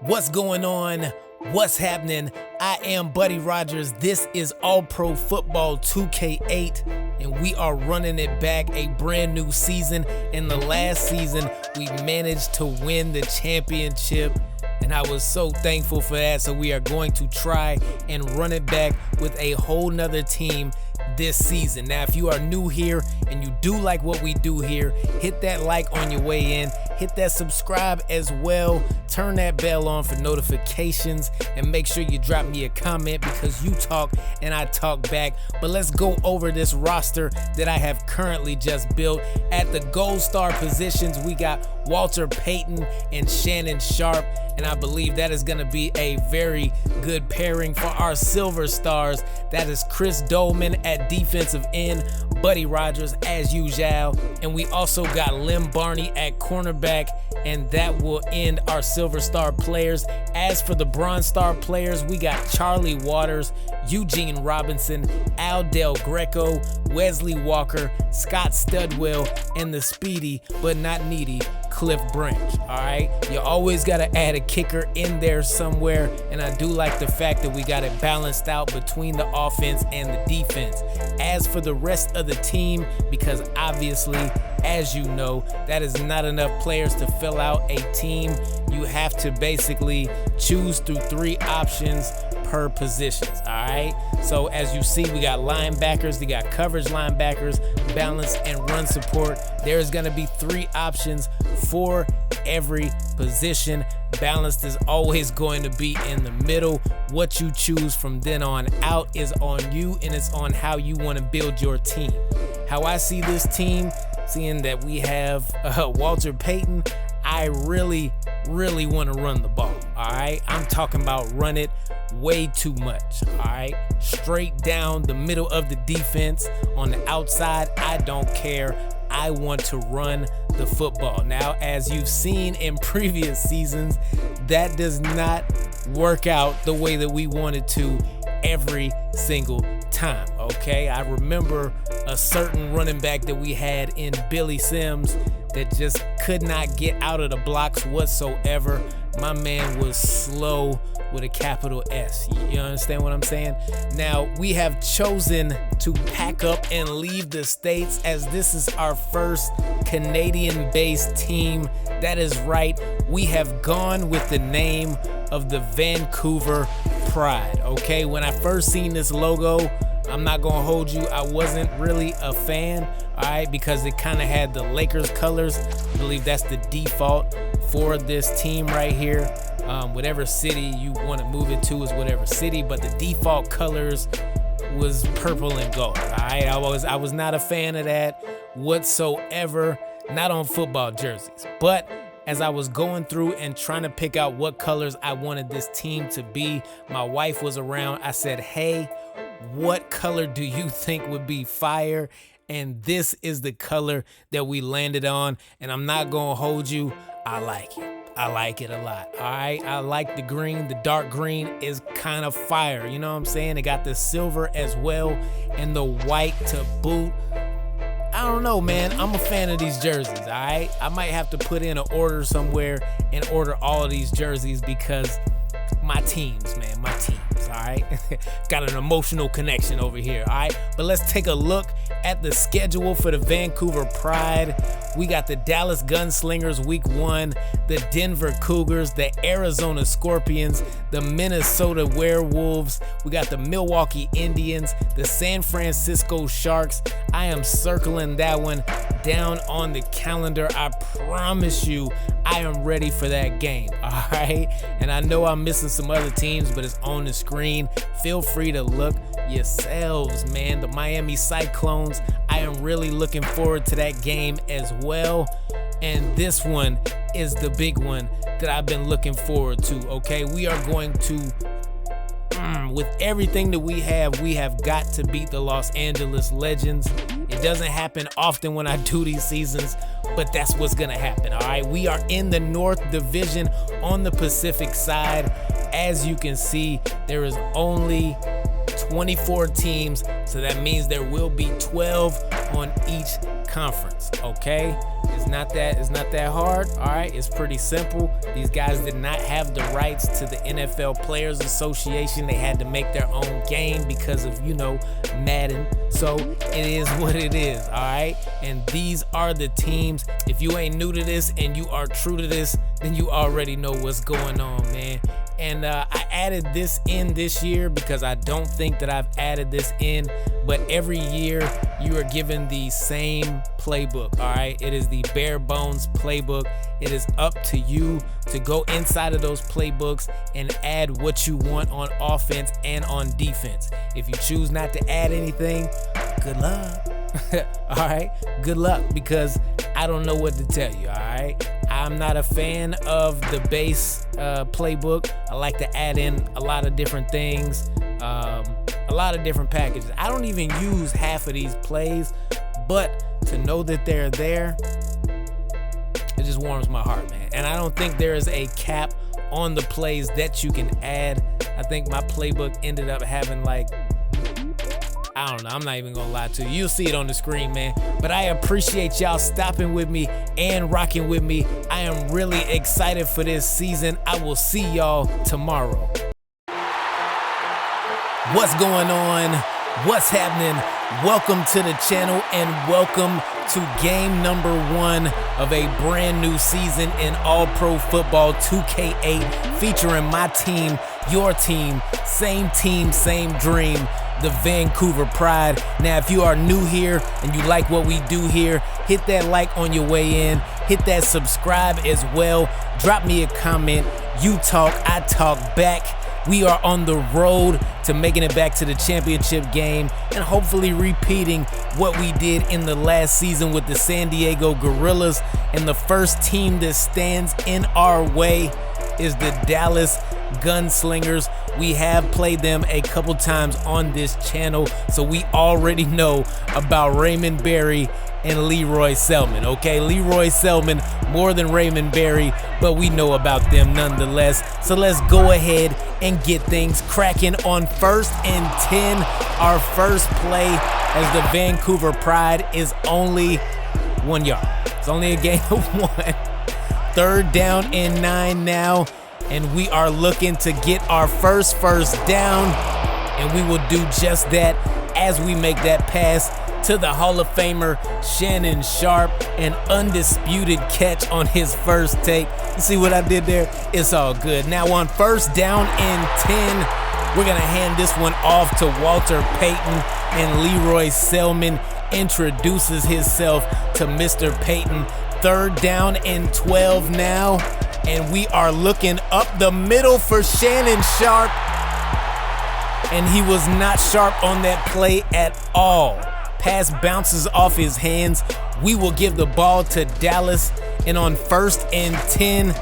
What's going on? What's happening? I am Buddy Rogers. This is All Pro Football 2K8, and we are running it back, a brand new season. In the last season, we managed to win the championship, and I was so thankful for that. So we are going to try and run it back with a whole nother team this season. Now, if you are new here and you do like what we do here, hit that like on your way in, hit that subscribe as well, turn that bell on for notifications, and make sure you drop me a comment because you talk and I talk back. But let's go over this roster that I have currently just built. At the gold star positions, we got Walter Payton and Shannon Sharp, and I believe that is going to be a very good pairing. For our silver stars, that is Chris Dolman at defensive end, Buddy Rogers as usual, and we also got Lim Barney at cornerback, and that will end our silver star players. As for the bronze star players, we got Charlie Waters, Eugene Robinson, Al Del Greco, Wesley Walker, Scott Studwell, and the speedy but not needy Cliff Branch. All right, you always got to add a kicker in there somewhere, and I do like the fact that we got it balanced out between the offense and the defense. As for the rest of the team, because obviously, as you know, that is not enough players to fill out a team. You have to basically choose through 3 options per positions. All right, so as you see, we got linebackers, we got coverage linebackers, balance, and run support. There's going to be 3 options for every position. Balanced is always going to be in the middle. What you choose from then on out is on you, and it's on how you want to build your team. How I see this team, seeing that we have Walter Payton, I really want to run the ball. All right, I'm talking about run it way too much. All right, straight down the middle of the defense. On the outside, I don't care. I want to run the football. Now, as you've seen in previous seasons, that does not work out the way that we wanted to every single time. Okay, I remember a certain running back that we had in Billy Sims that just could not get out of the blocks whatsoever. My man was slow with a capital S. You understand what I'm saying? Now, we have chosen to pack up and leave the States, as this is our first Canadian-based team. That is right. We have gone with the name of the Vancouver Pride. Okay, when I first seen this logo, I'm not gonna hold you, I wasn't really a fan, all right, because it kind of had the Lakers colors. I believe that's the default for this team right here. Whatever city you want to move it to is whatever city, but the default colors was purple and gold. All right, I was not a fan of that whatsoever, not on football jerseys. But as I was going through and trying to pick out what colors I wanted this team to be, my wife was around. I said, hey, what color do you think would be fire? And this is the color that we landed on, and I'm not gonna hold you, I like it. I like it a lot. All right, I like the green. The dark green is kind of fire. You know what I'm saying? It got the silver as well and the white to boot. I don't know, man. I'm a fan of these jerseys. All right, I might have to put in an order somewhere and order all of these jerseys because my teams, man, my teams. All right, got an emotional connection over here. All right, but let's take a look at the schedule for the Vancouver Pride. We got the Dallas Gunslingers week 1, the Denver Cougars, the Arizona Scorpions, the Minnesota Werewolves. We got the Milwaukee Indians, the San Francisco Sharks. I am circling that one down on the calendar. I promise you, I am ready for that game. All right, and I know I'm missing some other teams, but it's on the screen. Feel free to look yourselves, man. The Miami Cyclones, I am really looking forward to that game as well. And this one is the big one that I've been looking forward to. Okay, we are going to, with everything that we have got to beat the Los Angeles Legends. It doesn't happen often when I do these seasons, but that's what's gonna happen. All right, we are in the North Division on the Pacific side. As you can see, there is only 24 teams, so that means there will be 12 on each conference, okay? It's not that hard, all right? It's pretty simple. These guys did not have the rights to the NFL Players Association. They had to make their own game because of, Madden. So it is what it is, all right? And these are the teams. If you ain't new to this and you are true to this, then you already know what's going on, man. And I added this in this year because I don't think that I've added this in, but every year you are given the same playbook, all right? It is the bare bones playbook. It is up to you to go inside of those playbooks and add what you want on offense and on defense. If you choose not to add anything, good luck. All right, good luck, because I don't know what to tell you, all right? I'm not a fan of the base playbook. I like to add in a lot of different things, a lot of different packages. I don't even use half of these plays, but to know that they're there, it just warms my heart, man. And I don't think there is a cap on the plays that you can add. I think my playbook ended up having I don't know. I'm not even gonna lie to you. You'll see it on the screen, man. But I appreciate y'all stopping with me and rocking with me. I am really excited for this season. I will see y'all tomorrow. What's going on? What's happening? Welcome to the channel and welcome to game number 1 of a brand new season in All Pro Football 2K8, featuring my team, your team, same dream, the Vancouver Pride. Now, if you are new here and you like what we do here, hit that like on your way in, hit that subscribe as well, drop me a comment. You talk, I talk back. We are on the road to making it back to the championship game and hopefully repeating what we did in the last season with the San Diego Gorillas. And the first team that stands in our way is the Dallas Gunslingers. We have played them a couple times on this channel, so we already know about Raymond Berry and Leroy Selman, okay? Leroy Selman more than Raymond Berry, but we know about them nonetheless. So let's go ahead and get things cracking on 1st and 10. Our first play as the Vancouver Pride is only 1 yard. It's only a gain of 1. 3rd down and 9 now, and we are looking to get our first down, and we will do just that as we make that pass to the Hall of Famer Shannon Sharpe, an undisputed catch on his first take. You see what I did there? It's all good. Now on 1st down and 10, we're gonna hand this one off to Walter Payton, and Leroy Selman introduces himself to Mr. Payton. 3rd down and 12 now, and we are looking up the middle for Shannon Sharpe, and he was not sharp on that play at all. Pass bounces off his hands. We will give the ball to Dallas, and on 1st and 10,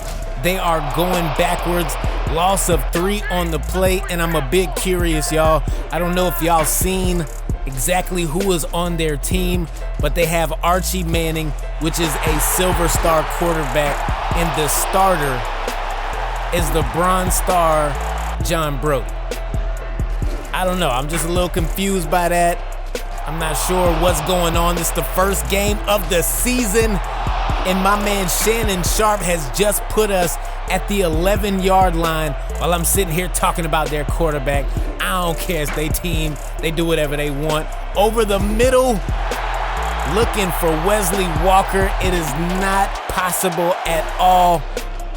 they are going backwards. Loss of 3 on the play, and I'm a bit curious, y'all. I don't know if y'all seen exactly who is on their team, but they have Archie Manning, which is a Silver Star quarterback, and the starter is the Bronze Star John Brody. I don't know. I'm just a little confused by that. I'm not sure what's going on. This is the first game of the season, and my man Shannon Sharpe has just put us at the 11-yard line while I'm sitting here talking about their quarterback. I don't care. It's their team. They do whatever they want. Over the middle, looking for Wesley Walker. It is not possible at all,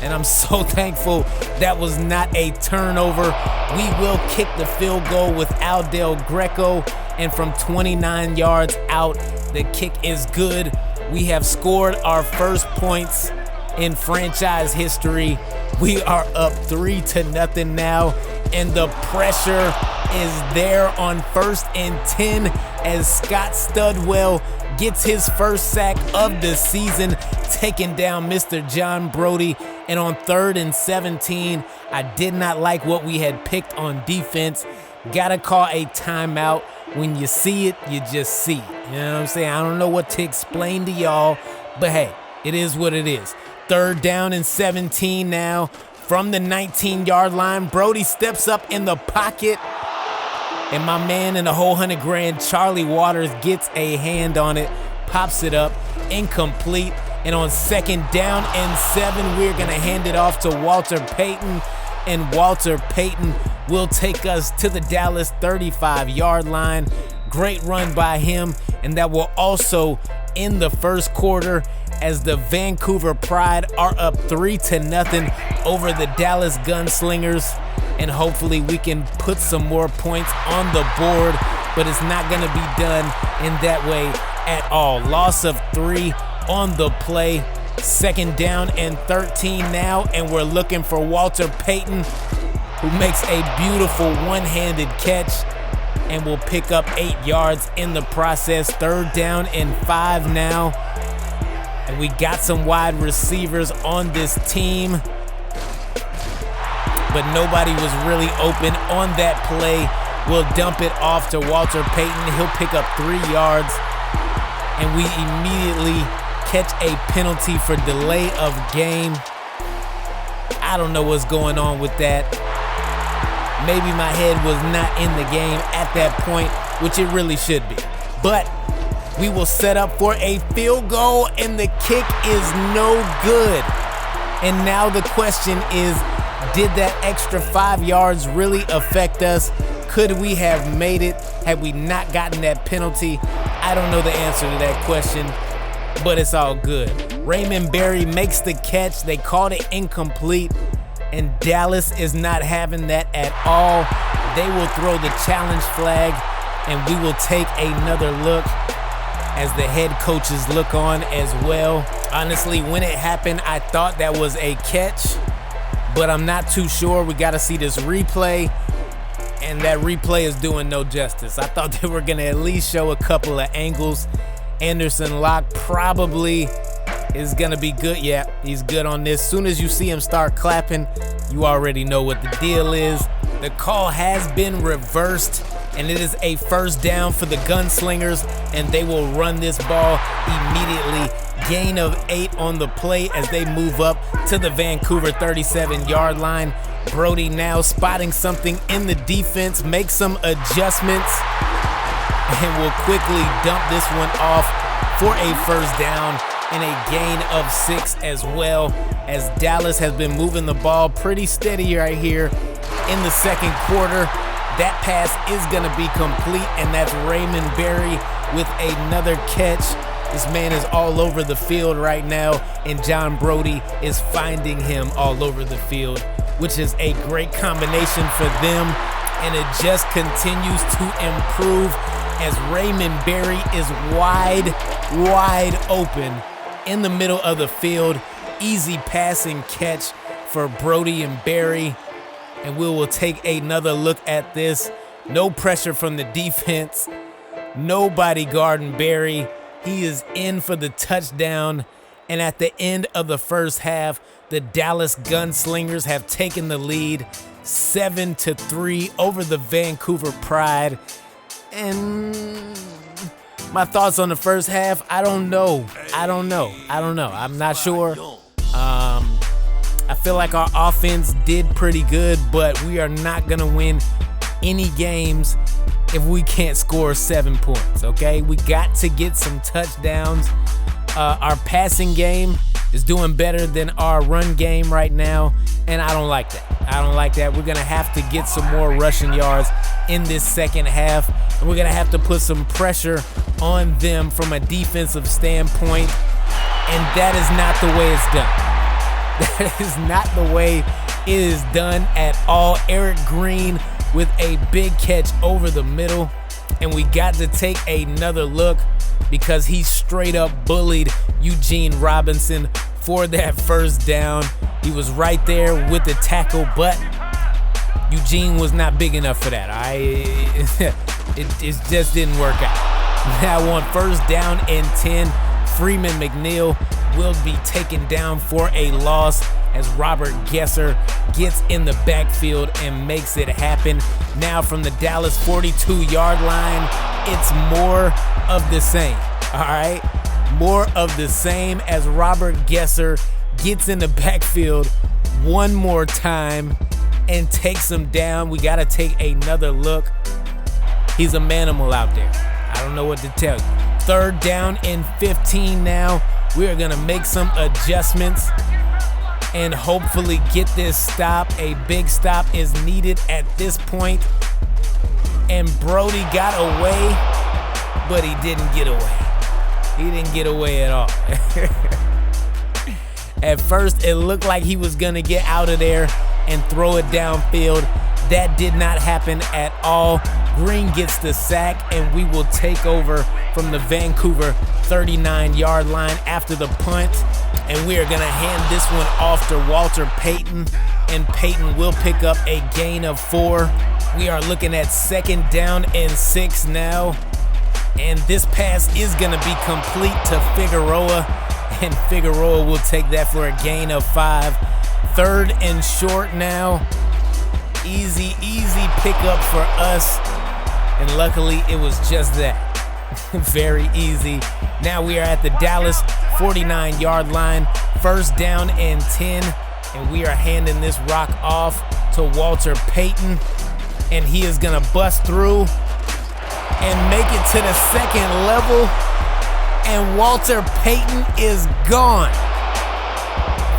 and I'm so thankful that was not a turnover. We will kick the field goal with Aldel Greco, and from 29 yards out, the kick is good. We have scored our first points in franchise history. We are up 3-0 now, and the pressure is there on 1st and 10 as Scott Studwell gets his first sack of the season, taking down Mr. John Brody. And on 3rd and 17, I did not like what we had picked on defense. Gotta call a timeout. When you see it, you just see it. You know what I'm saying? I don't know what to explain to y'all, but hey, it is what it is. 3rd down and 17 now. From the 19-yard line, Brody steps up in the pocket, and my man in the whole $100,000, Charlie Waters, gets a hand on it. pops it up, incomplete. And on 2nd down and 7, we're going to hand it off to Walter Payton. And Walter Payton will take us to the Dallas 35-yard line. Great run by him. And that will also end the first quarter as the Vancouver Pride are up 3-0 over the Dallas Gunslingers. And hopefully we can put some more points on the board, but it's not going to be done in that way at all. Loss of 3 on the play. 2nd down and 13 now, and we're looking for Walter Payton, who makes a beautiful one-handed catch and will pick up 8 yards in the process. 3rd down and 5 now. And we got some wide receivers on this team, but nobody was really open on that play. We'll dump it off to Walter Payton. He'll pick up 3 yards, and we immediately catch a penalty for delay of game. I don't know what's going on with that. Maybe my head was not in the game at that point, which it really should be. But we will set up for a field goal, and the kick is no good. And now the question is, did that extra 5 yards really affect us? Could we have made it had we not gotten that penalty? I don't know the answer to that question, but it's all good. Raymond Berry makes the catch. They called it incomplete, and Dallas is not having that at all. They will throw the challenge flag, and we will take another look as the head coaches look on as well. Honestly, when it happened, I thought that was a catch, but I'm not too sure. We got to see this replay, and that replay is doing no justice. I thought they were going to at least show a couple of angles. Anderson Locke probably is going to be good. Yeah, he's good on this. Soon as you see him start clapping, you already know what the deal is. The call has been reversed, and it is a 1st down for the Gunslingers, and they will run this ball immediately. Gain of 8 on the play as they move up to the Vancouver 37-yard line. Brody now spotting something in the defense, make some adjustments, and will quickly dump this one off for a 1st down and a gain of 6 as well, as Dallas has been moving the ball pretty steady right here in the 2nd quarter. That pass is going to be complete, and that's Raymond Berry with another catch. This man is all over the field right now, and John Brody is finding him all over the field, which is a great combination for them, and it just continues to improve as Raymond Berry is wide open in the middle of the field. Easy passing catch for Brody and Berry, and we will take another look at this. No pressure from the defense. Nobody guarding Berry. He is in for the touchdown, and at the end of the first half, the Dallas Gunslingers have taken the lead 7-3 over the Vancouver Pride. And my thoughts on the first half, I don't know. I'm not sure. I feel like our offense did pretty good, but we are not going to win any games if we can't score 7 points, okay? We got to get some touchdowns. Our passing game is doing better than our run game right now, and I don't like that. We're going to have to get some more rushing yards in this second half, and we're going to have to put some pressure on them from a defensive standpoint, and that is not the way it's done. That is not the way it is done at all. Eric Green with a big catch over the middle, and we got to take another look because he straight up bullied Eugene Robinson for that first down. He was right there with the tackle, but Eugene was not big enough for that. It just didn't work out. Now on first down and 10, Freeman McNeil will be taken down for a loss as Robert Gesser gets in the backfield and makes it happen. Now from the Dallas 42-yard line, it's more of the same, all right? More of the same as Robert Gesser gets in the backfield one more time and takes him down. We got to take another look. He's a manimal out there. I don't know what to tell you. third down and 15 now. We are gonna make some adjustments and hopefully get this stop. A big stop is needed at this point. And Brody got away, but he didn't get away. He didn't get away at all. At first, it looked like he was gonna get out of there and throw it downfield. That did not happen at all. Green gets the sack, and we will take over from the Vancouver 39-yard line after the punt. And we are gonna hand this one off to Walter Payton, and Payton will pick up a gain of 4. We are looking at 2nd down and 6 now. And this pass is gonna be complete to Figueroa, and Figueroa will take that for a gain of 5. 3rd and short now. Easy pickup for us. And luckily it was just that. Very easy. Now we are at the Dallas 49-yard line. 1st down and 10. And we are handing this rock off to Walter Payton. And he is gonna bust through and make it to the 2nd level. And Walter Payton is gone.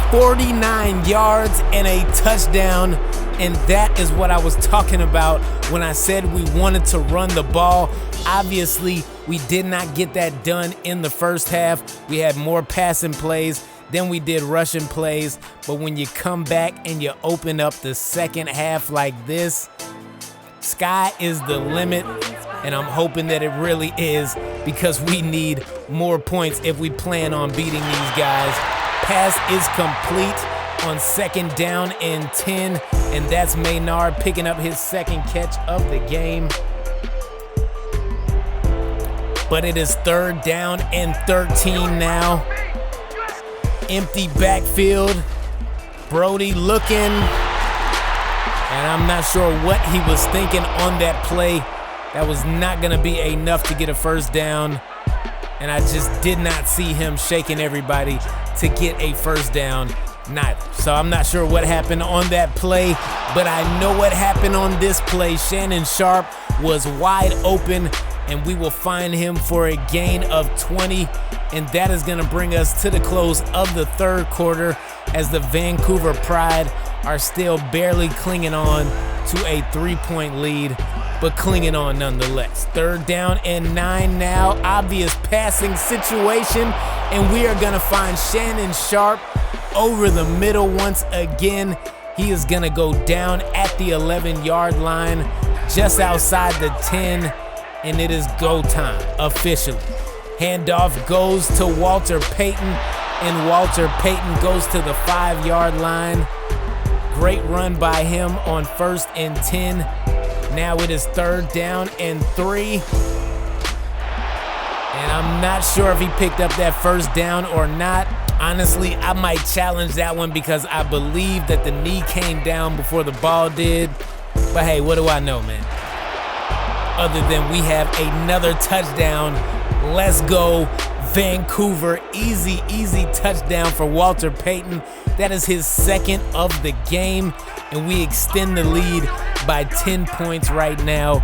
49 yards and a touchdown. And that is what I was talking about when I said we wanted to run the ball. Obviously, we did not get that done in the first half. We had more passing plays than we did rushing plays. But when you come back and you open up the second half like this, sky is the limit. And I'm hoping that it really is, because we need more points if we plan on beating these guys. Pass is complete on 2nd down and 10, and that's Maynard picking up his 2nd catch of the game. But it is 3rd down and 13 now. Empty backfield. Brody looking, and I'm not sure what he was thinking on that play. That was not gonna be enough to get a 1st down. And I just did not see him shaking everybody to get a 1st down neither. So I'm not sure what happened on that play, but I know what happened on this play. Shannon Sharp was wide open, and we will find him for a gain of 20. And that is gonna bring us to the close of the 3rd quarter, as the Vancouver Pride are still barely clinging on to a 3-point lead, but clinging on nonetheless. 3rd down and 9 now. Obvious passing situation, and we are gonna find Shannon Sharp over the middle once again. He is gonna go down at the 11-yard line, just outside the 10, and it is go time officially. Handoff goes to Walter Payton, and Walter Payton goes to the 5-yard line. Great run by him on 1st and 10. Now it is 3rd down and 3. And I'm not sure if he picked up that 1st down or not. Honestly, I might challenge that one, because I believe that the knee came down before the ball did. But hey, what do I know, man? Other than we have another touchdown. Let's go, Vancouver. Easy touchdown for Walter Payton. That is his 2nd of the game, and we extend the lead by 10 points right now.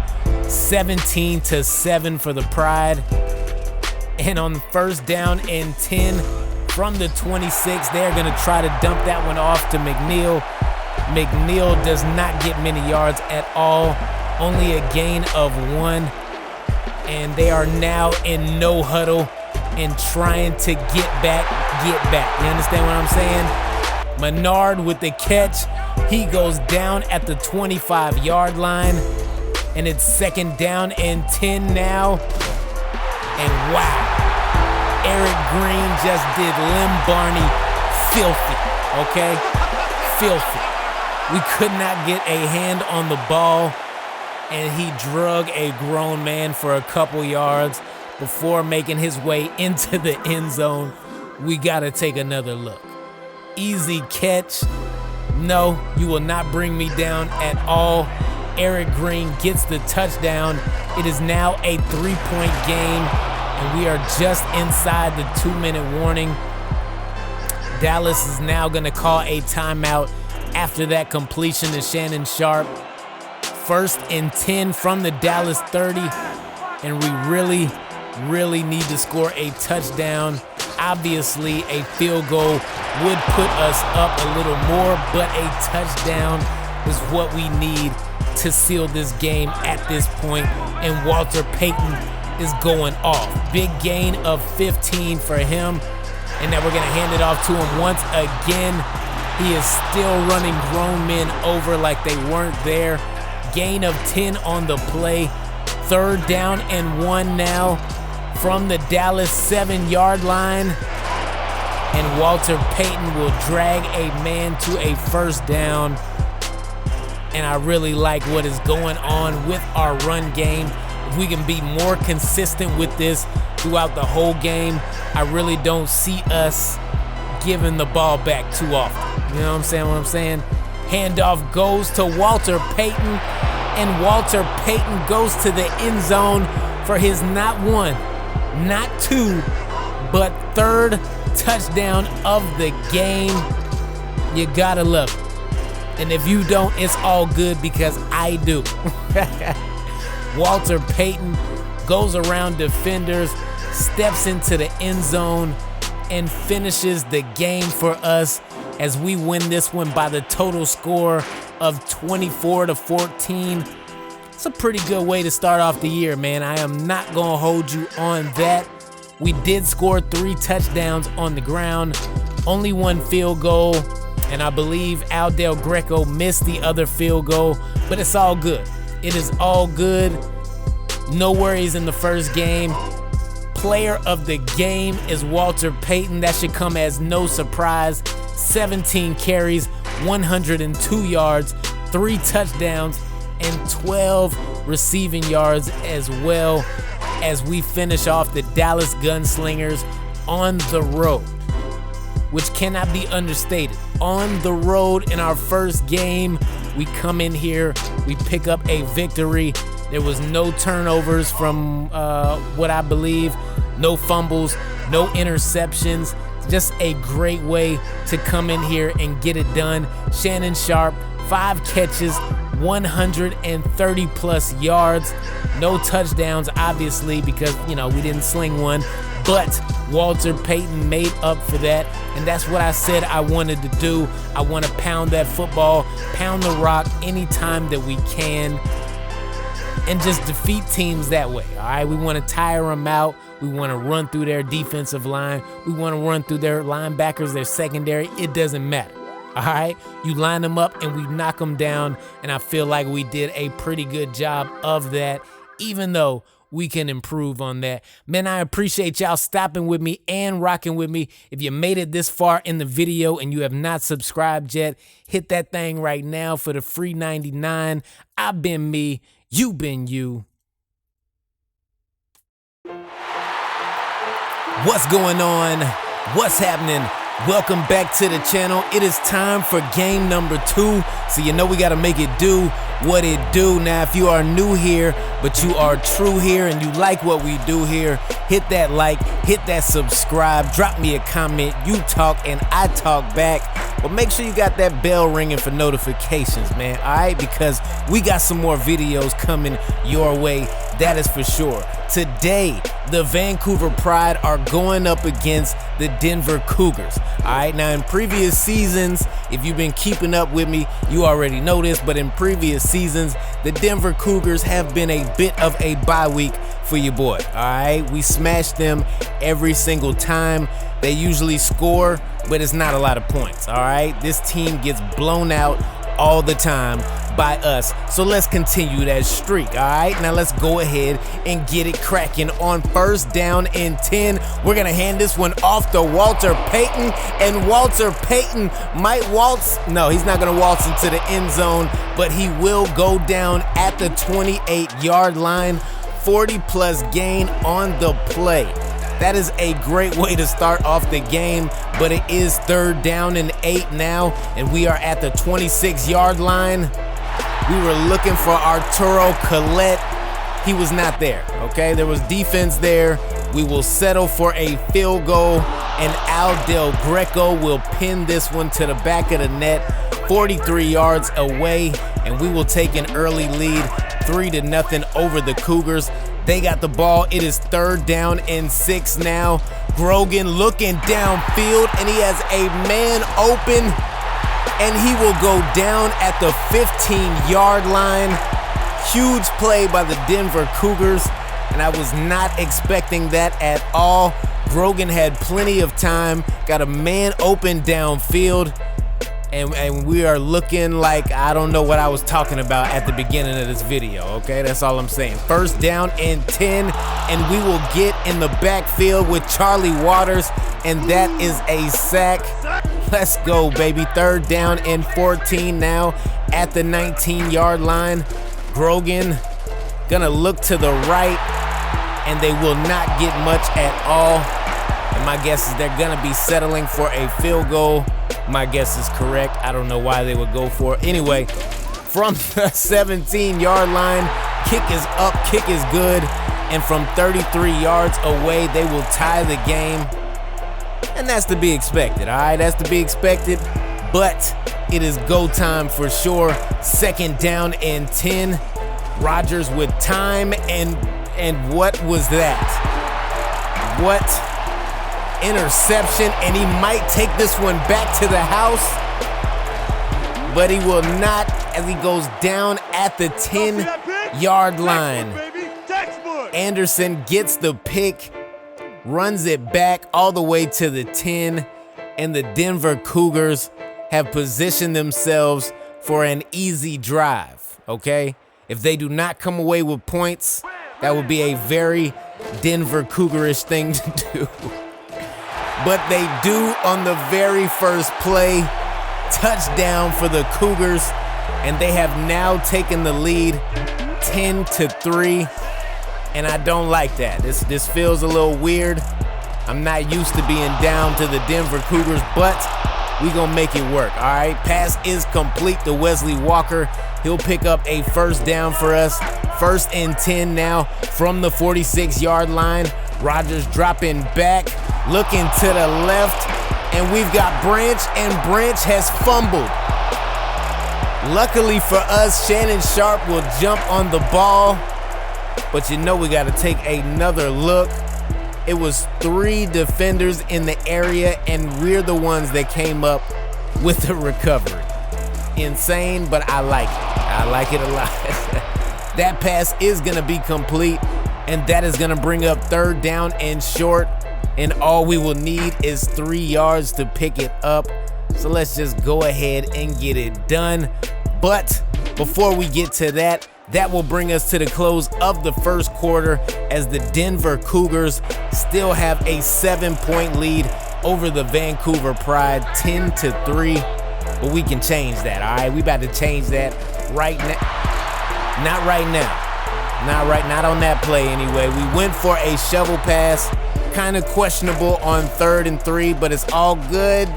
17-7 for the Pride. And on 1st down and 10 from the 26, they're gonna try to dump that one off to McNeil. McNeil does not get many yards at all, only a gain of 1. And they are now in no huddle and trying to get back. You understand what I'm saying? Menard with the catch. He goes down at the 25-yard line, and it's 2nd down and 10 now. And wow, Eric Green just did Lim Barney filthy, okay? Filthy. We could not get a hand on the ball, and he drug a grown man for a couple yards before making his way into the end zone. We gotta take another look. Easy catch. No, you will not bring me down at all. Eric Green gets the touchdown. It is now a 3-point game, and we are just inside the 2-minute warning. Dallas is now gonna call a timeout after that completion to Shannon Sharp. 1st and 10 from the Dallas 30, and we really really need to score a touchdown. Obviously, a field goal would put us up a little more, but a touchdown is what we need to seal this game at this point, and Walter Payton is going off. Big gain of 15 for him, and now we're gonna hand it off to him once again. He is still running grown men over like they weren't there. Gain of 10 on the play. 3rd down and 1 now from the Dallas 7-yard line, and Walter Payton will drag a man to a 1st down. And I really like what is going on with our run game. If we can be more consistent with this throughout the whole game, I really don't see us giving the ball back too often. You know what I'm saying? Handoff goes to Walter Payton, and Walter Payton goes to the end zone for his not 1, not 2, but 3rd touchdown of the game. You gotta love it. And if you don't, it's all good because I do. Walter Payton goes around defenders, steps into the end zone, and finishes the game for us as we win this one by the total score of 24-14. It's a pretty good way to start off the year, man. I am not gonna hold you on that. We did score 3 touchdowns on the ground, only 1 field goal, and I believe Aldell Greco missed the other field goal, but it's all good. It is all good. No worries in the first game. Player of the game is Walter Payton. That should come as no surprise. 17 carries, 102 yards, 3 touchdowns, and 12 receiving yards as well, as we finish off the Dallas Gunslingers on the road, which cannot be understated. On the road in our first game, we come in here, we pick up a victory. There was no turnovers from what I believe, no fumbles, no interceptions. Just a great way to come in here and get it done. Shannon Sharp, 5 catches, 130 plus yards. No touchdowns, obviously, because, we didn't sling one. But Walter Payton made up for that, and that's what I said I wanted to do. I want to pound that football, pound the rock anytime that we can, and just defeat teams that way, all right? We want to tire them out. We want to run through their defensive line. We want to run through their linebackers, their secondary. It doesn't matter, all right? You line them up, and we knock them down, and I feel like we did a pretty good job of that, even though we can improve on that. Man, I appreciate y'all stopping with me and rocking with me. If you made it this far in the video and you have not subscribed yet, hit that thing right now for the free 99. I've been me, you been you. What's going on? What's happening? Welcome back to the channel. It is time for game number 2. So you know we got to make it do what it do. Now, if you are new here, but you are true here and you like what we do here, hit that like, hit that subscribe, drop me a comment. You talk and I talk back. But make sure you got that bell ringing for notifications, man, all right? Because we got some more videos coming your way, that is for sure. Today, the Vancouver Pride are going up against the Denver Cougars. All right, now in previous seasons, if you've been keeping up with me, you already know this, but in previous seasons, the Denver Cougars have been a bit of a bye week for your boy. All right, we smashed them every single time. They usually score, but it's not a lot of points. All right, this team gets blown out all the time by us. So let's continue that streak, all right? Now let's go ahead and get it cracking on 1st down and 10. We're gonna hand this one off to Walter Payton, and Walter Payton might waltz. No, he's not gonna waltz into the end zone, but he will go down at the 28-yard line. 40+ gain on the play. That is a great way to start off the game, but it is 3rd down and 8 now, and we are at the 26-yard line. We were looking for Arturo Collette. He was not there, okay? There was defense there. We will settle for a field goal, and Aldell Greco will pin this one to the back of the net, 43 yards away, and we will take an early lead, 3-0 over the Cougars. They got the ball. It is 3rd down and 6 now. Grogan looking downfield, and he has a man open, and he will go down at the 15-yard line. Huge play by the Denver Cougars, and I was not expecting that at all. Grogan had plenty of time, got a man open downfield, and we are looking like I don't know what I was talking about at the beginning of this video, okay? That's all I'm saying. 1st down and 10, and we will get in the backfield with Charlie Waters, and that is a sack. Let's go, baby. 3rd down and 14 now at the 19-yard line. Grogan gonna look to the right, and they will not get much at all. And my guess is they're gonna be settling for a field goal. My guess is correct. I don't know why they would go for it. Anyway, from the 17-yard line, kick is up, kick is good. And from 33 yards away, they will tie the game. And that's to be expected, all right? That's to be expected. But it is go time for sure. 2nd down and 10. Rodgers with time, and what was that? What? Interception, and he might take this one back to the house, but he will not, as he goes down at the 10-yard line. Anderson gets the pick, runs it back all the way to the 10, and the Denver Cougars have positioned themselves for an easy drive, okay? If they do not come away with points, that would be a very Denver Cougarish thing to do. But they do on the very first play. Touchdown for the Cougars, and they have now taken the lead 10-3, and I don't like that. This feels a little weird. I'm not used to being down to the Denver Cougars, but we gonna make it work, all right? Pass is complete to Wesley Walker. He'll pick up a 1st down for us. 1st and 10 now from the 46-yard line. Rodgers dropping back, looking to the left, and we've got Branch, and Branch has fumbled. Luckily for us, Shannon Sharp will jump on the ball, but you know we got to take another look. It was 3 defenders in the area, and we're the ones that came up with the recovery. Insane, but I like it. I like it a lot. That pass is going to be complete, and that is going to bring up 3rd down and short, and all we will need is 3 yards to pick it up. So let's just go ahead and get it done. But before we get to that, that will bring us to the close of the 1st quarter, as the Denver Cougars still have a 7-point lead over the Vancouver Pride, 10-3. But we can change that, all right? We about to change that right now. Not right now. Not on that play anyway. We went for a shovel pass, kind of questionable on 3rd and 3, but it's all good.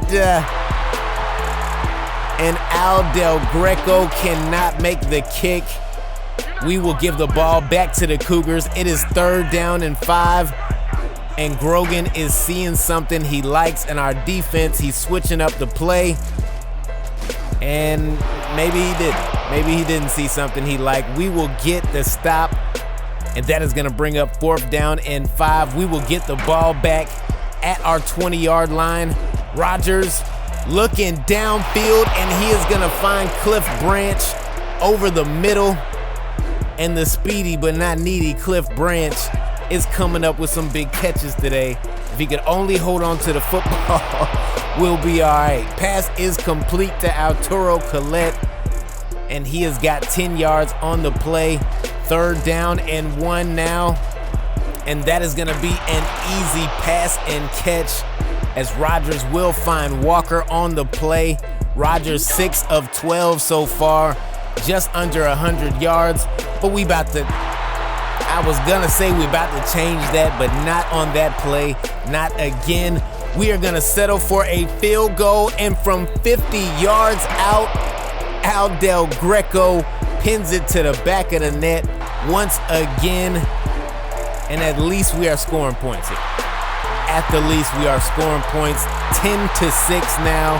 And Al Del Greco cannot make the kick. We will give the ball back to the Cougars. It is 3rd down and 5, and Grogan is seeing something he likes in our defense. He's switching up the play, and maybe he didn't. Maybe he didn't see something he liked. We will get the stop, and that is going to bring up 4th down and 5. We will get the ball back at our 20-yard line. Rodgers looking downfield, and he is going to find Cliff Branch over the middle. And the speedy but not needy Cliff Branch is coming up with some big catches today. If he could only hold on to the football, we'll be all right. Pass is complete to Arturo Collette, and he has got 10 yards on the play. 3rd down and 1 now, and that is going to be an easy pass and catch, as Rodgers will find Walker on the play. Rodgers 6 of 12 so far, just under 100 yards, but we about to, I was gonna say we about to change that, but not on that play, not again. We are gonna settle for a field goal, and from 50 yards out, Al Del Greco pins it to the back of the net once again, and at least we are scoring points here. At the least we are scoring points. 10-6 now.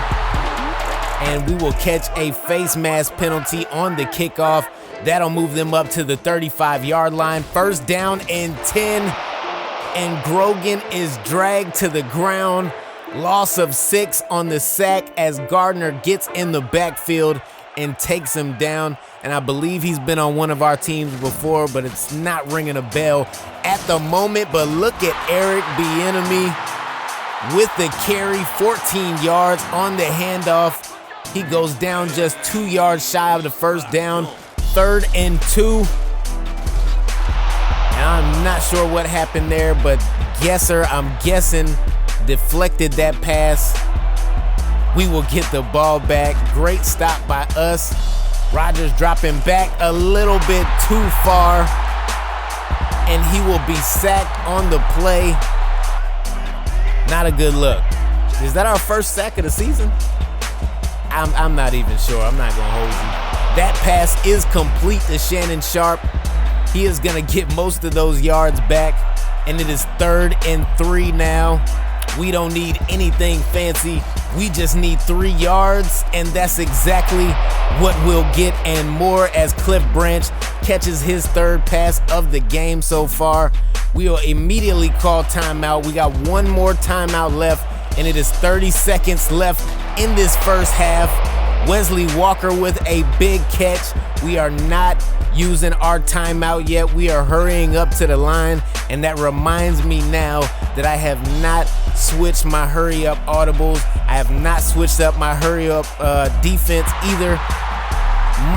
and we will catch a face mask penalty on the kickoff. That'll move them up to the 35-yard line. First down and 10, and Grogan is dragged to the ground. Loss of 6 on the sack as Gardner gets in the backfield and takes him down. And I believe he's been on one of our teams before, but it's not ringing a bell at the moment. But look at Eric Bieniemy with the carry, 14 yards on the handoff. He goes down just 2 yards shy of the first down. 3rd and 2. And I'm not sure what happened there, but I'm guessing, deflected that pass. We will get the ball back. Great stop by us. Rodgers dropping back a little bit too far, and he will be sacked on the play. Not a good look. Is that our first sack of the season? I'm not even sure. I'm not gonna hold you. That pass is complete to Shannon Sharp. He is gonna get most of those yards back, and it is 3rd and 3 now. We don't need anything fancy. We just need 3 yards, and that's exactly what we'll get and more as Cliff Branch catches his 3rd pass of the game so far. We will immediately call timeout. We got one more timeout left, and it is 30 seconds left in this first half. Wesley Walker with a big catch. We are not using our timeout yet. We are hurrying up to the line, and that reminds me now that I have not switched my hurry up audibles. I have not switched up my hurry up defense either.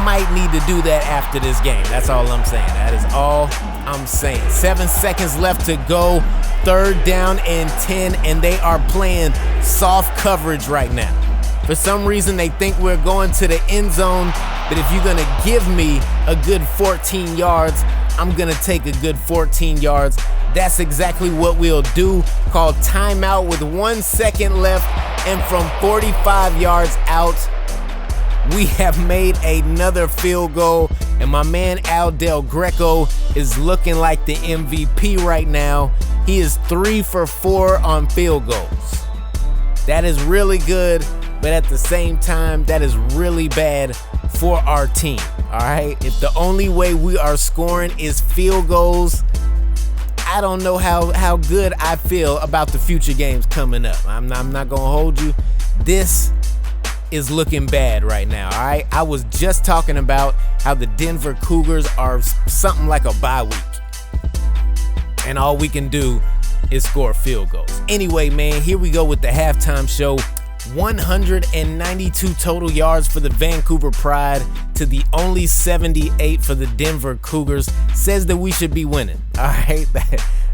Might need to do that after this game. That's all I'm saying. That is all I'm saying. 7 seconds left to go. 3rd down and 10, and they are playing soft coverage right now. For some reason, they think we're going to the end zone, but if you're gonna give me a good 14 yards, I'm gonna take a good 14 yards. That's exactly what we'll do. Call timeout with 1 second left, and from 45 yards out, we have made another field goal, and my man Al Del Greco is looking like the MVP right now. He is 3 for 4 on field goals. That is really good, but at the same time, that is really bad for our team, all right? If the only way we are scoring is field goals, I don't know how good I feel about the future games coming up. I'm not gonna hold you. This is looking bad right now, all right? I was just talking about how the Denver Cougars are something like a bye week, and all we can do is score field goals. Anyway, man, here we go with the halftime show. 192 total yards for the Vancouver Pride to the only 78 for the Denver Cougars. Says that we should be winning, all right?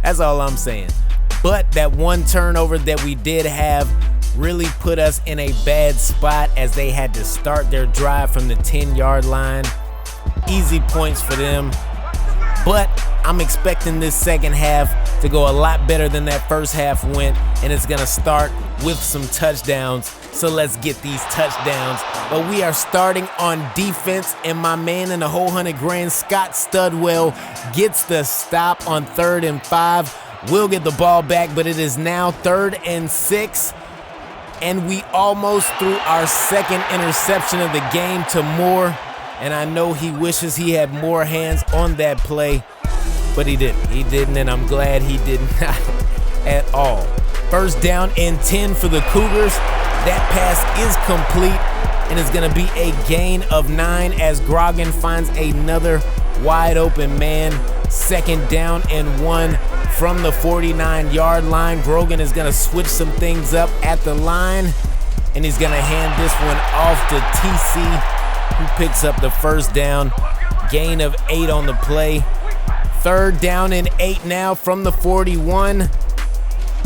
That's all I'm saying. But that one turnover that we did have really put us in a bad spot as they had to start their drive from the 10-yard line. Easy points for them. But I'm expecting this second half to go a lot better than that first half went, and it's gonna start with some touchdowns. So let's get these touchdowns. But we are starting on defense, and my man in the whole $100,000, Scott Studwell, gets the stop on 3rd and 5. We'll get the ball back, but it is now 3rd and 6. And we almost threw our second interception of the game to Moore. And I know he wishes he had more hands on that play, but he didn't. He didn't, and I'm glad he did not at all. First down and 10 for the Cougars. That pass is complete, and it's going to be a gain of 9 as Grogan finds another wide open man. 2nd down and 1 from the 49-yard line. Grogan is going to switch some things up at the line, and he's going to hand this one off to TC, who picks up the first down. Gain of 8 on the play. 3rd down and 8 now from the 41.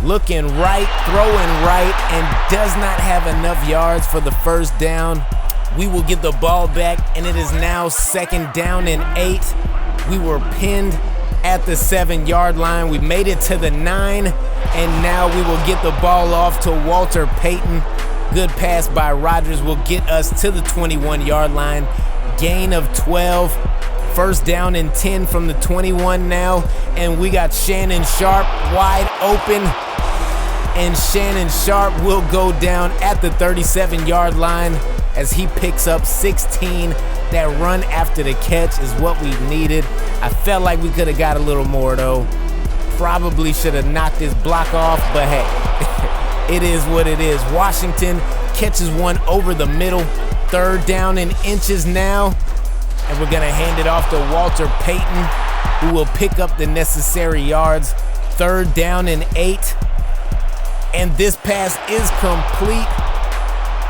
Looking right, throwing right, and does not have enough yards for the first down. We will get the ball back, and it is now 2nd down and 8. We were pinned at the 7-yard line. We made it to the 9, and now we will get the ball off to Walter Payton. Good pass by Rodgers will get us to the 21-yard line. Gain of 12. First down and 10 from the 21 now, and we got Shannon Sharp wide open, and Shannon Sharp will go down at the 37-yard line. as he picks up 16. That run after the catch is what we needed. I felt like we could have got a little more though. Probably should have knocked this block off, but hey, it is what it is. Washington catches one over the middle. 3rd down and inches now. And we're gonna hand it off to Walter Payton, who will pick up the necessary yards. 3rd down and 8. And this pass is complete.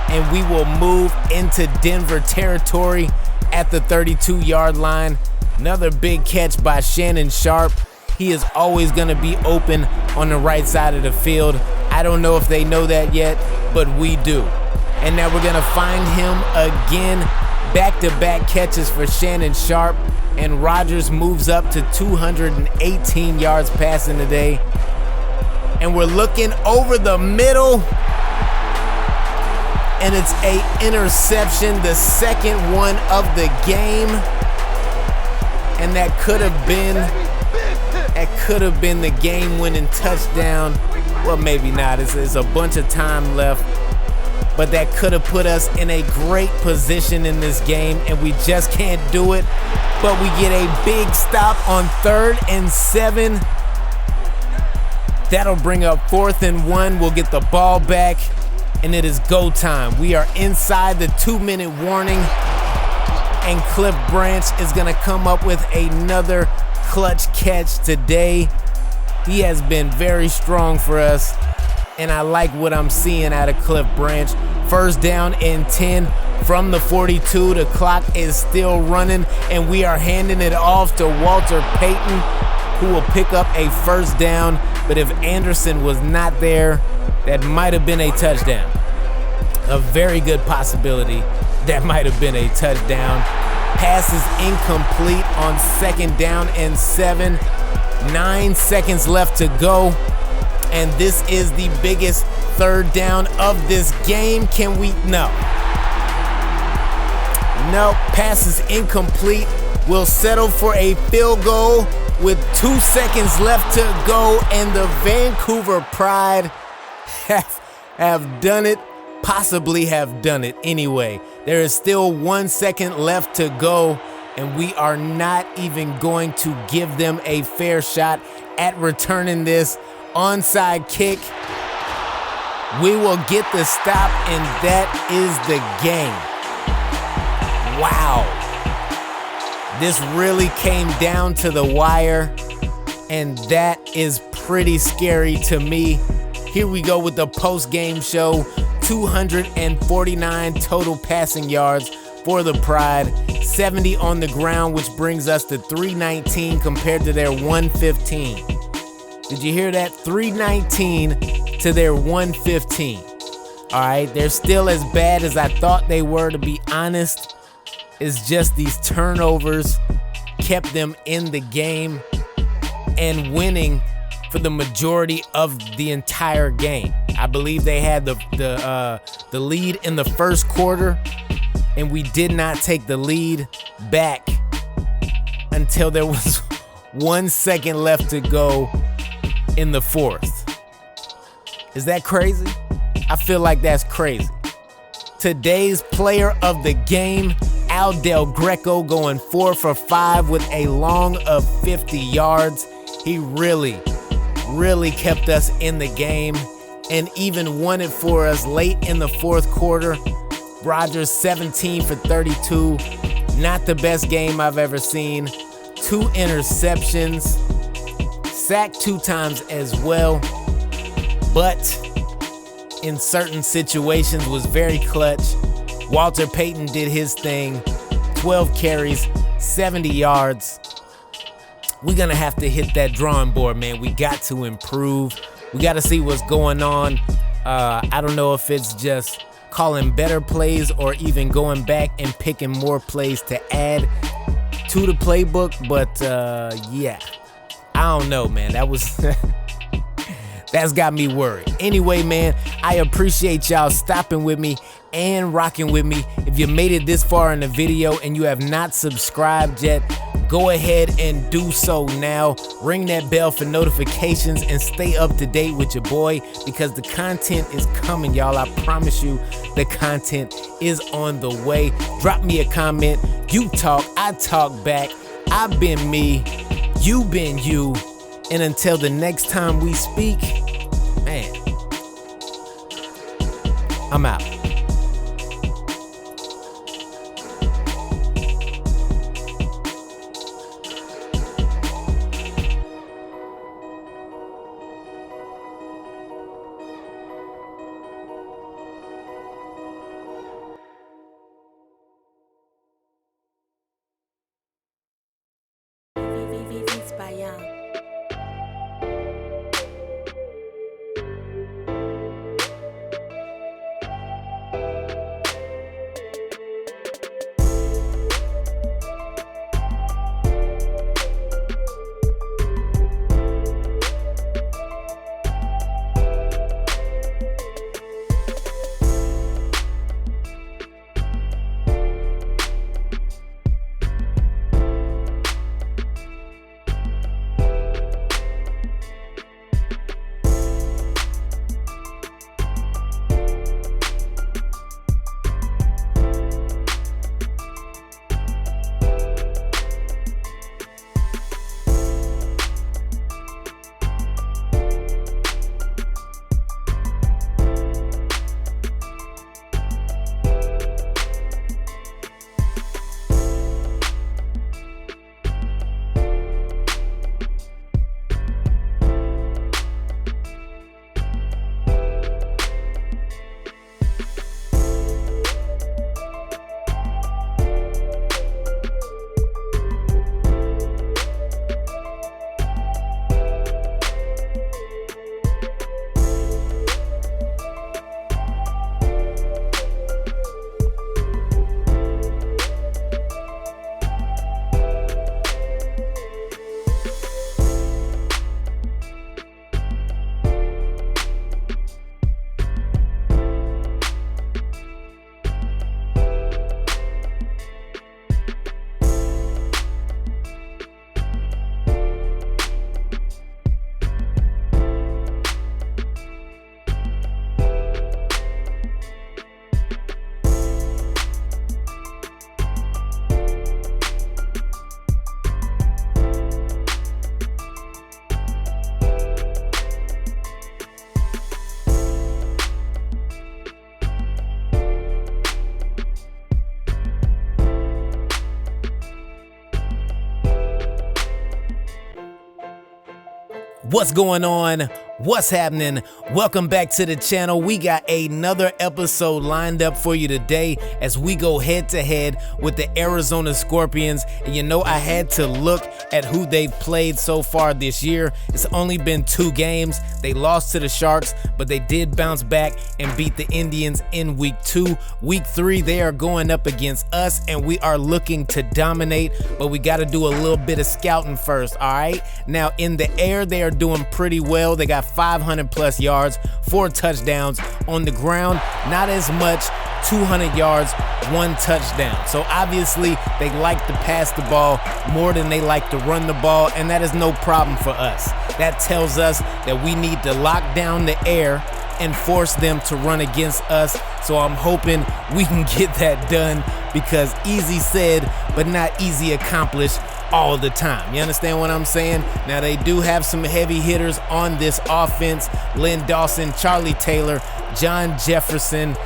And we will move into Denver territory at the 32-yard line. Another big catch by Shannon Sharp. He is always gonna be open on the right side of the field. I don't know if they know that yet, but we do. And now we're gonna find him again. Back-to-back catches for Shannon Sharp. And Rodgers moves up to 218 yards passing today. And we're looking over the middle. And it's an interception, the second one of the game. And that could have been the game-winning touchdown. Well, maybe not. It's a bunch of time left. But that could have put us in a great position in this game, and we just can't do it. But we get a big stop on 3rd and 7. That'll bring up 4th and 1. We'll get the ball back, and it is go time. We are inside the 2-minute warning, and Cliff Branch is gonna come up with another clutch catch today. He has been very strong for us, and I like what I'm seeing out of Cliff Branch. 1st down and 10 from the 42. The clock is still running, and we are handing it off to Walter Payton, who will pick up a 1st down. But if Anderson was not there, that might have been a touchdown. A very good possibility that might have been a touchdown. Pass is incomplete on 2nd down and 7. 9 seconds left to go. And this is the biggest 3rd down of this game. Can we? No. No, pass is incomplete. We'll settle for a field goal with 2 seconds left to go. And the Vancouver Pride have done it. Possibly have done it anyway. There is still 1 second left to go. And we are not even going to give them a fair shot at returning this. Onside kick. We will get the stop, and that is the game. Wow. This really came down to the wire, and that is pretty scary to me. Here we go with the post-game show. 249 total passing yards for the Pride. 70 on the ground, which brings us to 319 compared to their 115. Did you hear that? 319 to their 115. All right, they're still as bad as I thought they were, to be honest. It's just these turnovers kept them in the game and winning for the majority of the entire game. I believe they had the lead in the 1st quarter, and we did not take the lead back until there was 1 second left to go in the 4th. Is that crazy? I feel like that's crazy. Today's player of the game, Al Del Greco, going 4 for 5 with a long of 50 yards. He really kept us in the game and even won it for us late in the 4th quarter. Rodgers 17 for 32. Not the best game I've ever seen. 2 interceptions. Sacked 2 times as well, but in certain situations was very clutch. Walter Payton did his thing. 12 carries, 70 yards. We're gonna have to hit that drawing board, man. We got to improve. We got to see what's going on. I don't know if it's just calling better plays or even going back and picking more plays to add to the playbook, but yeah. I don't know, man. That's got me worried. Anyway, man, I appreciate y'all stopping with me and rocking with me. If you made it this far in the video and you have not subscribed yet, go ahead and do so now. Ring that bell for notifications and stay up to date with your boy, because the content is coming, y'all. I promise you, the content is on the way. Drop me a comment. You talk, I talk back. I've been me, you been you. And until the next time we speak, man, I'm out. What's going on? What's happening? Welcome back to the channel. We got another episode lined up for you today as we go head to head with the Arizona Scorpions. And you know, I had to look at who they've played so far this year. It's only been 2 games. They lost to the Sharks, but they did bounce back and beat the Indians in week 2. Week 3, they are going up against us, and we are looking to dominate, but we got to do a little bit of scouting first, all right? Now, in the air, they are doing pretty well. They got 500 plus yards, 4 touchdowns. On the ground, not as much, 200 yards, 1 touchdown. So obviously they like to pass the ball more than they like to run the ball, and that is no problem for us. That tells us that we need to lock down the air and force them to run against us. So I'm hoping we can get that done, because easy said, but not easy accomplished all the time. You understand what I'm saying? Now, they do have some heavy hitters on this offense. Lynn Dawson, Charlie Taylor, John Jefferson,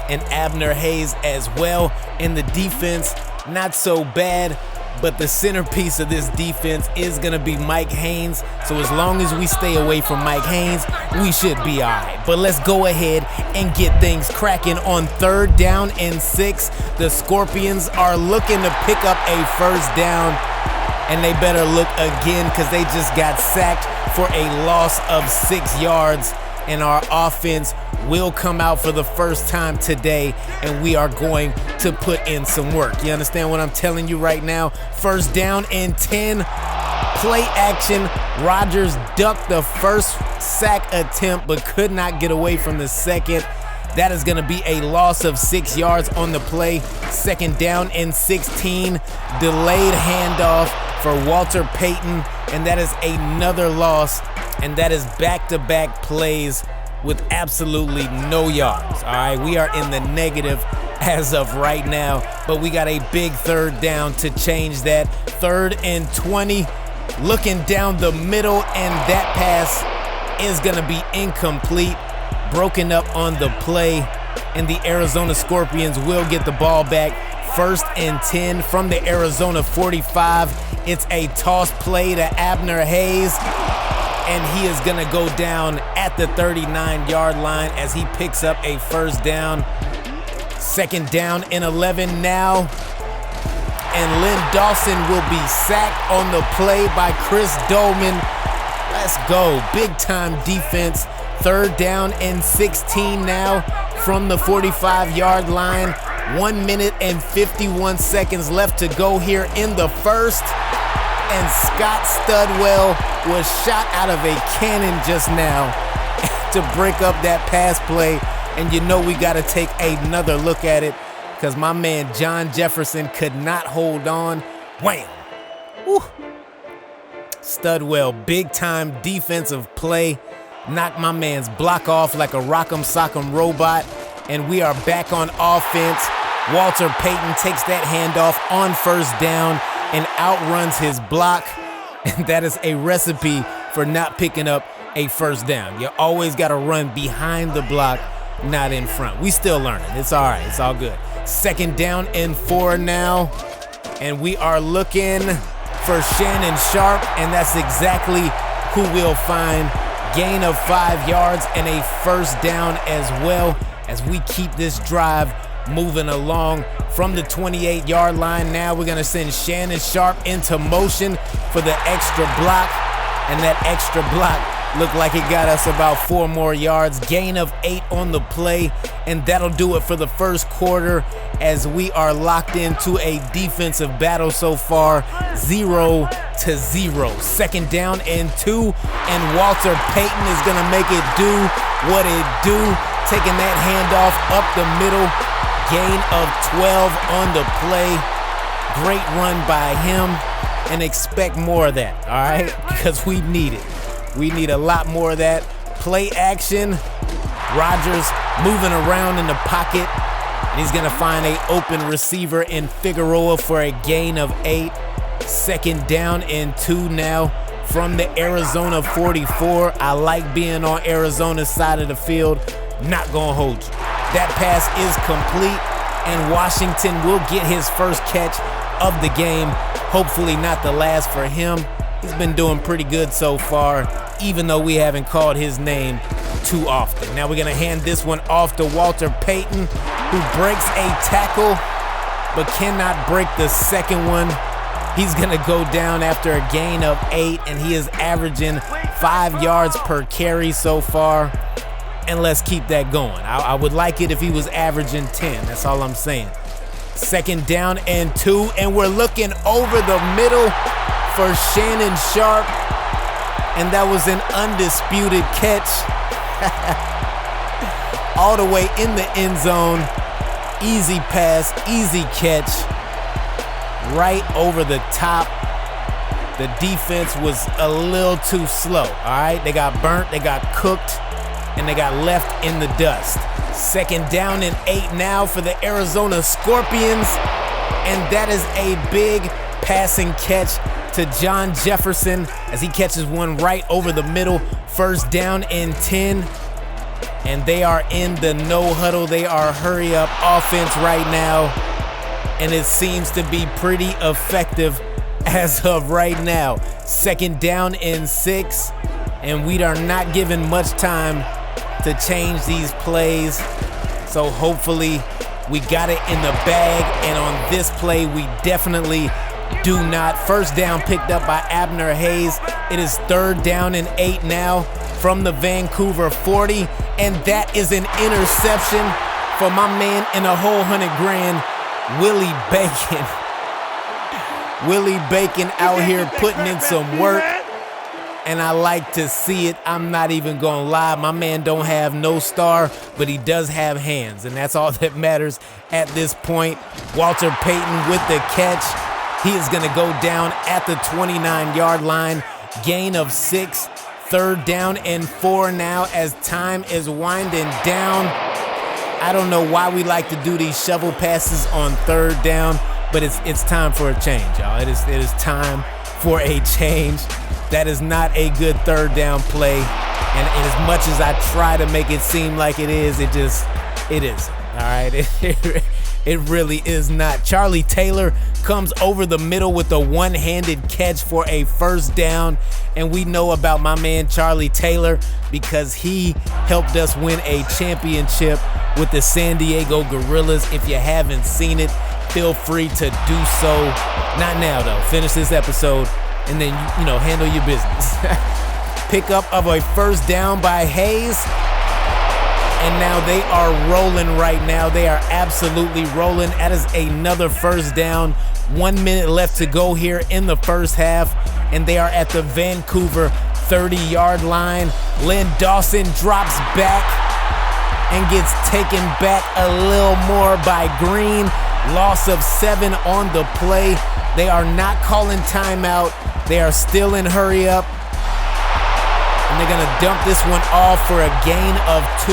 and Abner Hayes as well. In the defense, not so bad, but the centerpiece of this defense is gonna be Mike Haynes. So as long as we stay away from Mike Haynes, we should be all right. But let's go ahead and get things cracking on 3rd down and 6. The Scorpions are looking to pick up a 1st down, and they better look again, because they just got sacked for a loss of 6 yards. And our offense will come out for the first time today, and we are going to put in some work. You understand what I'm telling you right now? 1st down and 10. Play action. Rodgers ducked the first sack attempt, but could not get away from the second. That is going to be a loss of 6 yards on the play. 2nd down and 16. Delayed handoff for Walter Payton, and that is another loss. And that is back-to-back plays with absolutely no yards. All right, we are in the negative as of right now, but we got a big 3rd down to change that. 3rd and 20. Looking down the middle, and that pass is going to be incomplete. Broken up on the play, and the Arizona Scorpions will get the ball back. 1st and 10 from the Arizona 45. It's a toss play to Abner Hayes, and he is going to go down at the 39-yard line as he picks up a 1st down. 2nd down and 11 now. And Lynn Dawson will be sacked on the play by Chris Dolman. Let's go. Big-time defense. 3rd down and 16 now from the 45-yard line. 1 minute and 51 seconds left to go here in the 1st. And Scott Studwell was shot out of a cannon just now to break up that pass play. And you know we got to take another look at it, because my man John Jefferson could not hold on. Wham! Woo. Studwell, big-time defensive play. Knocked my man's block off like a rock'em sock'em robot. And we are back on offense. Walter Payton takes that handoff on 1st down and outruns his block. And that is a recipe for not picking up a 1st down. You always got to run behind the block, not in front. We still learning. It's all right. It's all good. 2nd down and 4 now. And we are looking for Shannon Sharp, and that's exactly who we'll find. Gain of 5 yards and a 1st down as well, as we keep this drive moving along from the 28-yard line. Now we're going to send Shannon Sharp into motion for the extra block, and that extra block looked like it got us about 4 more yards. Gain of 8 on the play, and that'll do it for the 1st quarter as we are locked into a defensive battle so far, 0-0. 2nd down and 2, and Walter Payton is going to make it do what it do, taking that handoff up the middle. Gain of 12 on the play. Great run by him, and expect more of that, all right? Because we need it. We need a lot more of that. Play action. Rodgers moving around in the pocket. And he's going to find an open receiver in Figueroa for a gain of 8. 2nd down and 2 now from the Arizona 44. I like being on Arizona's side of the field. Not going to hold you. That pass is complete, and Washington will get his 1st catch of the game. Hopefully not the last for him. He's been doing pretty good so far, even though we haven't called his name too often. Now we're going to hand this one off to Walter Payton, who breaks a tackle but cannot break the 2nd one. He's going to go down after a gain of 8, and he is averaging 5 yards per carry so far. And let's keep that going. I would like it if he was averaging 10. That's all I'm saying. 2nd down and 2, and we're looking over the middle for Shannon Sharp, and that was an undisputed catch. All the way in the end zone. Easy pass, easy catch. Right over the top. The defense was a little too slow, all right? They got burnt, they got cooked, and they got left in the dust. 2nd down and 8 now for the Arizona Scorpions, and that is a big passing catch to John Jefferson as he catches one right over the middle. 1st down and 10, and they are in the no huddle. They are hurry up offense right now, and it seems to be pretty effective as of right now. 2nd down and 6, and we are not given much time to change these plays. So hopefully we got it in the bag, and on this play we definitely do not. 1st down picked up by Abner Hayes. It is 3rd down and 8 now from the Vancouver 40, and that is an interception for my man in a whole $100,000, Willie Bacon. Willie Bacon out here putting in some work. and I like to see it. I'm not even gonna lie. My man don't have no star, but he does have hands, and that's all that matters at this point. Walter Payton with the catch. He is gonna go down at the 29-yard line. Gain of 6. 3rd down and 4 now as time is winding down. I don't know why we like to do these shovel passes on 3rd down, but it's time for a change, y'all. It is time for a change. That is not a good 3rd down play. And as much as I try to make it seem like it is, it isn't. All right, it really is not. Charlie Taylor comes over the middle with a one-handed catch for a 1st down. And we know about my man Charlie Taylor because he helped us win a championship with the San Diego Gorillas. If you haven't seen it, feel free to do so. Not now, though. Finish this episode and then, handle your business. Pickup of a 1st down by Hayes. And now they are rolling right now. They are absolutely rolling. That is another 1st down. 1 minute left to go here in the 1st half. And they are at the Vancouver 30-yard line. Len Dawson drops back and gets taken back a little more by Green. Loss of 7 on the play. They are not calling timeout. They are still in hurry up. And they're going to dump this one off for a gain of 2.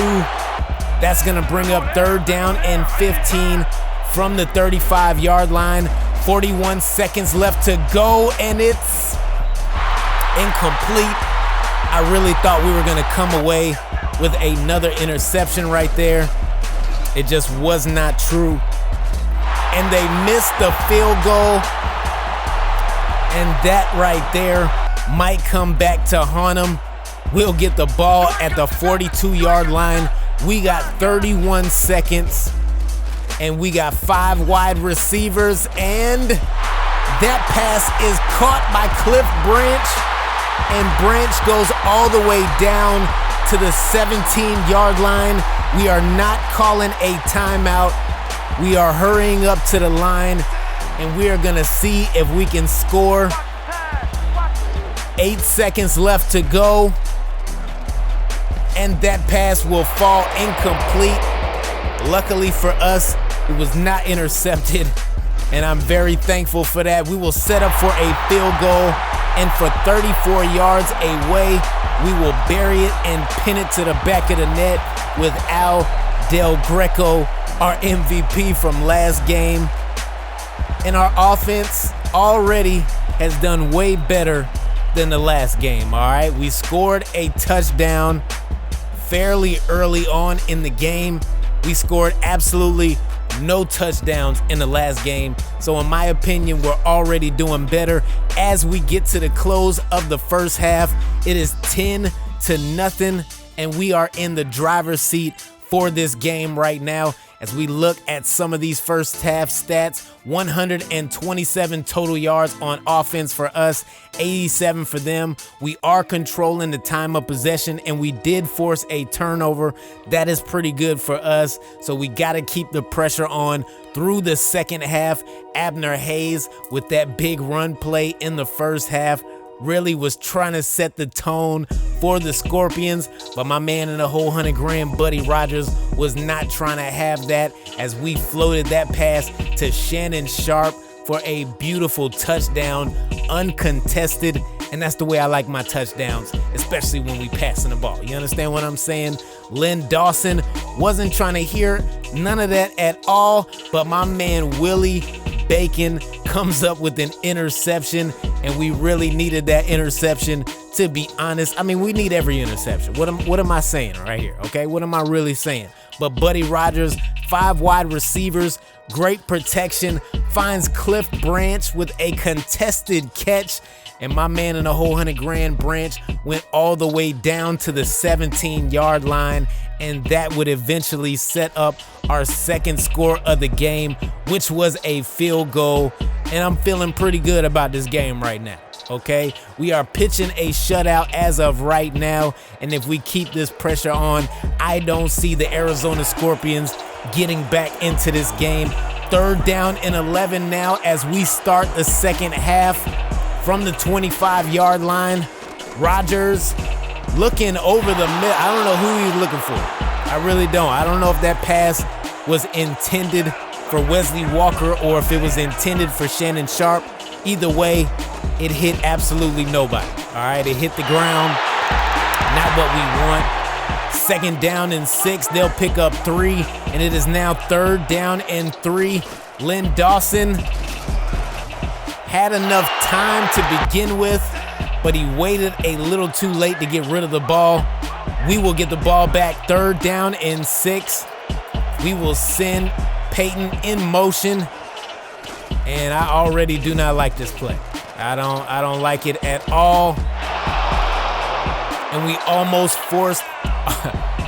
That's going to bring up 3rd down and 15 from the 35-yard line. 41 seconds left to go, and it's incomplete. I really thought we were going to come away with another interception right there. It just was not true. And they missed the field goal. And that right there might come back to haunt them. We'll get the ball at the 42-yard line. We got 31 seconds, and we got 5 wide receivers, and that pass is caught by Cliff Branch, and Branch goes all the way down to the 17-yard line. We are not calling a timeout. We are hurrying up to the line, and we are going to see if we can score. 8 seconds left to go. And that pass will fall incomplete. Luckily for us, it was not intercepted, and I'm very thankful for that. We will set up for a field goal, and for 34 yards away, we will bury it and pin it to the back of the net with Al Del Greco, our MVP from last game. And our offense already has done way better than the last game, all right? We scored a touchdown fairly early on in the game. We scored absolutely no touchdowns in the last game. So in my opinion, we're already doing better. As we get to the close of the 1st half, it is 10-0, and we are in the driver's seat for this game right now. As we look at some of these 1st half stats, 127 total yards on offense for us, 87 for them. We are controlling the time of possession, and we did force a turnover. That is pretty good for us. So we got to keep the pressure on through the 2nd half. Abner Hayes with that big run play in the 1st half really was trying to set the tone for the Scorpions, but my man in the whole $100,000, Buddy Rogers, was not trying to have that as we floated that pass to Shannon Sharp for a beautiful touchdown, uncontested, and that's the way I like my touchdowns, especially when we passing the ball. You understand what I'm saying? Len Dawson wasn't trying to hear none of that at all, but my man Willie Bacon comes up with an interception, and we really needed that interception, to be honest. I mean, we need every interception. What am I saying right here, okay? What am I really saying? But Buddy Rogers, 5 wide receivers, great protection, finds Cliff Branch with a contested catch, and my man in the whole $100,000, Branch, went all the way down to the 17-yard line, and that would eventually set up our 2nd score of the game, which was a field goal. And I'm feeling pretty good about this game right now, okay? We are pitching a shutout as of right now, and if we keep this pressure on, I don't see the Arizona Scorpions getting back into this game. 3rd down and 11 now as we start the 2nd half from the 25-yard line. Rodgers looking over the middle. I don't know who he's looking for. I really don't. I don't know if that pass was intended for Wesley Walker or if it was intended for Shannon Sharp. Either way, it hit absolutely nobody. All right, it hit the ground. Not what we want. 2nd down and 6. They'll pick up 3, and it is now 3rd down and 3. Lynn Dawson had enough time to begin with, but he waited a little too late to get rid of the ball. We will get the ball back 3rd down and 6. We will send Peyton in motion, and I already do not like this play. I don't like it at all. And we almost forced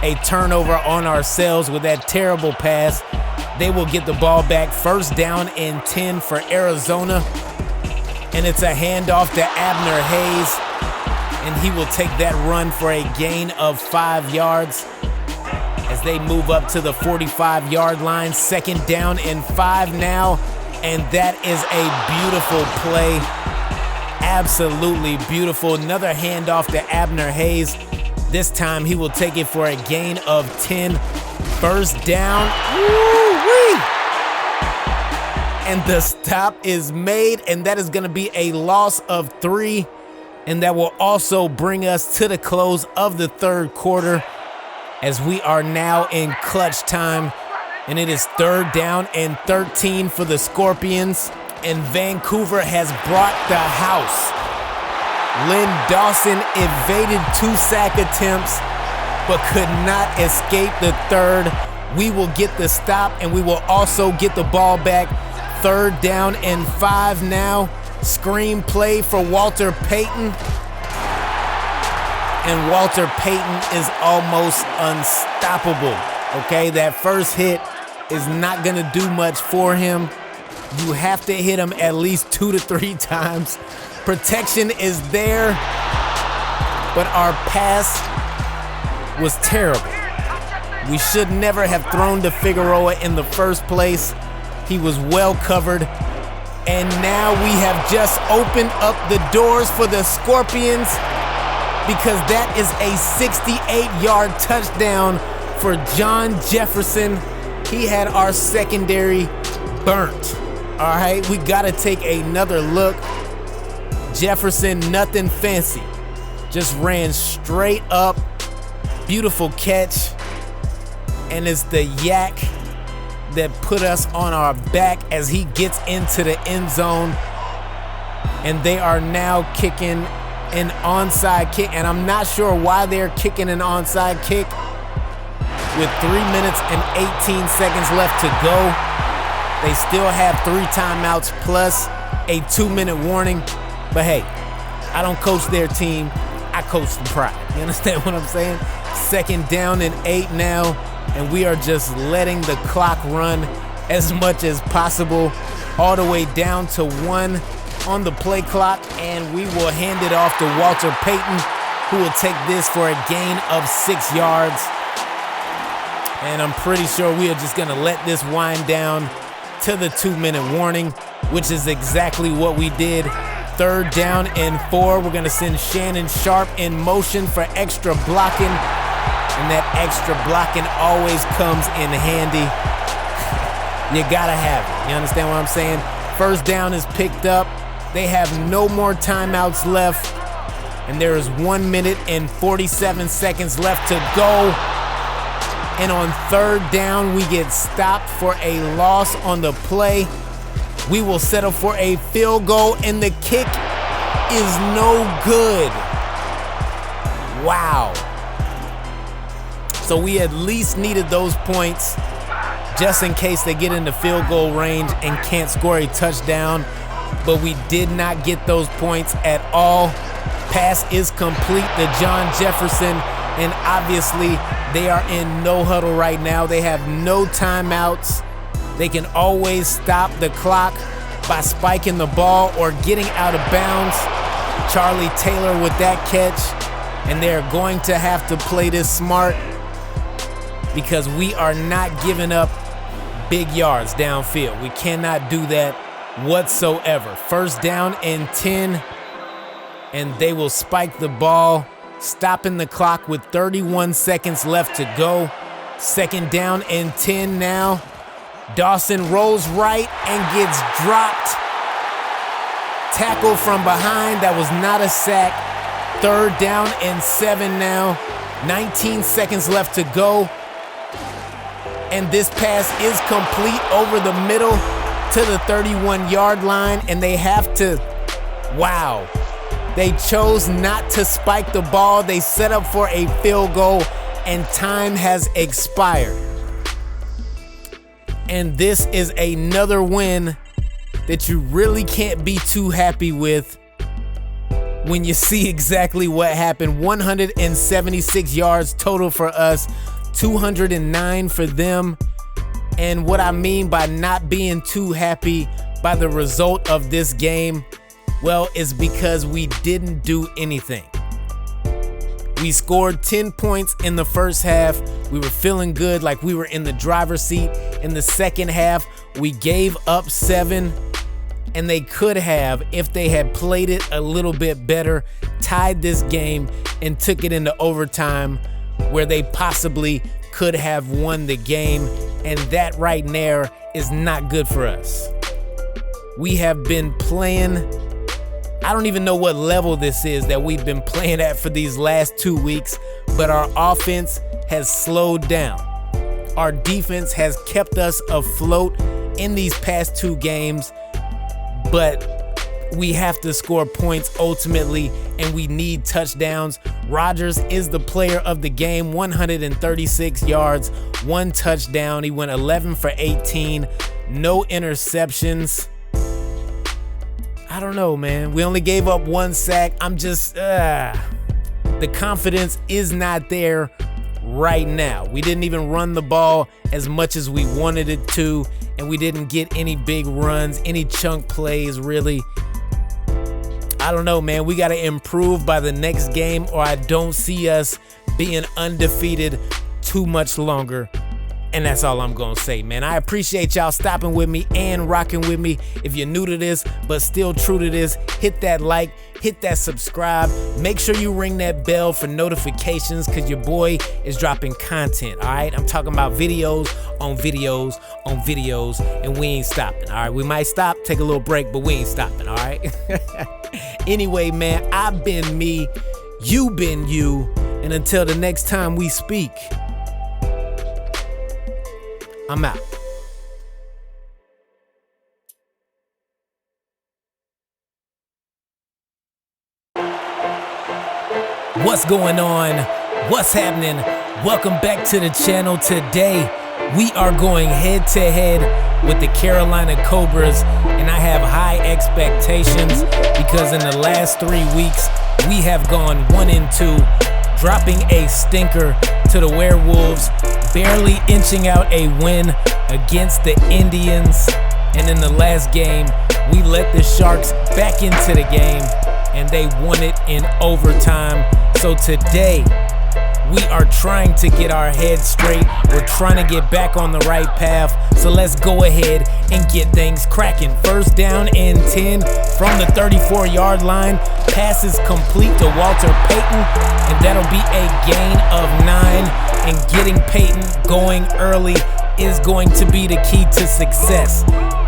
a turnover on ourselves with that terrible pass. They will get the ball back 1st down and 10 for Arizona. And it's a handoff to Abner Hayes. And he will take that run for a gain of 5 yards as they move up to the 45-yard line. 2nd down and 5 now. And that is a beautiful play. Absolutely beautiful. Another handoff to Abner Hayes. This time he will take it for a gain of 10. 1st down. Woo-wee! And the stop is made, and that is going to be a loss of 3. And that will also bring us to the close of the 3rd quarter as we are now in clutch time. And it is 3rd down and 13 for the Scorpions. And Vancouver has brought the house. Lynn Dawson evaded 2 sack attempts, but could not escape the 3rd. We will get the stop, and we will also get the ball back. 3rd down and 5 now. Screen play for Walter Payton. And Walter Payton is almost unstoppable. Okay, that first hit is not going to do much for him. You have to hit him at least 2 to 3 times. Protection is there, but our pass was terrible. We should never have thrown to Figueroa in the first place. He was well covered. And now we have just opened up the doors for the Scorpions because that is a 68-yard touchdown for John Jefferson. He had our secondary burnt. All right, we got to take another look. Jefferson, nothing fancy. Just ran straight up. Beautiful catch. And it's the yak that put us on our back as he gets into the end zone. And they are now kicking an onside kick. And I'm not sure why they're kicking an onside kick with 3 minutes and 18 seconds left to go. They still have 3 timeouts plus a 2-minute warning. But hey, I don't coach their team. I coach the pride. You understand what I'm saying? 2nd down and 8 now. And we are just letting the clock run as much as possible, all the way down to 1 on the play clock. And we will hand it off to Walter Payton, who will take this for a gain of 6 yards. And I'm pretty sure we are just going to let this wind down to the 2-minute warning, which is exactly what we did. 3rd down and 4. We're going to send Shannon Sharp in motion for extra blocking. And that extra blocking always comes in handy. You got to have it. You understand what I'm saying? 1st down is picked up. They have no more timeouts left. And there is 1 minute and 47 seconds left to go. And on 3rd down, we get stopped for a loss on the play. We will settle for a field goal, and the kick is no good. Wow. So we at least needed those points just in case they get into field goal range and can't score a touchdown. But we did not get those points at all. Pass is complete to John Jefferson, and obviously they are in no huddle right now. They have no timeouts. They can always stop the clock by spiking the ball or getting out of bounds. Charlie Taylor with that catch, and they're going to have to play this smart because we are not giving up big yards downfield. We cannot do that whatsoever. 1st down and 10, and they will spike the ball, stopping the clock with 31 seconds left to go. 2nd down and 10 now. Dawson rolls right and gets dropped. Tackle from behind, that was not a sack. 3rd down and 7 now. 19 seconds left to go. And this pass is complete over the middle to the 31-yard line, and they have to, wow. They chose not to spike the ball. They set up for a field goal, and time has expired. And this is another win that you really can't be too happy with when you see exactly what happened. 176 yards total for us, 209 for them. And what I mean by not being too happy by the result of this game, well, it's because we didn't do anything. We scored 10 points in the first half. We were feeling good, like we were in the driver's seat. In the second half, we gave up 7, and they could have, if they had played it a little bit better, tied this game and took it into overtime, where they possibly could have won the game. And that right there is not good for us. We have been playing, I don't even know what level this is that we've been playing at for these last 2 weeks, but our offense has slowed down. Our defense has kept us afloat in these past 2 games, but we have to score points ultimately, and we need touchdowns. Rodgers is the player of the game, 136 yards, 1 touchdown. He went 11 for 18, no interceptions. I don't know, man. We only gave up 1 sack. I'm just, the confidence is not there right now. We didn't even run the ball as much as we wanted it to, and we didn't get any big runs, any chunk plays, really. I don't know, man. We got to improve by the next game, or I don't see us being undefeated too much longer. And that's all I'm going to say, man. I appreciate y'all stopping with me and rocking with me. If you're new to this, but still true to this, hit that like, hit that subscribe. Make sure you ring that bell for notifications, because your boy is dropping content, all right? I'm talking about videos on videos on videos, and we ain't stopping, all right? We might stop, take a little break, but we ain't stopping, all right? Anyway, man, I've been me, you been you, and until the next time we speak, I'm out. What's going on? What's happening? Welcome back to the channel. Today, we are going head to head with the Carolina Cobras, and I have high expectations because in the last 3 weeks, we have gone 1-2, dropping a stinker to the Werewolves, barely inching out a win against the Indians. And in the last game, we let the Sharks back into the game, and they won it in overtime. So today, we are trying to get our heads straight. We're trying to get back on the right path. So let's go ahead and get things cracking. 1st down and 10 from the 34-yard line. Pass is complete to Walter Payton, and that'll be a gain of 9. And getting Payton going early is going to be the key to success.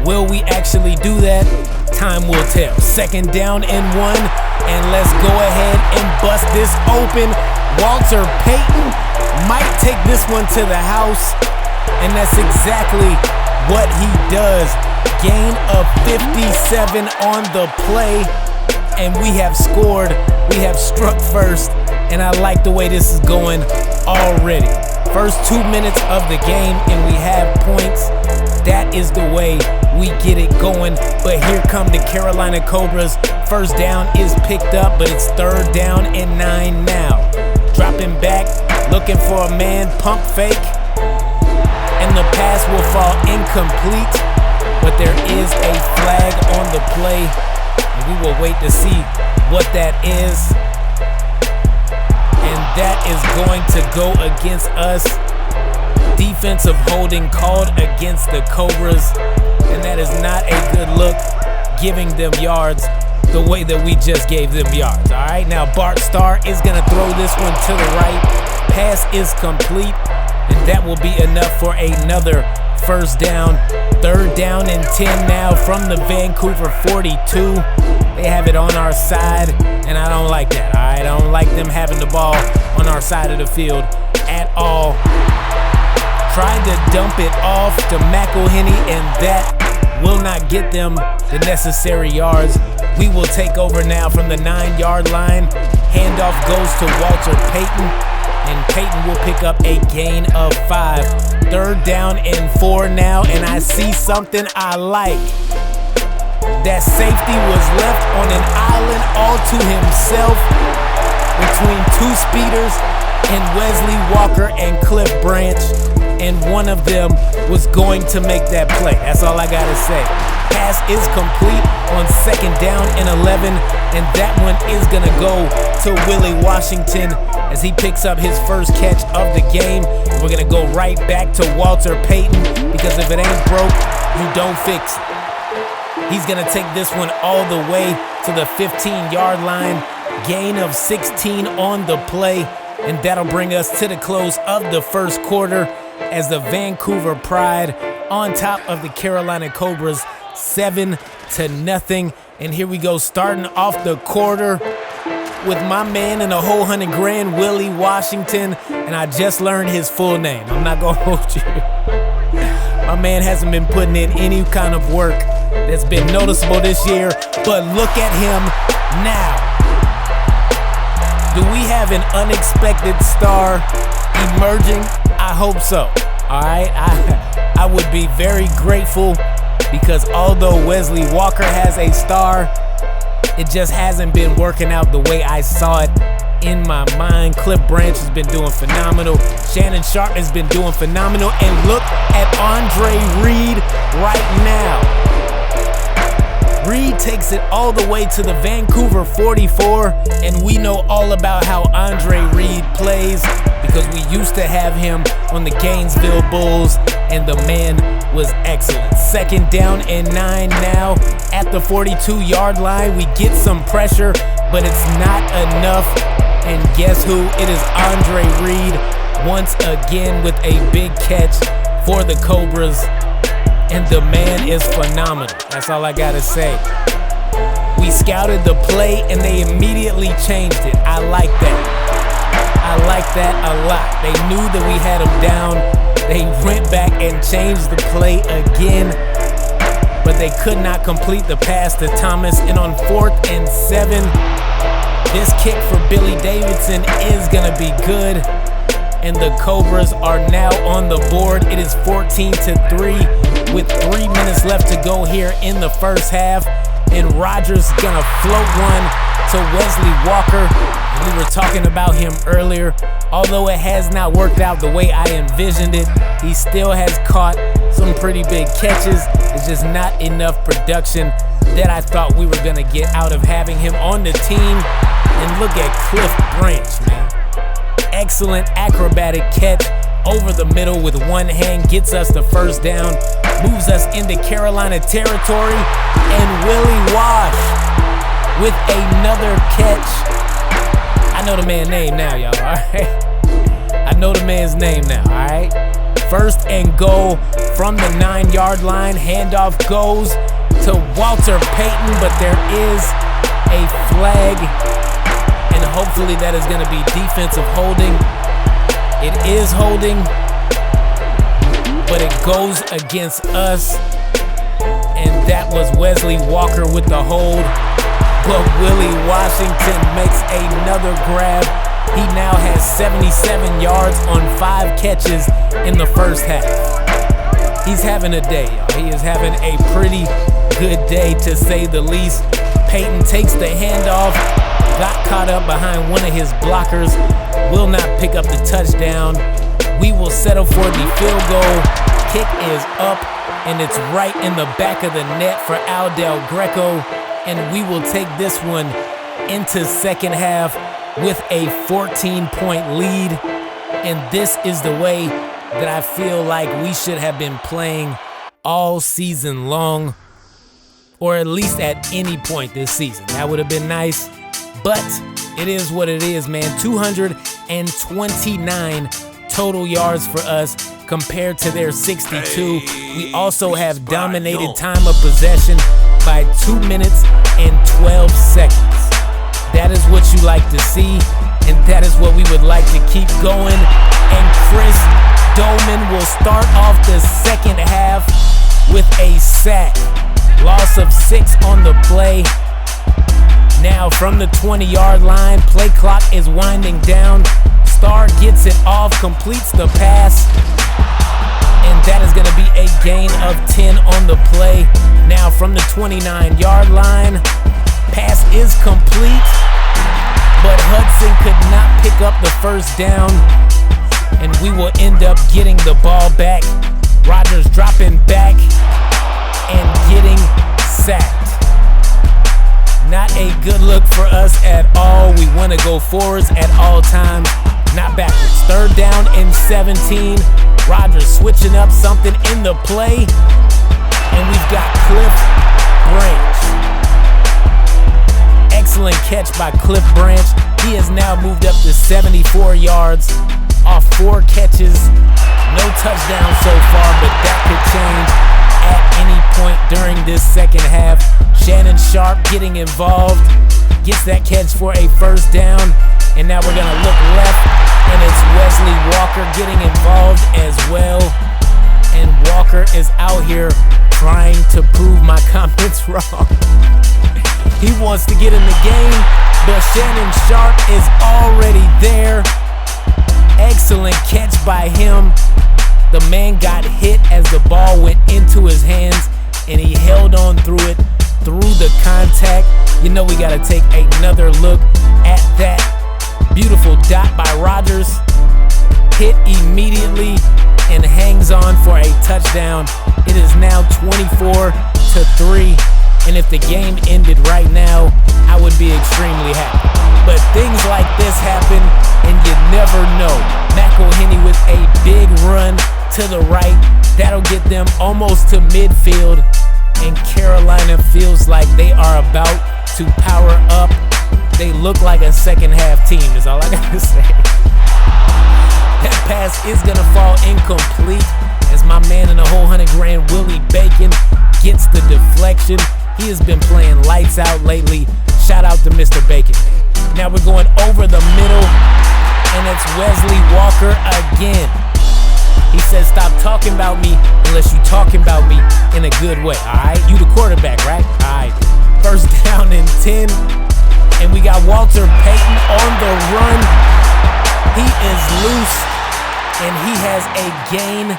Will we actually do that? Time will tell. 2nd down and 1, and let's go ahead and bust this open. Walter Payton might take this one to the house, and that's exactly what he does. Gain of 57 on the play, and we have scored. We have struck first, and I like the way this is going already. First 2 minutes of the game, and we have points. That is the way we get it going. But here come the Carolina Cobras. 1st down is picked up, but it's 3rd down and 9 now. Dropping back, looking for a man, pump fake, and the pass will fall incomplete, but there is a flag on the play, and we will wait to see what that is. And that is going to go against us. Defensive holding called against the Cobras, and that is not a good look, giving them yards the way that we just gave them yards. All right, now Bart Starr is going to throw this one to the right. Pass is complete, and that will be enough for another first down. 3rd down and 10 now from the Vancouver 42. They have it on our side, and I don't like that. All right, I don't like them having the ball on our side of the field at all. Tried to dump it off to McElhenney, and that will not get them the necessary yards. We will take over now from the 9-yard line. Handoff goes to Walter Payton, and Payton will pick up a gain of 5. 3rd down and 4 now, and I see something I like. That safety was left on an island all to himself between 2 speeders and Wesley Walker and Cliff Branch, and one of them was going to make that play. That's all I gotta say. Pass is complete on 2nd down and 11, and that one is gonna go to Willie Washington as he picks up his first catch of the game. We're gonna go right back to Walter Payton, because if it ain't broke, you don't fix it. He's gonna take this one all the way to the 15-yard line. Gain of 16 on the play, and that'll bring us to the close of the first quarter as the Vancouver Pride on top of the Carolina Cobras 7-0. And here we go, starting off the quarter with my man in the whole $100,000, Willie Washington, and I just learned his full name. I'm not gonna hold you. My man hasn't been putting in any kind of work that's been noticeable this year, but look at him now. Do we have an unexpected star emerging? I hope so. All right, I would be very grateful, because although Wesley Walker has a star, it just hasn't been working out the way I saw it in my mind. Cliff Branch has been doing phenomenal. Shannon Sharp has been doing phenomenal. And look at Andre Reed right now. Reed takes it all the way to the Vancouver 44, and we know all about how Andre Reed plays because we used to have him on the Gainesville Bulls, and the man was excellent. 2nd down and 9 now at the 42-yard line. We get some pressure, but it's not enough. And guess who? It is Andre Reed once again with a big catch for the Cobras. And the man is phenomenal. That's all I gotta say. We scouted the play and they immediately changed it. I like that. I like that a lot. They knew that we had him down. They went back and changed the play again, but they could not complete the pass to Thomas. And on 4th and 7, this kick for Billy Davidson is gonna be good. And the Cobras are now on the board. It is 14-3 with 3 minutes left to go here in the first half. And Rodgers gonna float one to Wesley Walker. And we were talking about him earlier. Although it has not worked out the way I envisioned it, he still has caught some pretty big catches. It's just not enough production that I thought we were gonna get out of having him on the team. And look at Cliff Branch, man. Excellent acrobatic catch over the middle with one hand, gets us the first down, moves us into Carolina territory, and Willie Wash with another catch. I know the man's name now, y'all, all right? I know the man's name now, all right? 1st and goal from the 9-yard line. Handoff goes to Walter Payton, but there is a flag, and hopefully that is going to be defensive holding. It is holding, but it goes against us, and that was Wesley Walker with the hold. But Willie Washington makes another grab. He now has 77 yards on 5 catches in the first half. He's having a day, y'all. He is having a pretty good day, to say the least. Payton takes the handoff, got caught up behind one of his blockers, will not pick up the touchdown. We will settle for the field goal. Kick is up, and it's right in the back of the net for Al Del Greco, and we will take this one into second half with a 14-point lead. And this is the way that I feel like we should have been playing all season long. or at least at any point this season. That would have been nice, but it is what it is, man. 229 total yards for us compared to their 62. We also have dominated time of possession by 2 minutes and 12 seconds. That is what you like to see, and that is what we would like to keep going. And Chris Doman will start off the second half with a sack. Loss of 6 on the play. Now from the 20-yard line, play clock is winding down. Star gets it off, completes the pass, and that is going to be a gain of 10 on the play. Now from the 29-yard line, pass is complete, but Hudson could not pick up the first down, and we will end up getting the ball back. Rodgers dropping back and getting sacked. Not a good look for us at all. We want to go forwards at all times, not backwards. Third down and 17. Rodgers switching up something in the play, and we've got Cliff Branch. Excellent catch by Cliff Branch. He has now moved up to 74 yards off 4 catches. No touchdown so far, but that could change at any point during this second half. Shannon Sharp getting involved, gets that catch for a first down, and now we're going to look left, and it's Wesley Walker getting involved as well. And Walker is out here trying to prove my comments wrong. He wants to get in the game, but Shannon Sharp is already there. Excellent catch by him. The man got hit as the ball went into his hands, and he held on through it, through the contact. You know we got to take another look at that. Beautiful dot by Rodgers. Hit immediately and hangs on for a touchdown. It is now 24-3. And if the game ended right now, I would be extremely happy. But things like this happen, and you never know. McElhenney with a big run to the right. That'll get them almost to midfield. And Carolina feels like they are about to power up. They look like a second half team, is all I gotta say. That pass is gonna fall incomplete as my man in the whole $100,000, Willie Bacon, gets the deflection. He has been playing lights out lately. Shout out to Mr. Bacon, man. Now we're going over the middle, and it's Wesley Walker again. He says, stop talking about me unless you talking about me in a good way, all right? You the quarterback, right? All right. First down and 10, and we got Walter Payton on the run. He is loose, and he has a gain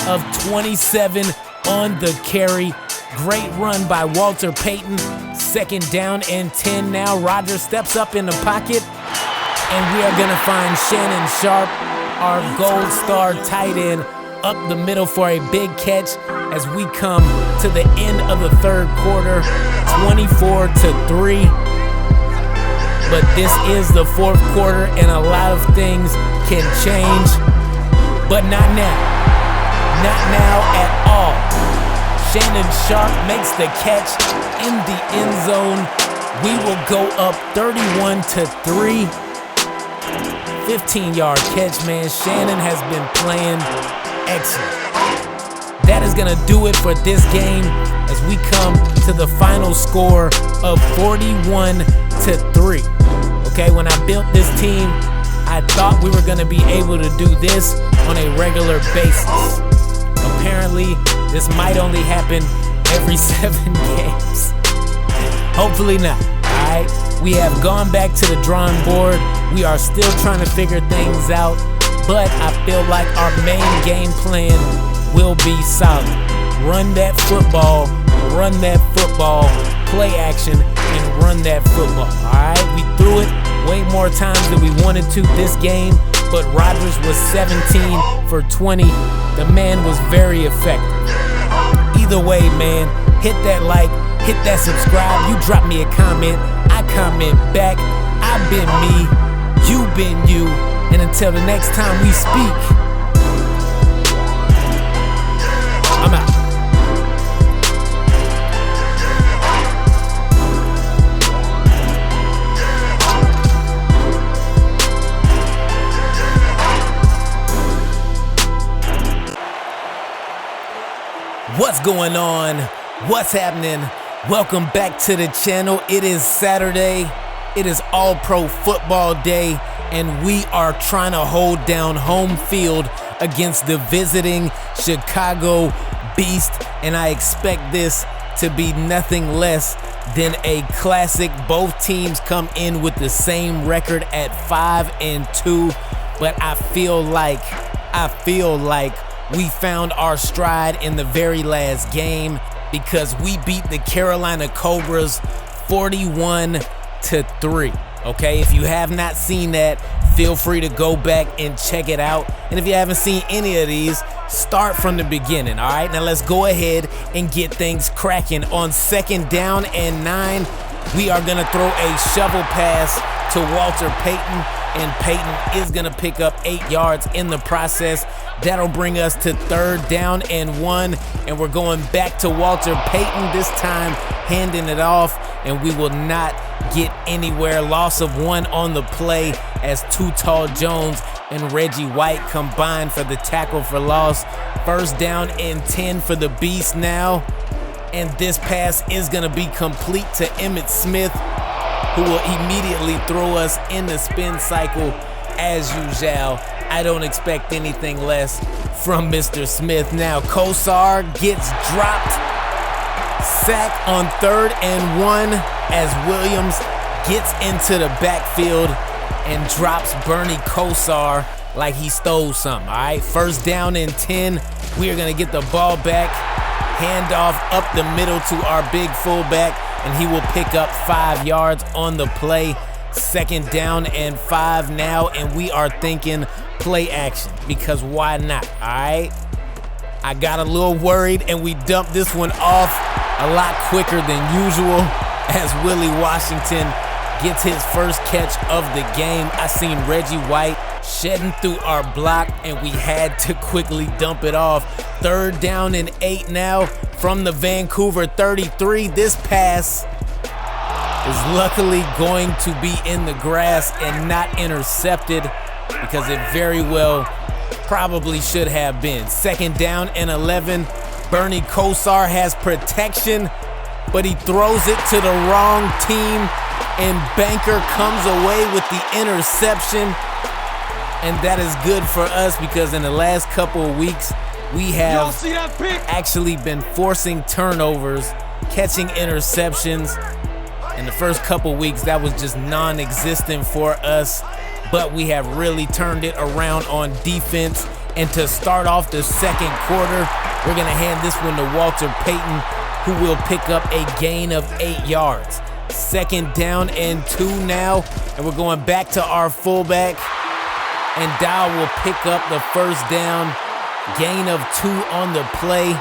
of 27 on the carry. Great run by Walter Payton. Second down and 10 now. Rodgers steps up in the pocket, and we are going to find Shannon Sharp, our gold star tight end, up the middle for a big catch as we come to the end of the third quarter, 24-3. But this is the fourth quarter, and a lot of things can change, but not now. Not now at all. Shannon Sharp makes the catch in the end zone. We will go up 31-3. 15-yard catch, man. Shannon has been playing excellent. That is going to do it for this game as we come to the final score of 41-3. Okay, when I built this team, I thought we were going to be able to do this on a regular basis. Apparently, this might only happen every 7 games. Hopefully not, all right? We have gone back to the drawing board. We are still trying to figure things out, but I feel like our main game plan will be solid. Run that football, play action, and run that football, all right? We threw it way more times than we wanted to this game, but Rodgers was 17 for 20. The man was very effective. Either way, man, hit that like, hit that subscribe. You drop me a comment, I comment back. I've been me, you've been you, and until the next time we speak, I'm out. What's going on? What's happening? Welcome back to the channel. It is Saturday. It is All Pro Football Day, and we are trying to hold down home field against the visiting Chicago Beast, and I expect this to be nothing less than a classic. Both teams come in with the same record at 5-2, but I feel like we found our stride in the very last game because we beat the Carolina Cobras 41-3. Okay, if you have not seen that, feel free to go back and check it out. And if you haven't seen any of these, start from the beginning. All right, now let's go ahead and get things cracking. On 2nd down and 9, we are gonna throw a shovel pass to Walter Payton, and Payton is gonna pick up 8 yards in the process. That'll bring us to 3rd down and 1, and we're going back to Walter Payton, this time handing it off, and we will not get anywhere. Loss of 1 on the play as Too Tall Jones and Reggie White combined for the tackle for loss. 1st down and 10 for the Beast now, and this pass is gonna be complete to Emmitt Smith, who will immediately throw us in the spin cycle as usual. I don't expect anything less from Mr. Smith. Now Kosar gets dropped. Sack on 3rd and 1 as Williams gets into the backfield and drops Bernie Kosar like he stole something. All right, 1st down and 10. We are gonna get the ball back. Handoff up the middle to our big fullback, and he will pick up 5 yards on the play. 2nd down and 5 now, and we are thinking play action, because why not? All right, I got a little worried, and we dumped this one off a lot quicker than usual as Willie Washington gets his first catch of the game. I seen Reggie White shedding through our block, and we had to quickly dump it off. 3rd down and 8 now from the Vancouver 33. This pass is luckily going to be in the grass and not intercepted, because it very well probably should have been. 2nd down and 11. Bernie Kosar has protection, but he throws it to the wrong team, and Banker comes away with the interception. And that is good for us, because in the last couple of weeks, we have actually been forcing turnovers, catching interceptions. In the first couple weeks, that was just non-existent for us, but we have really turned it around on defense. And to start off the 2nd quarter, we're gonna hand this one to Walter Payton, who will pick up a gain of 8 yards. 2nd down and 2 now, and we're going back to our fullback, and Dow will pick up the 1st down, gain of 2 on the play.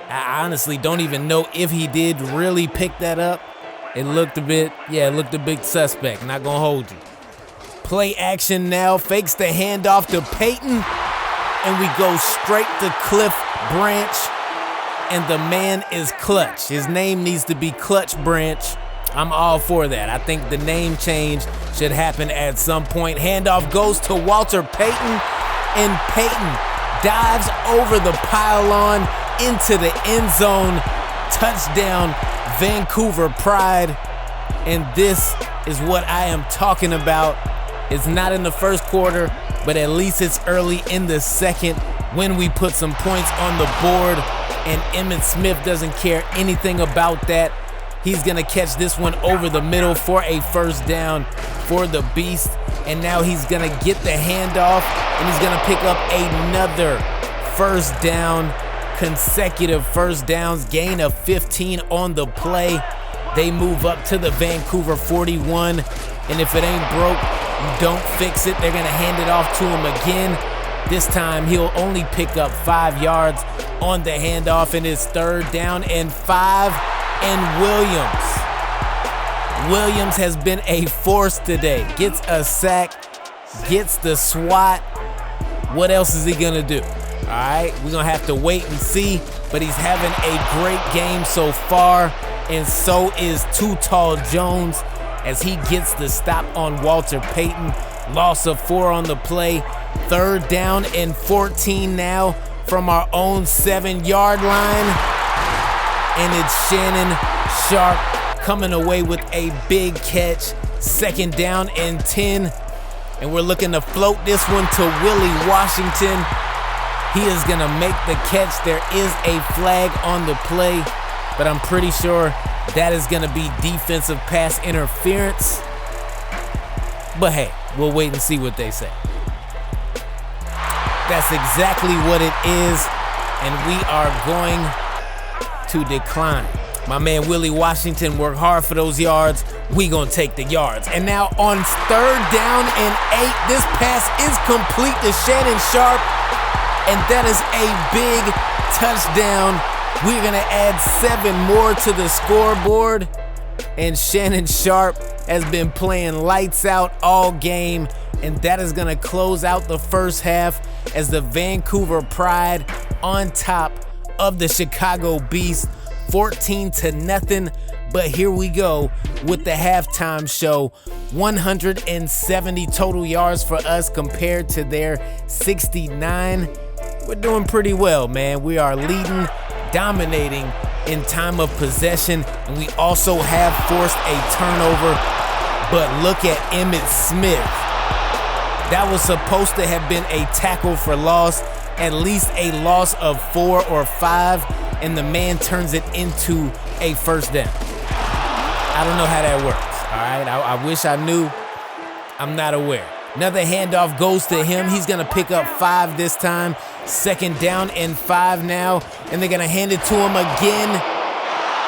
I honestly don't even know if he did really pick that up. It looked a bit suspect, not gonna hold you. Play action now, fakes the handoff to Payton, and we go straight to Cliff Branch, and the man is Clutch. His name needs to be Clutch Branch. I'm all for that. I think the name change should happen at some point. Handoff goes to Walter Payton, and Payton dives over the pylon into the end zone. Touchdown, Vancouver Pride. And this is what I am talking about. It's not in the 1st quarter, but at least it's early in the 2nd when we put some points on the board, and Emmitt Smith doesn't care anything about that. He's gonna catch this one over the middle for a 1st down for the Beast, and now he's gonna get the handoff, and he's gonna pick up another 1st down, consecutive 1st downs, gain of 15 on the play. They move up to the Vancouver 41, and if it ain't broke, you don't fix it. They're gonna hand it off to him again. This time he'll only pick up 5 yards on the handoff, and it's 3rd down and 5, and Williams has been a force today. Gets a sack, gets the swat. What else is he gonna do? All right, we're gonna have to wait and see, but he's having a great game so far, and so is Too Tall Jones as he gets the stop on Walter Payton. Loss of 4 on the play. 3rd down and 14 now from our own 7-yard line. And it's Shannon Sharp coming away with a big catch. 2nd down and 10. And we're looking to float this one to Willie Washington. He is gonna make the catch. There is a flag on the play, but I'm pretty sure that is gonna be defensive pass interference. But hey, we'll wait and see what they say. That's exactly what it is, and we are going to decline. My man Willie Washington worked hard for those yards. We gonna take the yards. And now on 3rd down and 8, this pass is complete to Shannon Sharp, and that is a big touchdown. We're gonna add 7 more to the scoreboard, and Shannon Sharp has been playing lights out all game, and that is gonna close out the first half as the Vancouver Pride on top of the Chicago Beast, 14-0. But here we go with the halftime show. 170 total yards for us compared to their 69. We're doing pretty well, man. We are leading, dominating in time of possession, and we also have forced a turnover. But look at Emmitt Smith. That was supposed to have been a tackle for loss, at least a loss of 4 or 5, and the man turns it into a 1st down. I don't know how that works, all right? I wish I knew. I'm not aware. Another handoff goes to him. He's gonna pick up 5 this time. 2nd down and 5 now, and they're gonna hand it to him again.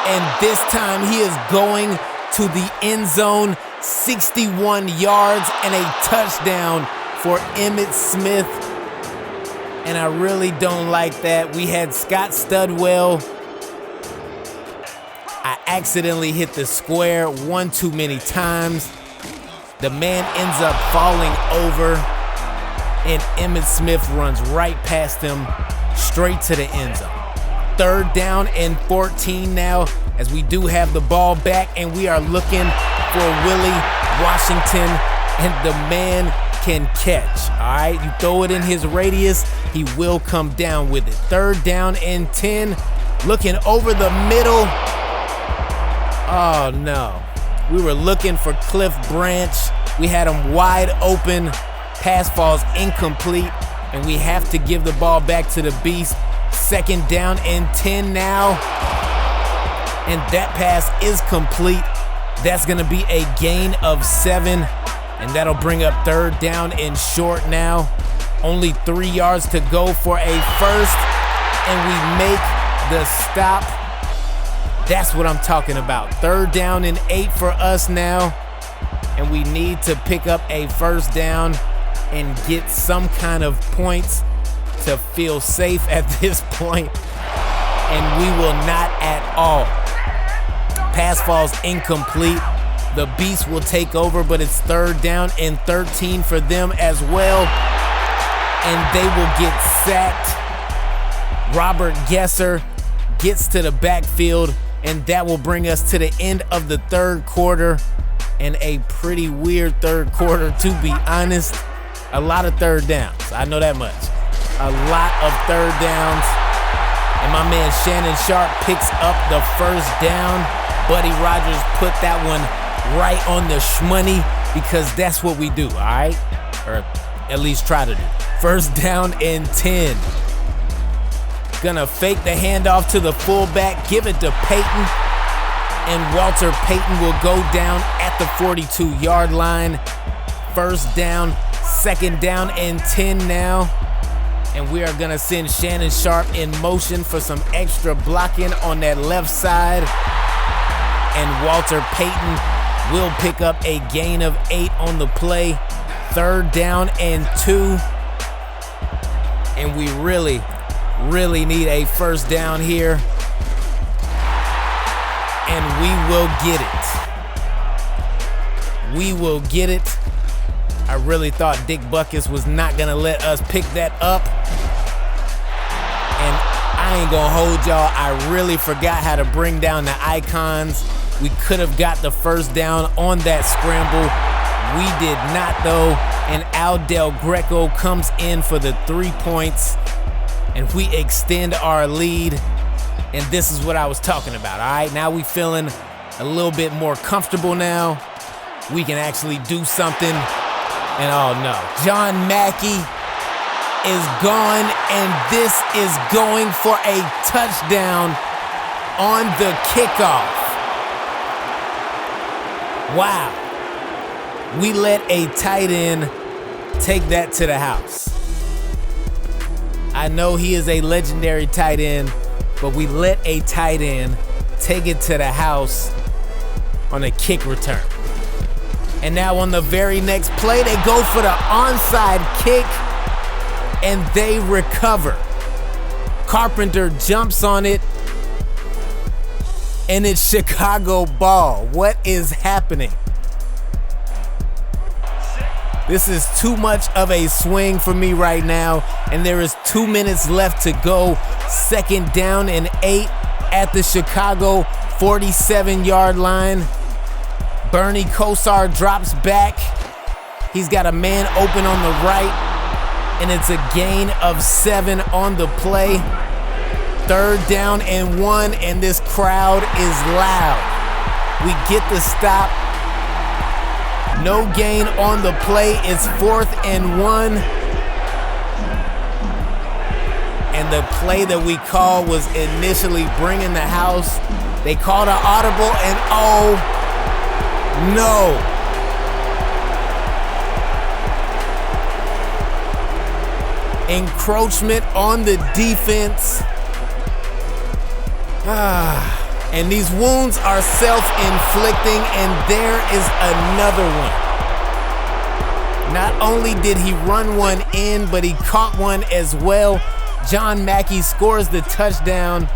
And this time he is going to the end zone, 61 yards and a touchdown for Emmitt Smith. And I really don't like that. We had Scott Studwell. I accidentally hit the square one too many times. The man ends up falling over, and Emmitt Smith runs right past him, straight to the end zone. 3rd down and 14 now, as we do have the ball back, and we are looking for Willie Washington, and the man can catch, all right? You throw it in his radius, he will come down with it. 3rd down and 10, looking over the middle. Oh no, we were looking for Cliff Branch. We had him wide open, pass falls incomplete, and we have to give the ball back to the Beast. 2nd down and 10 now, and that pass is complete. That's gonna be a gain of 7, and that'll bring up 3rd down and short now. Only 3 yards to go for a 1st, and we make the stop. That's what I'm talking about. 3rd down and 8 for us now, and we need to pick up a 1st down and get some kind of points to feel safe at this point, and we will not at all. Pass falls incomplete. The Beast will take over, but it's 3rd down and 13 for them as well, and they will get sacked. Robert Gesser gets to the backfield, and that will bring us to the end of the 3rd quarter, and a pretty weird 3rd quarter, to be honest. A lot of 3rd downs, I know that much. A lot of 3rd downs, and my man Shannon Sharp picks up the 1st down. Buddy Rogers put that one right on the shmoney, because that's what we do, all right? Or at least try to do. 1st down and 10. Gonna fake the handoff to the fullback, give it to Payton, and Walter Payton will go down at the 42-yard line. 1st down, 2nd down and 10 now. And we are gonna send Shannon Sharp in motion for some extra blocking on that left side. And Walter Payton will pick up a gain of 8 on the play. 3rd down and 2. And we really need a 1st down here. And we will get it. We will get it. I really thought Dick Buckus was not gonna let us pick that up. And I ain't gonna hold y'all, I really forgot how to bring down the icons. We could have got the 1st down on that scramble. We did not though, and Al Del Greco comes in for the 3 points. and we extend our lead. And this is what I was talking about, all right? Now we feeling a little bit more comfortable now. We can actually do something. And oh no, John Mackey is gone, and this is going for a touchdown on the kickoff. Wow. We let a tight end take that to the house. I know he is a legendary tight end, but we let a tight end take it to the house on a kick return. And now on the very next play, they go for the onside kick, and they recover. Carpenter jumps on it, and it's Chicago ball. What is happening? This is too much of a swing for me right now, and there is 2 minutes left to go. 2nd down and 8 at the Chicago 47-yard line. Bernie Kosar drops back. He's got a man open on the right, and it's a gain of 7 on the play. 3rd down and 1, and this crowd is loud. We get the stop. No gain on the play. It's 4th and 1. And the play that we called was initially bringing the house. They called an audible, and oh no. Encroachment on the defense. And these wounds are self-inflicting, and there is another one. Not only did he run one in, but he caught one as well. John Mackey scores the touchdown,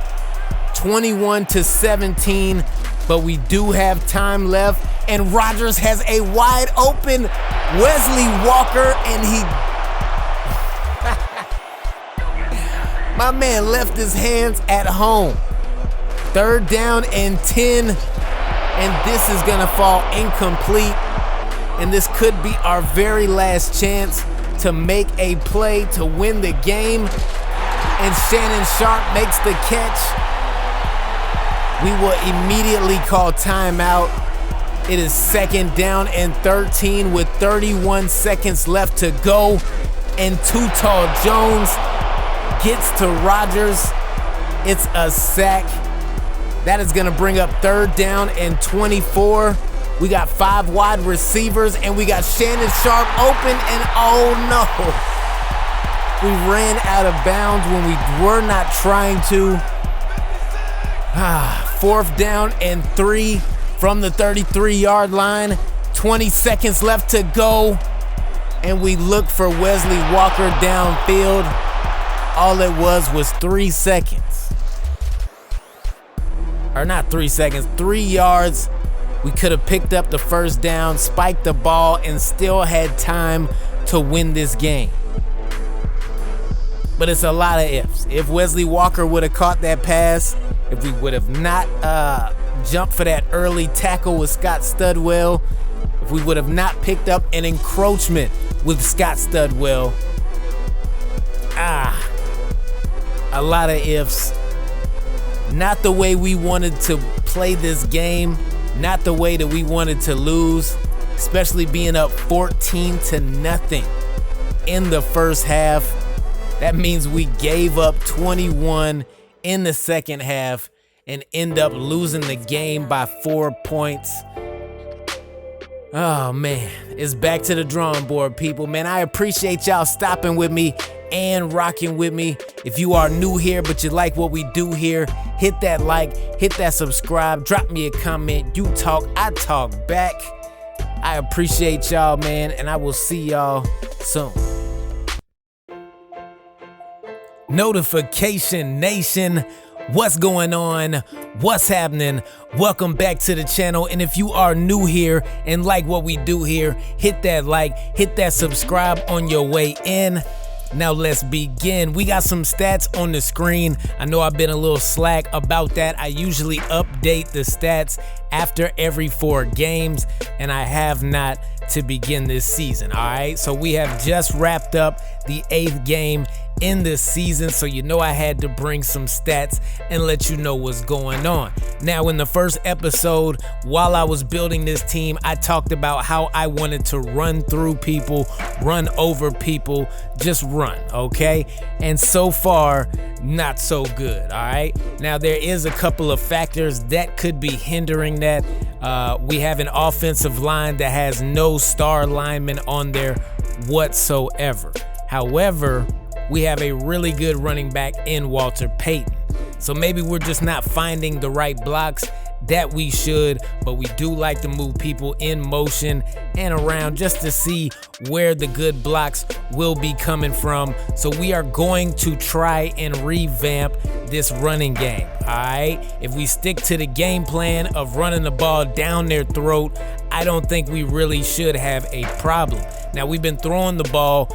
21-17, but we do have time left, and Rodgers has a wide open Wesley Walker, and he my man left his hands at home. 3rd down and 10, and this is gonna fall incomplete, and this could be our very last chance to make a play to win the game, and Shannon Sharp makes the catch. We will immediately call timeout. It is 2nd down and 13 with 31 seconds left to go, and Too Tall Jones gets to Rodgers. It's a sack. That is gonna bring up 3rd down and 24. We got 5 wide receivers, and we got Shannon Sharp open, and oh no. We ran out of bounds when we were not trying to. 4th down and 3 from the 33-yard line. 20 seconds left to go, and we look for Wesley Walker downfield. All it was 3 seconds. Or not 3 seconds, 3 yards. We could have picked up the 1st down, spiked the ball, and still had time to win this game. But it's a lot of ifs. If Wesley Walker would have caught that pass, if we would have not jumped for that early tackle with Scott Studwell, if we would have not picked up an encroachment with Scott Studwell, a lot of ifs. Not the way we wanted to play this game, not the way that we wanted to lose, especially being up 14-0 in the first half. That means we gave up 21 in the second half and end up losing the game by 4 points. Oh man, it's back to the drawing board, people. Man, I appreciate y'all stopping with me and rocking with me. If you are new here but you like what we do here, hit that like, hit that subscribe, drop me a comment. You talk, I talk back. I appreciate y'all, man, and I will see y'all soon. Notification Nation, what's going on? What's happening? Welcome back to the channel, and if you are new here and like what we do here, hit that like, hit that subscribe on your way in. Now let's begin. We got some stats on the screen. I know I've been a little slack about that. I usually update the stats after every 4 games, and I have not to begin this season. All right, so we have just wrapped up the 8th game in this season, so you know I had to bring some stats and let you know what's going on. Now, in the first episode, while I was building this team, I talked about how I wanted to run through people, run over people, just run, okay? And so far, not so good, all right? Now, there is a couple of factors that could be hindering that. We have an offensive line that has no star linemen on there whatsoever. However, we have a really good running back in Walter Payton. So maybe we're just not finding the right blocks that we should, but we do like to move people in motion and around just to see where the good blocks will be coming from. So we are going to try and revamp this running game, all right? If we stick to the game plan of running the ball down their throat, I don't think we really should have a problem. Now, we've been throwing the ball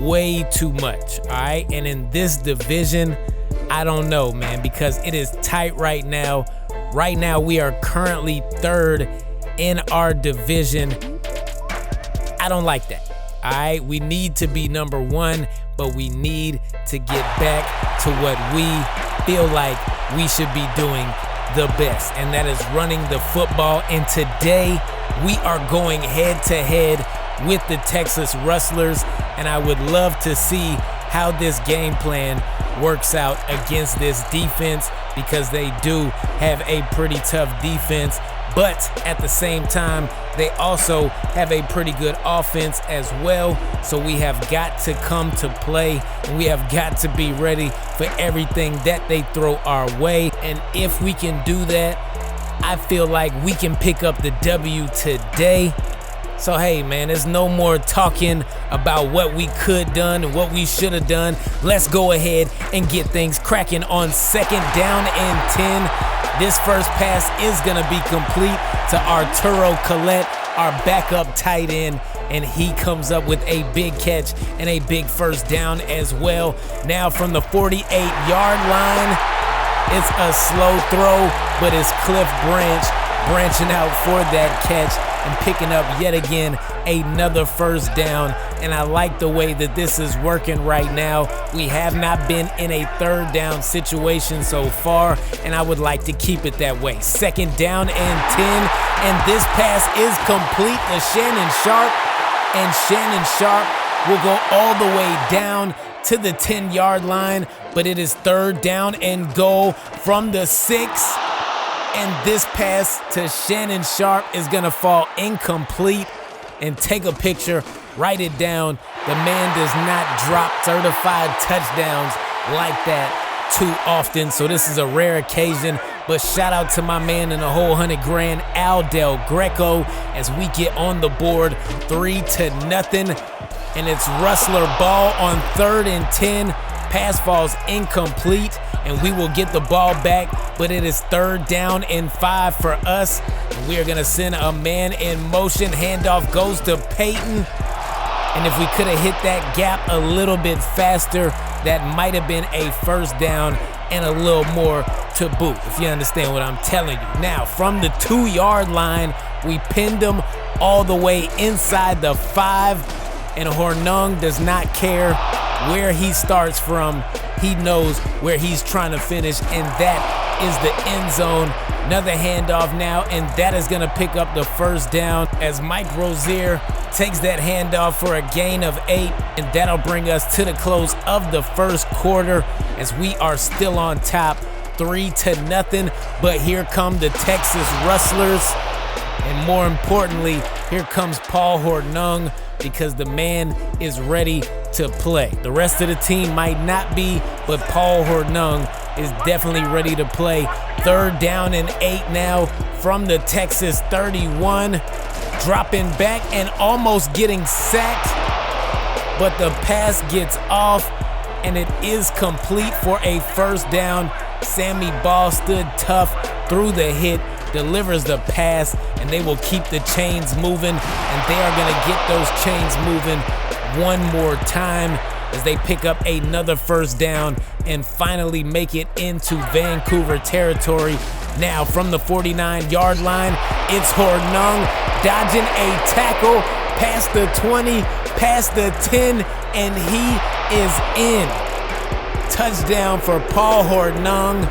way too much, all right? And in this division, I don't know, man, because it is tight right now. Right now, we are currently 3rd in our division. I don't like that, all right? We need to be number 1, but we need to get back to what we feel like we should be doing the best, and that is running the football. And today, we are going head-to-head with the Texas Rustlers, and I would love to see how this game plan works out against this defense, because they do have a pretty tough defense, but at the same time, they also have a pretty good offense as well. So we have got to come to play, and we have got to be ready for everything that they throw our way. And if we can do that, I feel like we can pick up the W today. So hey, man, there's no more talking about what we could done and what we should have done. Let's go ahead and get things cracking on 2nd down and 10. This first pass is gonna be complete to Arturo Collette, our backup tight end, and he comes up with a big catch and a big first down as well. Now from the 48-yard line, it's a slow throw, but it's Cliff Branch branching out for that catch and picking up yet again another first down. And I like the way that this is working right now. We have not been in a 3rd down situation so far, and I would like to keep it that way. 2nd down and 10, and this pass is complete to Shannon Sharp, and Shannon Sharp will go all the way down to the 10-yard line, but it is 3rd down and goal from the 6. And this pass to Shannon Sharp is gonna fall incomplete. And take a picture, write it down. The man does not drop certified touchdowns like that too often, so this is a rare occasion. But shout out to my man in the whole $100,000, Al Del Greco, as we get on the board 3-0. And it's Rustler ball on 3rd and 10. Pass falls incomplete, and we will get the ball back, but it is 3rd down and 5 for us. We are gonna send a man in motion. Handoff goes to Payton, and if we could have hit that gap a little bit faster, that might have been a first down and a little more to boot, if you understand what I'm telling you. Now, from the 2-yard line, we pinned him all the way inside the 5, and Hornung does not care where he starts from. He knows where he's trying to finish, and that is the end zone. Another handoff now, and that is gonna pick up the first down as Mike Rozier takes that handoff for a gain of 8, and that'll bring us to the close of the first quarter as we are still on top, 3-0. But here come the Texas Rustlers, and more importantly, here comes Paul Hornung, because the man is ready to play. The rest of the team might not be, but Paul Hornung is definitely ready to play. 3rd down and 8 now from the Texas 31. Dropping back and almost getting sacked, but the pass gets off, and it is complete for a first down. Sammy Ball stood tough through the hit, delivers the pass, and they will keep the chains moving, and they are going to get those chains moving one more time as they pick up another first down and finally make it into Vancouver territory. Now from the 49-yard line, it's Hornung dodging a tackle, past the 20, past the 10, and he is in. Touchdown for Paul Hornung,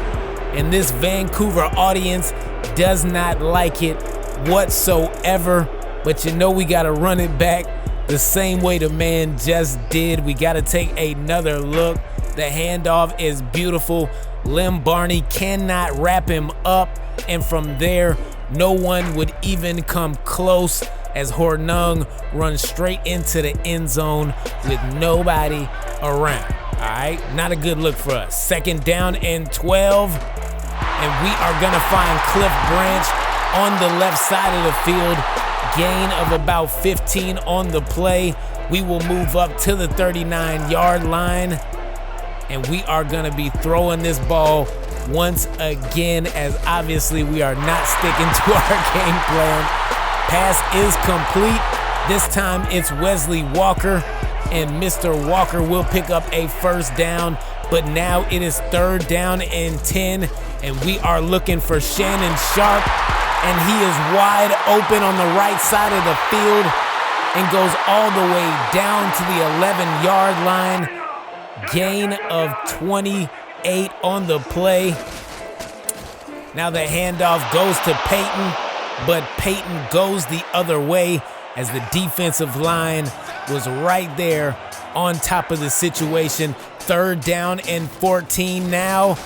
and this Vancouver audience does not like it whatsoever. But you know we got to run it back the same way the man just did. We got to take another look. The handoff is beautiful. Lim Barney cannot wrap him up, and from there, no one would even come close as Hornung runs straight into the end zone with nobody around. All right, not a good look for us. 2nd down and 12, and we are gonna find Cliff Branch on the left side of the field. Gain of about 15 on the play. We will move up to the 39-yard line, and we are gonna be throwing this ball once again, as obviously we are not sticking to our game plan. Pass is complete. This time it's Wesley Walker, and Mr. Walker will pick up a 1st down, but now it is 3rd down and 10, and we are looking for Shannon Sharp, and he is wide open on the right side of the field and goes all the way down to the 11-yard line. Gain of 28 on the play. Now the handoff goes to Peyton, but Peyton goes the other way as the defensive line was right there on top of the situation. 3rd down and 14 now,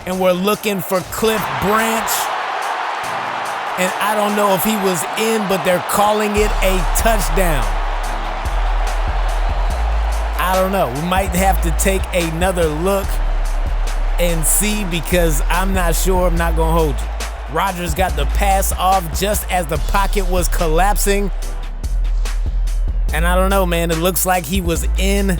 and we're looking for Cliff Branch. And I don't know if he was in, but they're calling it a touchdown. I don't know. We might have to take another look and see, because I'm not sure. I'm not going to hold you. Rodgers got the pass off just as the pocket was collapsing. And I don't know, man. It looks like he was in,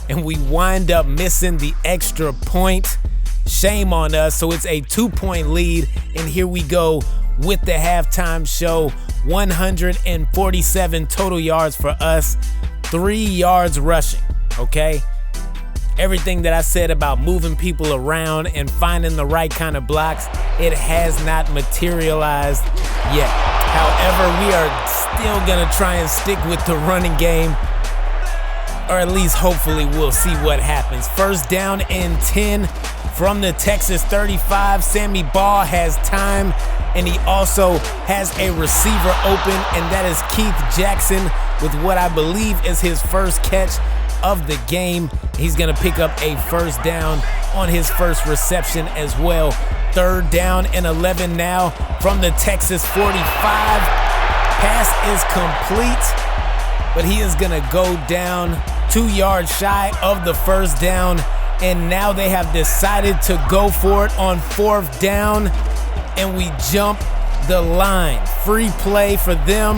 and we wind up missing the extra point. Shame on us. So it's a 2-point lead, and here we go with the halftime show. 147 total yards for us, 3 yards rushing, okay? Everything that I said about moving people around and finding the right kind of blocks, it has not materialized yet. However, we are still gonna try and stick with the running game, or at least hopefully we'll see what happens. 1st down and 10 from the Texas 35. Sammy Ball has time, and he also has a receiver open, and that is Keith Jackson with what I believe is his first catch of the game. He's gonna pick up a 1st down on his first reception as well. 3rd down and 11 now from the Texas 45. Pass is complete, but he is gonna go down 2 yards shy of the 1st down, and now they have decided to go for it on 4th down, and we jump the line. Free play for them,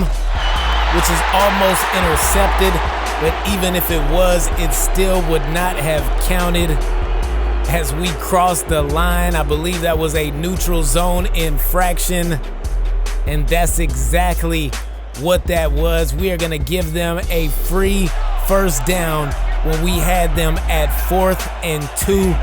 which is almost intercepted, but even if it was, it still would not have counted as we crossed the line. I believe that was a neutral zone infraction, and that's exactly what that was. We are gonna give them a free 1st down when we had them at 4th and 2,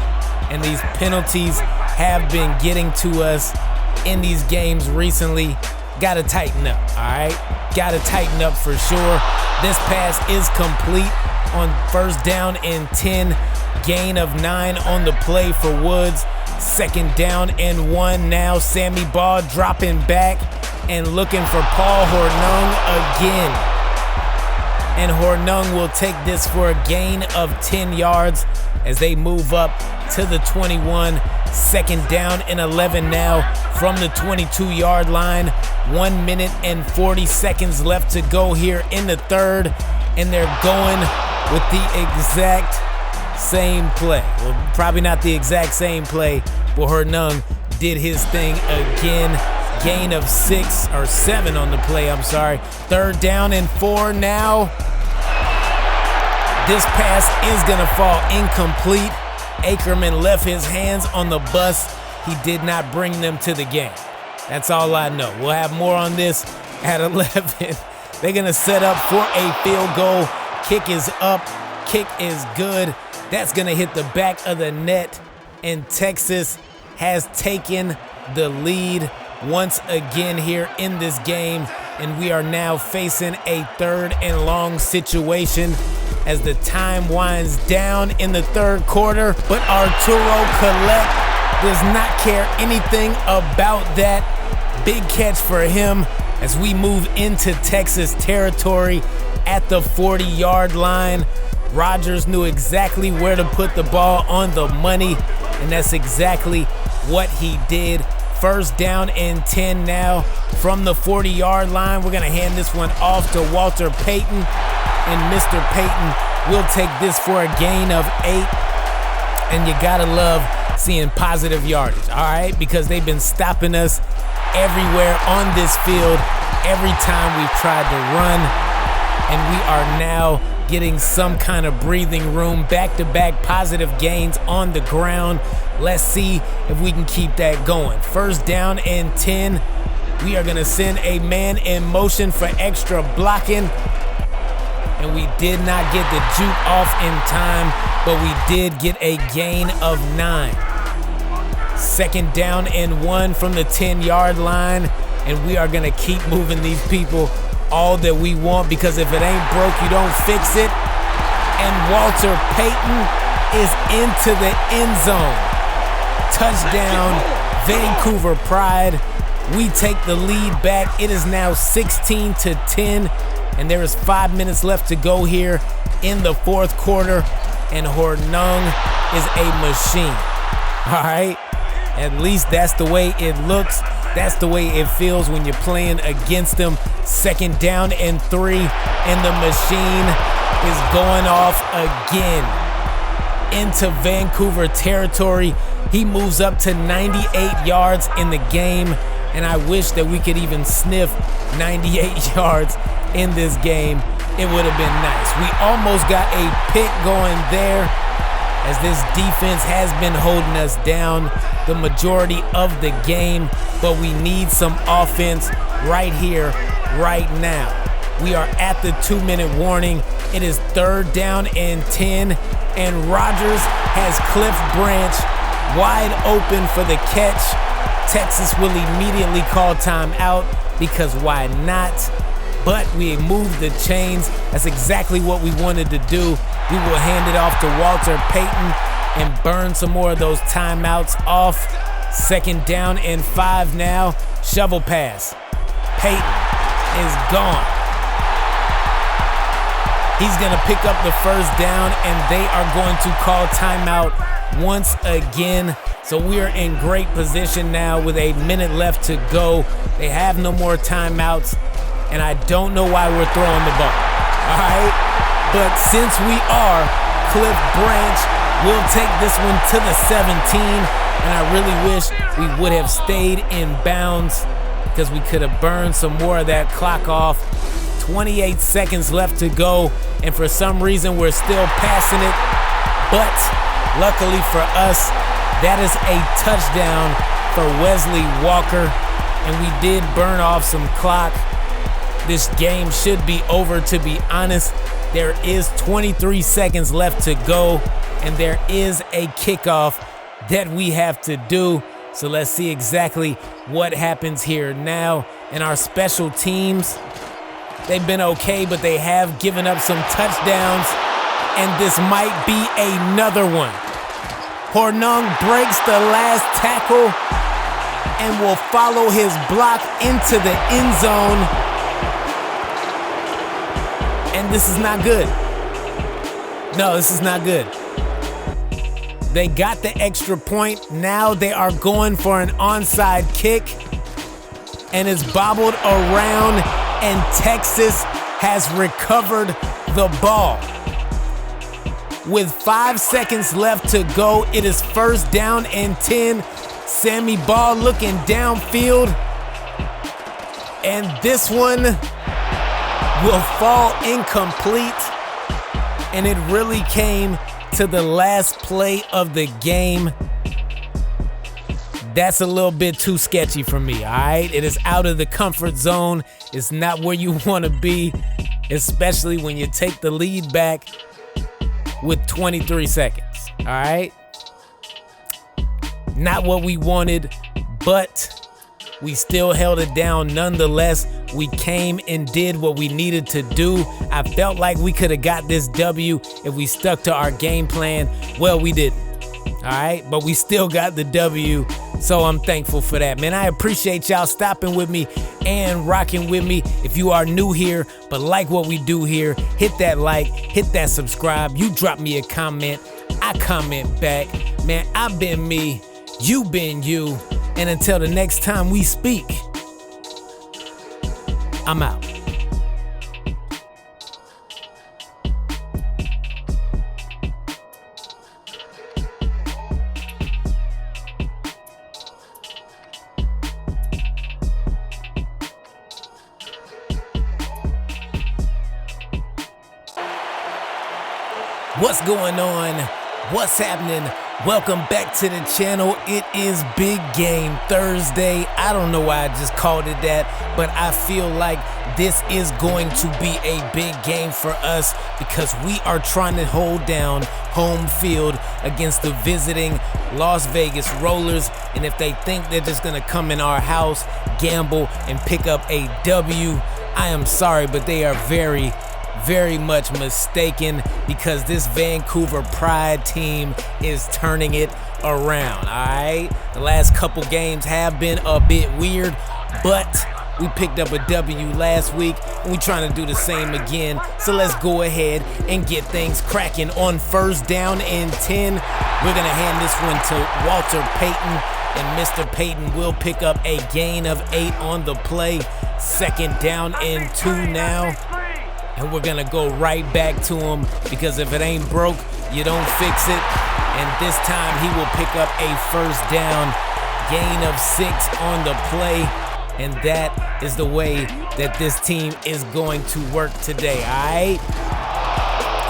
and these penalties have been getting to us in these games recently. Gotta tighten up, all right? Gotta tighten up for sure. This pass is complete on 1st down and 10. Gain of 9 on the play for Woods. 2nd down and 1 now. Sammy Ball dropping back and looking for Paul Hornung again. And Hornung will take this for a gain of 10 yards as they move up to the 21. 2nd down and 11 now from the 22-yard line. 1 minute and 40 seconds left to go here in the 3rd, and they're going with the exact same play. Well, probably not the exact same play, but Hornung did his thing again. Gain of 7 on the play, I'm sorry. 3rd down and 4 now. This pass is gonna fall incomplete. Ackerman left his hands on the bus. He did not bring them to the game. That's all I know. We'll have more on this at 11. They're gonna set up for a field goal. Kick is up, kick is good. That's gonna hit the back of the net, and Texas has taken the lead once again here in this game. and we are now facing a 3rd and long situation as the time winds down in the 3rd quarter. But Arturo Collette does not care anything about that. Big catch for him as we move into Texas territory at the 40-yard line. Rodgers knew exactly where to put the ball on the money, and that's exactly what he did. 1st down and 10 now from the 40-yard line. We're gonna hand this one off to Walter Payton, and Mr. Payton will take this for a gain of 8. And you gotta love seeing positive yardage, all right? Because they've been stopping us everywhere on this field every time we've tried to run, and we are now getting some kind of breathing room. Back-to-back positive gains on the ground. Let's see if we can keep that going. 1st down and 10. We are gonna send a man in motion for extra blocking. And we did not get the juke off in time, but we did get a gain of 9. 2nd down and 1 from the 10-yard line. And we are gonna keep moving these people all that we want, because if it ain't broke, you don't fix it. And Walter Payton is into the end zone. Touchdown, Vancouver Pride. We take the lead back. It is now 16-10, and there is 5 minutes left to go here in the 4th quarter, and Hornung is a machine. All right? At least that's the way it looks. That's the way it feels when you're playing against them. 2nd down and 3, and the machine is going off again into Vancouver territory. He moves up to 98 yards in the game, and I wish that we could even sniff 98 yards in this game. It would have been nice. We almost got a pick going there, as this defense has been holding us down the majority of the game, but we need some offense right here, right now. We are at the 2-minute warning. It is 3rd down and 10, and Rodgers has Cliff Branch wide open for the catch. Texas will immediately call timeout, because why not? But we moved the chains. That's exactly what we wanted to do. We will hand it off to Walter Payton and burn some more of those timeouts off. 2nd down and 5 now. Shovel pass. Payton is gone. He's gonna pick up the 1st down, and they are going to call timeout once again. So we are in great position now with a minute left to go. They have no more timeouts, and I don't know why we're throwing the ball, all right? But since we are, Cliff Branch will take this one to the 17, and I really wish we would have stayed in bounds, because we could have burned some more of that clock off. 28 seconds left to go, and for some reason we're still passing it, but luckily for us, that is a touchdown for Wesley Walker, and we did burn off some clock. This game should be over, to be honest. There is 23 seconds left to go, and there is a kickoff that we have to do. So let's see exactly what happens here now. And our special teams, they've been okay, but they have given up some touchdowns, and this might be another one. Hornung breaks the last tackle and will follow his block into the end zone. And this is not good. No, this is not good. They got the extra point. Now they are going for an onside kick, and it's bobbled around, and Texas has recovered the ball. With 5 seconds left to go, it is 1st down and 10. Sammy Ball looking downfield, and this one will fall incomplete, and it really came to the last play of the game. That's a little bit too sketchy for me, all right? It is out of the comfort zone. It's not where you want to be, especially when you take the lead back with 23 seconds, all right? Not what we wanted, but We still held it down nonetheless. We came and did what we needed to do. I felt like we could have got this W if we stuck to our game plan. Well, we didn't. All right, but we still got the W, so I'm thankful for that, man. I appreciate y'all stopping with me and rocking with me. If you are new here but like what we do here, hit that like, hit that subscribe. You drop me a comment, I comment back. Man, I've been me, you been you, and until the next time we speak, I'm out. What's going on? What's happening? Welcome back to the channel. It is Big Game Thursday. I don't know why I just called it that, but I feel like this is going to be a big game for us because we are trying to hold down home field against the visiting Las Vegas Rollers. And if they think they're just gonna come in our house, gamble, and pick up a W, I am sorry, but they are very much mistaken because this Vancouver Pride team is turning it around, all right? The last couple games have been a bit weird, but we picked up a W last week and we're trying to do the same again. So let's go ahead and get things cracking. On first down and 10, we're gonna hand this one to Walter Payton, and Mr. Payton will pick up a gain of 8 on the play. Second down and 2 now. And we're gonna go right back to him because if it ain't broke, you don't fix it. And this time he will pick up a first down, gain of 6 on the play. And that is the way that this team is going to work today, all right?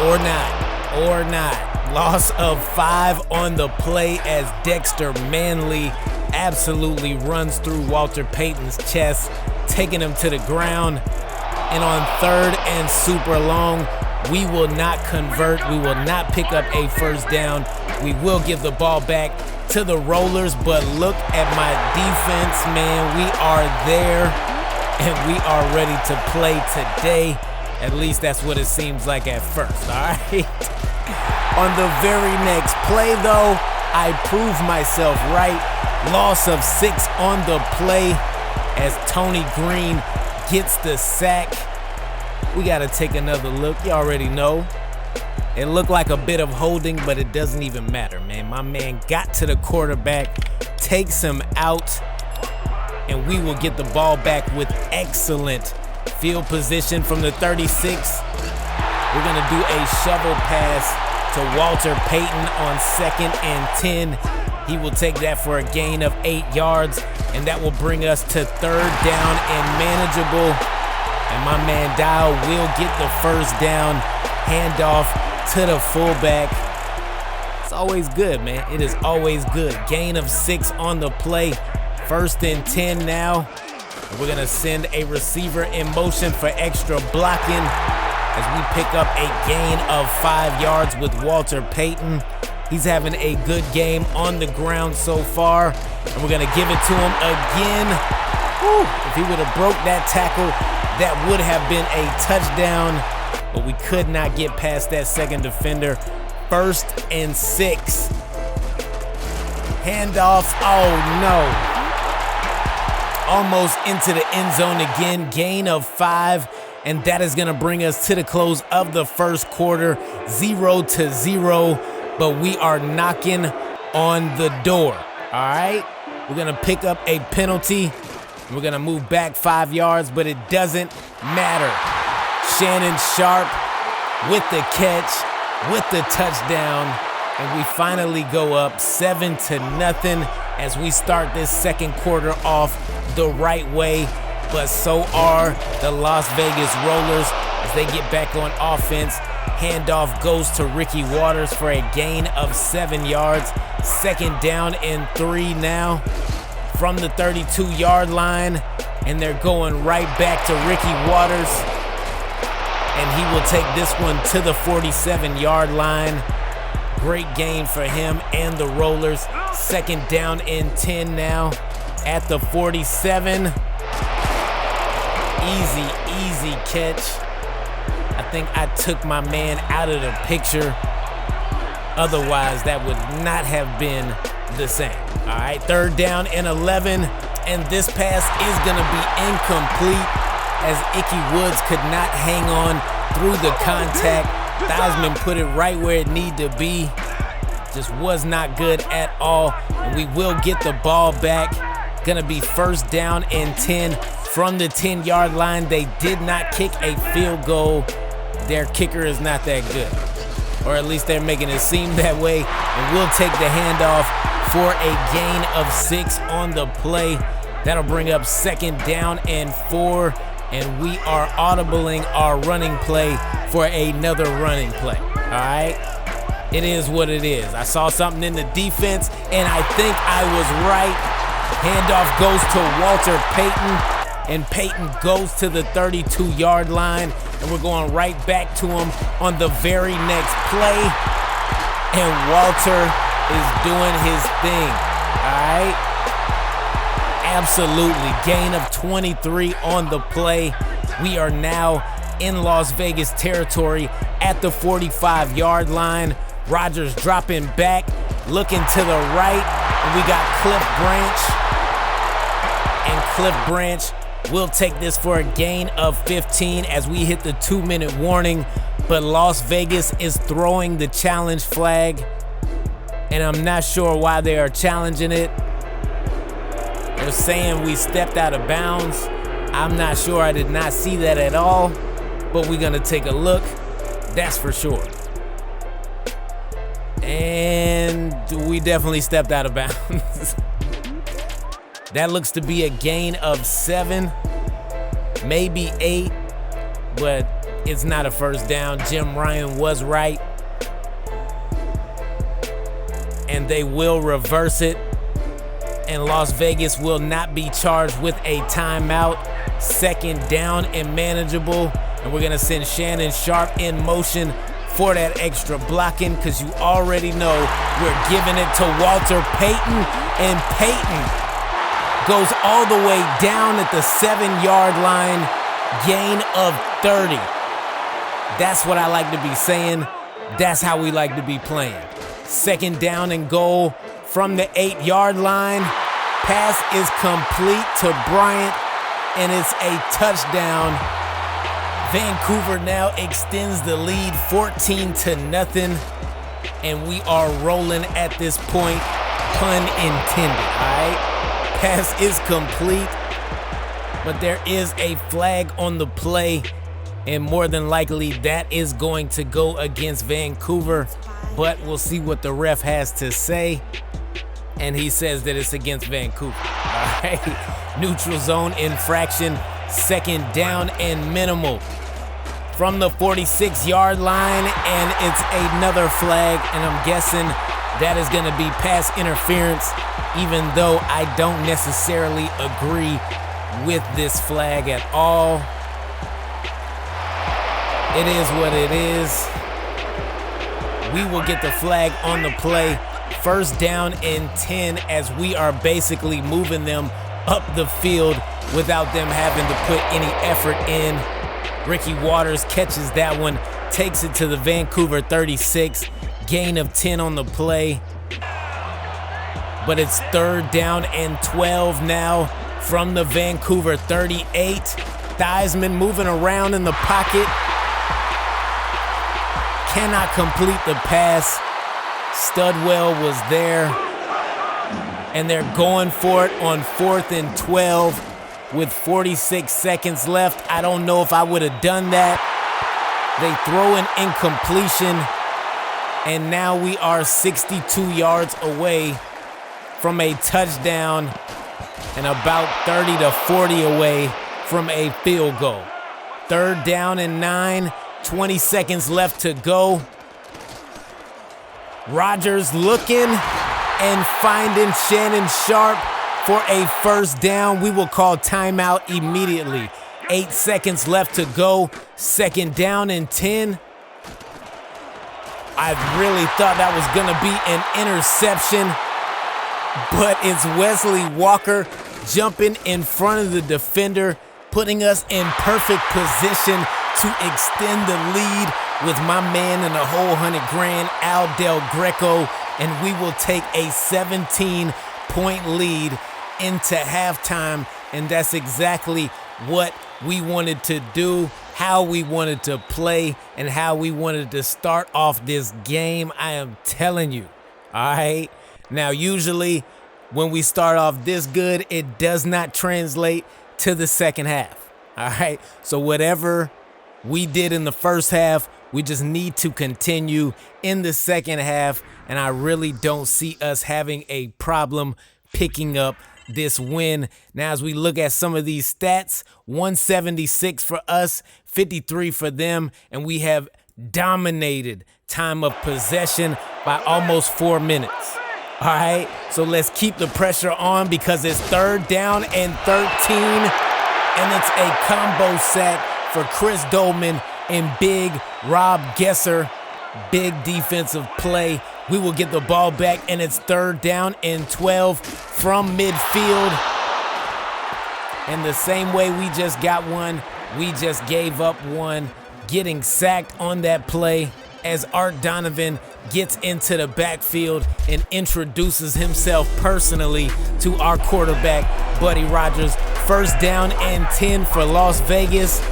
Or not. Loss of 5 on the play as Dexter Manley absolutely runs through Walter Payton's chest, taking him to the ground. And on third and super long, we will not convert. We will not pick up a first down. We will give the ball back to the Rollers, but look at my defense, man. We are there, and we are ready to play today. At least that's what it seems like at first, all right? On the very next play, though, I proved myself right. Loss of 6 on the play as Tony Green gets the sack. We gotta take another look. You already know. It looked like a bit of holding, but it doesn't even matter, man. My man got to the quarterback, takes him out, and we will get the ball back with excellent field position from the 36. We're gonna do a shovel pass to Walter Payton on second and 10. He will take that for a gain of 8 yards, and that will bring us to third down and manageable. And my man Dial will get the first down, handoff to the fullback. It's always good, man. It is always good. Gain of 6 on the play. First and 10 now. And we're gonna send a receiver in motion for extra blocking as we pick up a gain of 5 yards with Walter Payton. He's having a good game on the ground so far, and we're gonna give it to him again. Whew. If he would have broke that tackle, that would have been a touchdown, but we could not get past that second defender. First and 6. Handoff, oh no. Almost into the end zone again, gain of 5, and that is gonna bring us to the close of the first quarter, 0-0. But we are knocking on the door, all right? We're gonna pick up a penalty. We're gonna move back 5 yards, but it doesn't matter. Shannon Sharp with the catch, with the touchdown, and we finally go up 7-0 as we start this second quarter off the right way. But so are the Las Vegas Rollers as they get back on offense. Handoff goes to Ricky Waters for a gain of 7 yards. Second down and 3 now from the 32-yard line. And they're going right back to Ricky Waters. And he will take this one to the 47-yard line. Great gain for him and the Rollers. Second down and 10 now. at the 47. Easy catch. I think I took my man out of the picture. Otherwise, that would not have been the same. All right, 3rd down and 11, and this pass is gonna be incomplete as Ickey Woods could not hang on through the contact. Theismann put it right where it needed to be. Just was not good at all, and we will get the ball back. Gonna be 1st down and 10 from the 10-yard line. They did not kick a field goal. Their kicker is not that good, or at least they're making it seem that way, and we'll take the handoff for a gain of 6 on the play. That'll bring up 2nd down and 4, and we are audibling our running play for another running play. All right, it is what it is. I saw something in the defense, and I think I was right. Handoff goes to Walter Payton, and Payton goes to the 32-yard line, and we're going right back to him on the very next play, and Walter is doing his thing. All right, absolutely. Gain of 23 on the play. We are now in Las Vegas territory at the 45-yard line. Rodgers dropping back, looking to the right, and we got Cliff Branch. And Cliff Branch will take this for a gain of 15 as we hit the 2-minute warning, but Las Vegas is throwing the challenge flag, and I'm not sure why they are challenging it. They're saying we stepped out of bounds. I'm not sure. I did not see that at all, but we're gonna take a look. That's for sure. And we definitely stepped out of bounds. That looks to be a gain of 7, maybe 8, but it's not a 1st down. Jim Ryan was right. And they will reverse it. And Las Vegas will not be charged with a timeout. 2nd down and manageable. And we're gonna send Shannon Sharp in motion for that extra blocking, because you already know we're giving it to Walter Payton, and Payton goes all the way down at the 7-yard line, gain of 30. That's what I like to be saying. That's how we like to be playing. 2nd down and goal from the 8-yard line. Pass is complete to Bryant, and it's a touchdown. Vancouver now extends the lead 14-0, and we are rolling at this point, pun intended, all right? Pass is complete, but there is a flag on the play, and more than likely that is going to go against Vancouver, but we'll see what the ref has to say, and he says that it's against Vancouver. All right, neutral zone infraction, 2nd down and minimal from the 46-yard line, and it's another flag, and I'm guessing that is gonna be pass interference, even though I don't necessarily agree with this flag at all. It is what it is. We will get the flag on the play. 1st down and 10 as we are basically moving them up the field without them having to put any effort in. Ricky Waters catches that one, takes it to the Vancouver 36, gain of 10 on the play. But it's 3rd down and 12 now from the Vancouver 38. Theismann moving around in the pocket. Cannot complete the pass. Studwell was there. And they're going for it on 4th and 12 with 46 seconds left. I don't know if I would have done that. They throw an incompletion. And now we are 62 yards away from a touchdown and about 30 to 40 away from a field goal. 3rd down and 9, 20 seconds left to go. Rodgers looking and finding Shannon Sharp for a 1st down. We will call timeout immediately. 8 seconds left to go. 2nd down and 10. I really thought that was gonna be an interception, but it's Wesley Walker jumping in front of the defender, putting us in perfect position to extend the lead with my man in the whole $100,000, Al Del Greco, and we will take a 17-point lead into halftime, and that's exactly what we wanted to do, how we wanted to play, and how we wanted to start off this game. I am telling you, all right? Now, usually when we start off this good, it does not translate to the second half, all right? So whatever we did in the first half, we just need to continue in the second half, and I really don't see us having a problem picking up this win. Now, as we look at some of these stats, 176 for us, 53 for them, and we have dominated time of possession by almost 4 minutes. All right, so let's keep the pressure on because it's 3rd down and 13, and it's a combo sack for Chris Dolman and big Rob Gesser. Big defensive play. We will get the ball back, and it's 3rd down and 12 from midfield. And the same way we just got one, we just gave up one, getting sacked on that play as Art Donovan gets into the backfield and introduces himself personally to our quarterback, Buddy Rogers. 1st down and 10 for Las Vegas.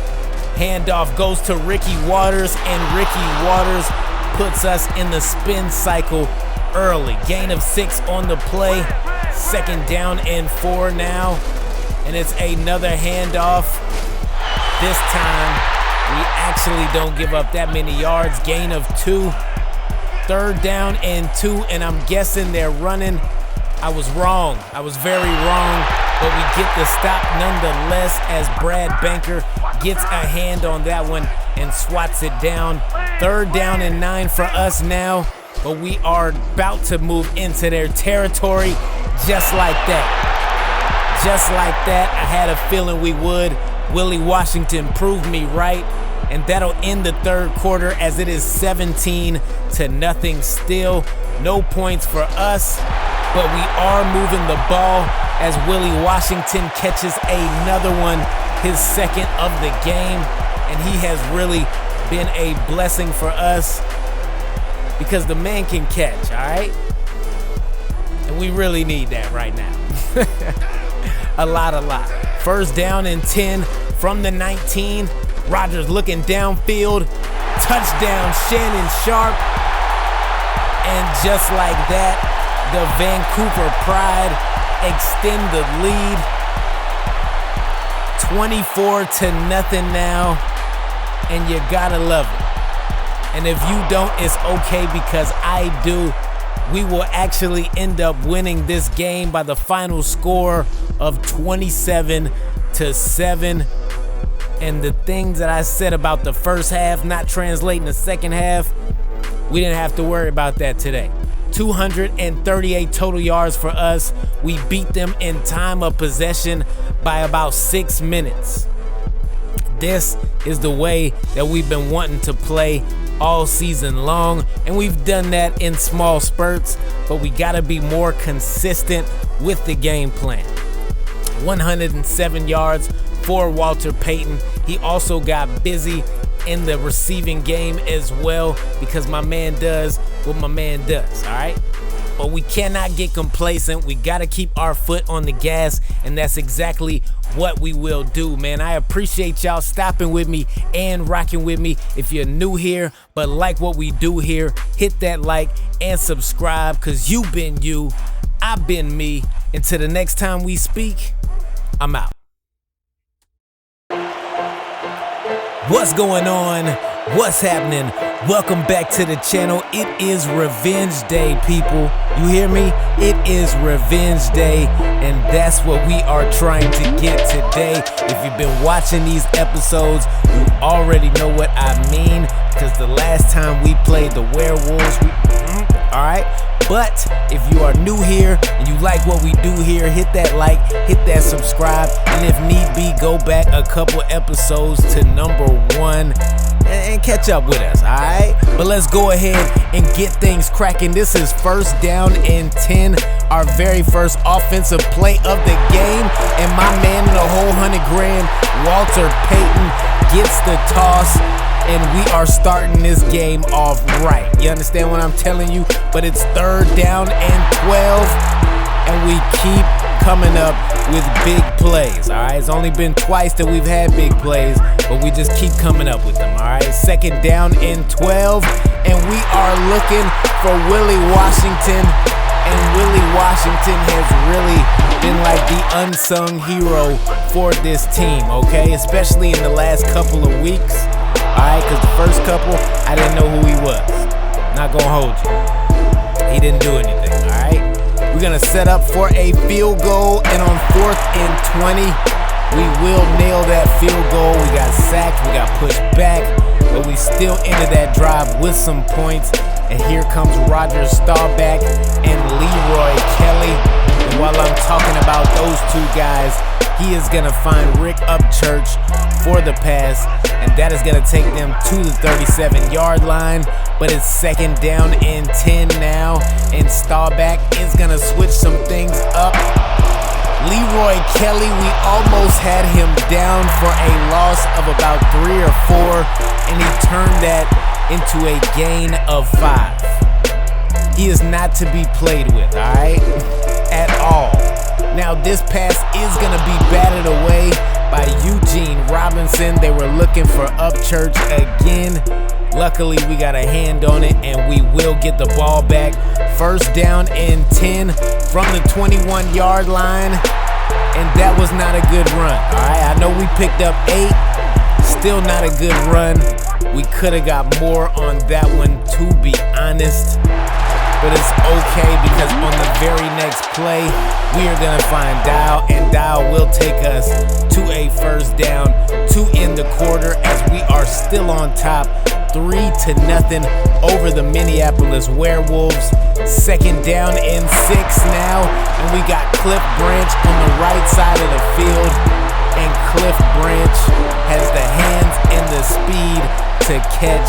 Handoff goes to Ricky Waters, and Ricky Waters puts us in the spin cycle early. Gain of 6 on the play. 2nd down and 4 now. And it's another handoff. This time, we actually don't give up that many yards. Gain of 2. 3rd down and 2, and I'm guessing they're running. I was wrong. I was very wrong, but we get the stop nonetheless as Brad Banker gets a hand on that one and swats it down. 3rd down and 9 for us now, but we are about to move into their territory just like that. Just like that, I had a feeling we would. Willie Washington proved me right, and that'll end the 3rd quarter as it is 17-0 still. No points for us, but we are moving the ball as Willie Washington catches another one, his 2nd of the game, and he has really been a blessing for us because the man can catch, all right? And we really need that right now. a lot. 1st down and 10 from the 19. Rogers looking downfield. Touchdown, Shannon Sharp. And just like that, the Vancouver Pride extend the lead. 24-0 now. And you gotta love it. And if you don't, it's okay because I do. We will actually end up winning this game by the final score of 27-7. And the things that I said about the first half not translating the second half, we didn't have to worry about that today. 238 total yards for us. We beat them in time of possession by about 6 minutes. This is the way that we've been wanting to play all season long, and we've done that in small spurts, but we gotta be more consistent with the game plan. 107 yards for Walter Payton. He also got busy in the receiving game as well because my man does what my man does, all right? But we cannot get complacent. We got to keep our foot on the gas, and that's exactly what we will do, man. I appreciate y'all stopping with me and rocking with me. If you're new here but like what we do here, hit that like and subscribe because you've been you, I've been me. Until the next time we speak, I'm out. What's going on? What's happening? Welcome back to the channel. It is Revenge Day, people. You hear me? It is Revenge Day, and that's what we are trying to get today. If you've been watching these episodes, you already know what I mean, because the last time we played the werewolves, all right? But if you are new here and you like what we do here, hit that like, hit that subscribe, and if need be, go back a couple episodes to number 1. and catch up with us, all right? But let's go ahead and get things cracking. This is 1st down and 10, our very first offensive play of the game. And my man in the whole $100,000, Walter Payton, gets the toss. And we are starting this game off right. You understand what I'm telling you? But it's 3rd down and 12. And we keep coming up with big plays, all right? It's only been twice that we've had big plays, but we just keep coming up with them, all right? 2nd down and 12, and we are looking for Willie Washington, and Willie Washington has really been like the unsung hero for this team, okay? Especially in the last couple of weeks, all right? Because the first couple, I didn't know who he was. Not gonna hold you. He didn't do anything, all right? We're gonna set up for a field goal, and on 4th and 20, we will nail that field goal. We got sacked, we got pushed back, but we still ended that drive with some points. And here comes Roger Staubach and Leroy Kelly. And while I'm talking about those two guys, he is gonna find Rick Upchurch for the pass, and that is gonna take them to the 37-yard line. But it's 2nd down and 10 now, and Staubach is gonna switch some things up. Leroy Kelly, we almost had him down for a loss of about 3 or 4, and he turned that into a gain of 5. He is not to be played with, all right? At all. Now this pass is gonna be batted away by Eugene Robinson. They were looking for Upchurch again. Luckily, we got a hand on it, and we will get the ball back. 1st down and 10 from the 21-yard line, and that was not a good run, all right? I know we picked up 8, still not a good run. We could have got more on that one, to be honest, but it's okay because on the very next play, we are gonna find Dial, and Dial will take us to a 1st down to end the quarter as we are still on top, 3-0 over the Minneapolis Werewolves. 2nd down and 6 now, and we got Cliff Branch on the right side of the field, and Cliff Branch has the hands and the speed to catch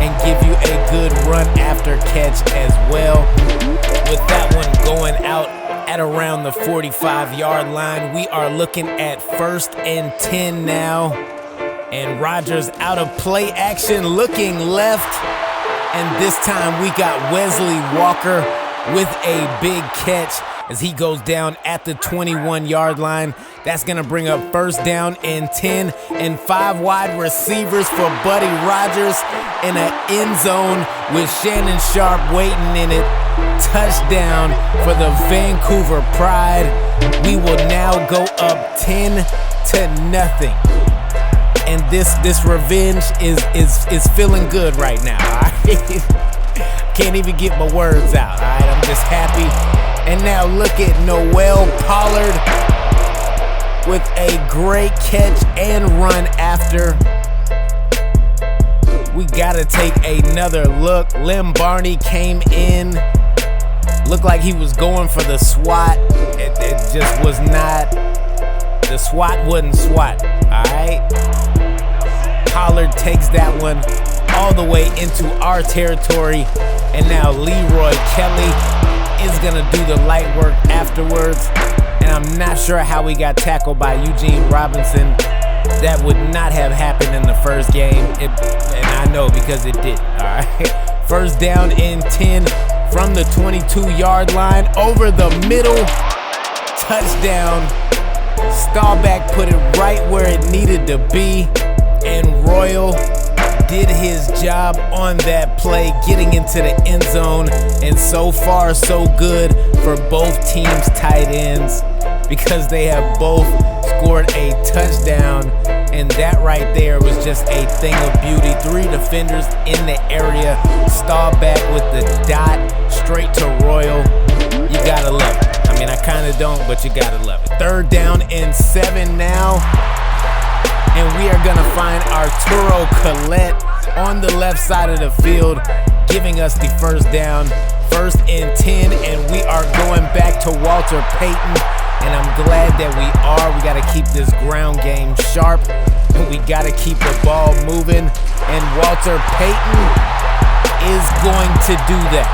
and give you a good run after catch as well. With that one going out at around the 45-yard line, we are looking at 1st and 10 now. And Rodgers out of play action, looking left. And this time we got Wesley Walker with a big catch as he goes down at the 21-yard line. That's going to bring up 1st down and 10, and 5 wide receivers for Buddy Rodgers in an end zone with Shannon Sharp waiting in it. Touchdown for the Vancouver Pride. We will now go up 10-0. And this revenge is feeling good right now, all right? Can't even get my words out, all right? I'm just happy. And now look at Noel Pollard with a great catch and run after. We gotta take another look. Lim Barney came in. Looked like he was going for the SWAT. It just was not. The SWAT wasn't SWAT, all right? Pollard takes that one all the way into our territory, and now Leroy Kelly is gonna do the light work afterwards. And I'm not sure how we got tackled by Eugene Robinson. That would not have happened in the first game, and I know because it did. All right, 1st down and 10 from the 22-yard line over the middle. Touchdown. Staubach put it right where it needed to be, and Royal did his job on that play, getting into the end zone. And so far, so good for both teams' tight ends because they have both scored a touchdown. And that right there was just a thing of beauty. 3 defenders in the area. Staubach with the dot straight to Royal. You gotta love it. I mean, I kind of don't, but you gotta love it. 3rd down and 7 now. And we are gonna find Arturo Collette on the left side of the field, giving us the 1st down, 1st and 10, and we are going back to Walter Payton, and I'm glad that we are. We got to keep this ground game sharp, and we got to keep the ball moving, and Walter Payton is going to do that.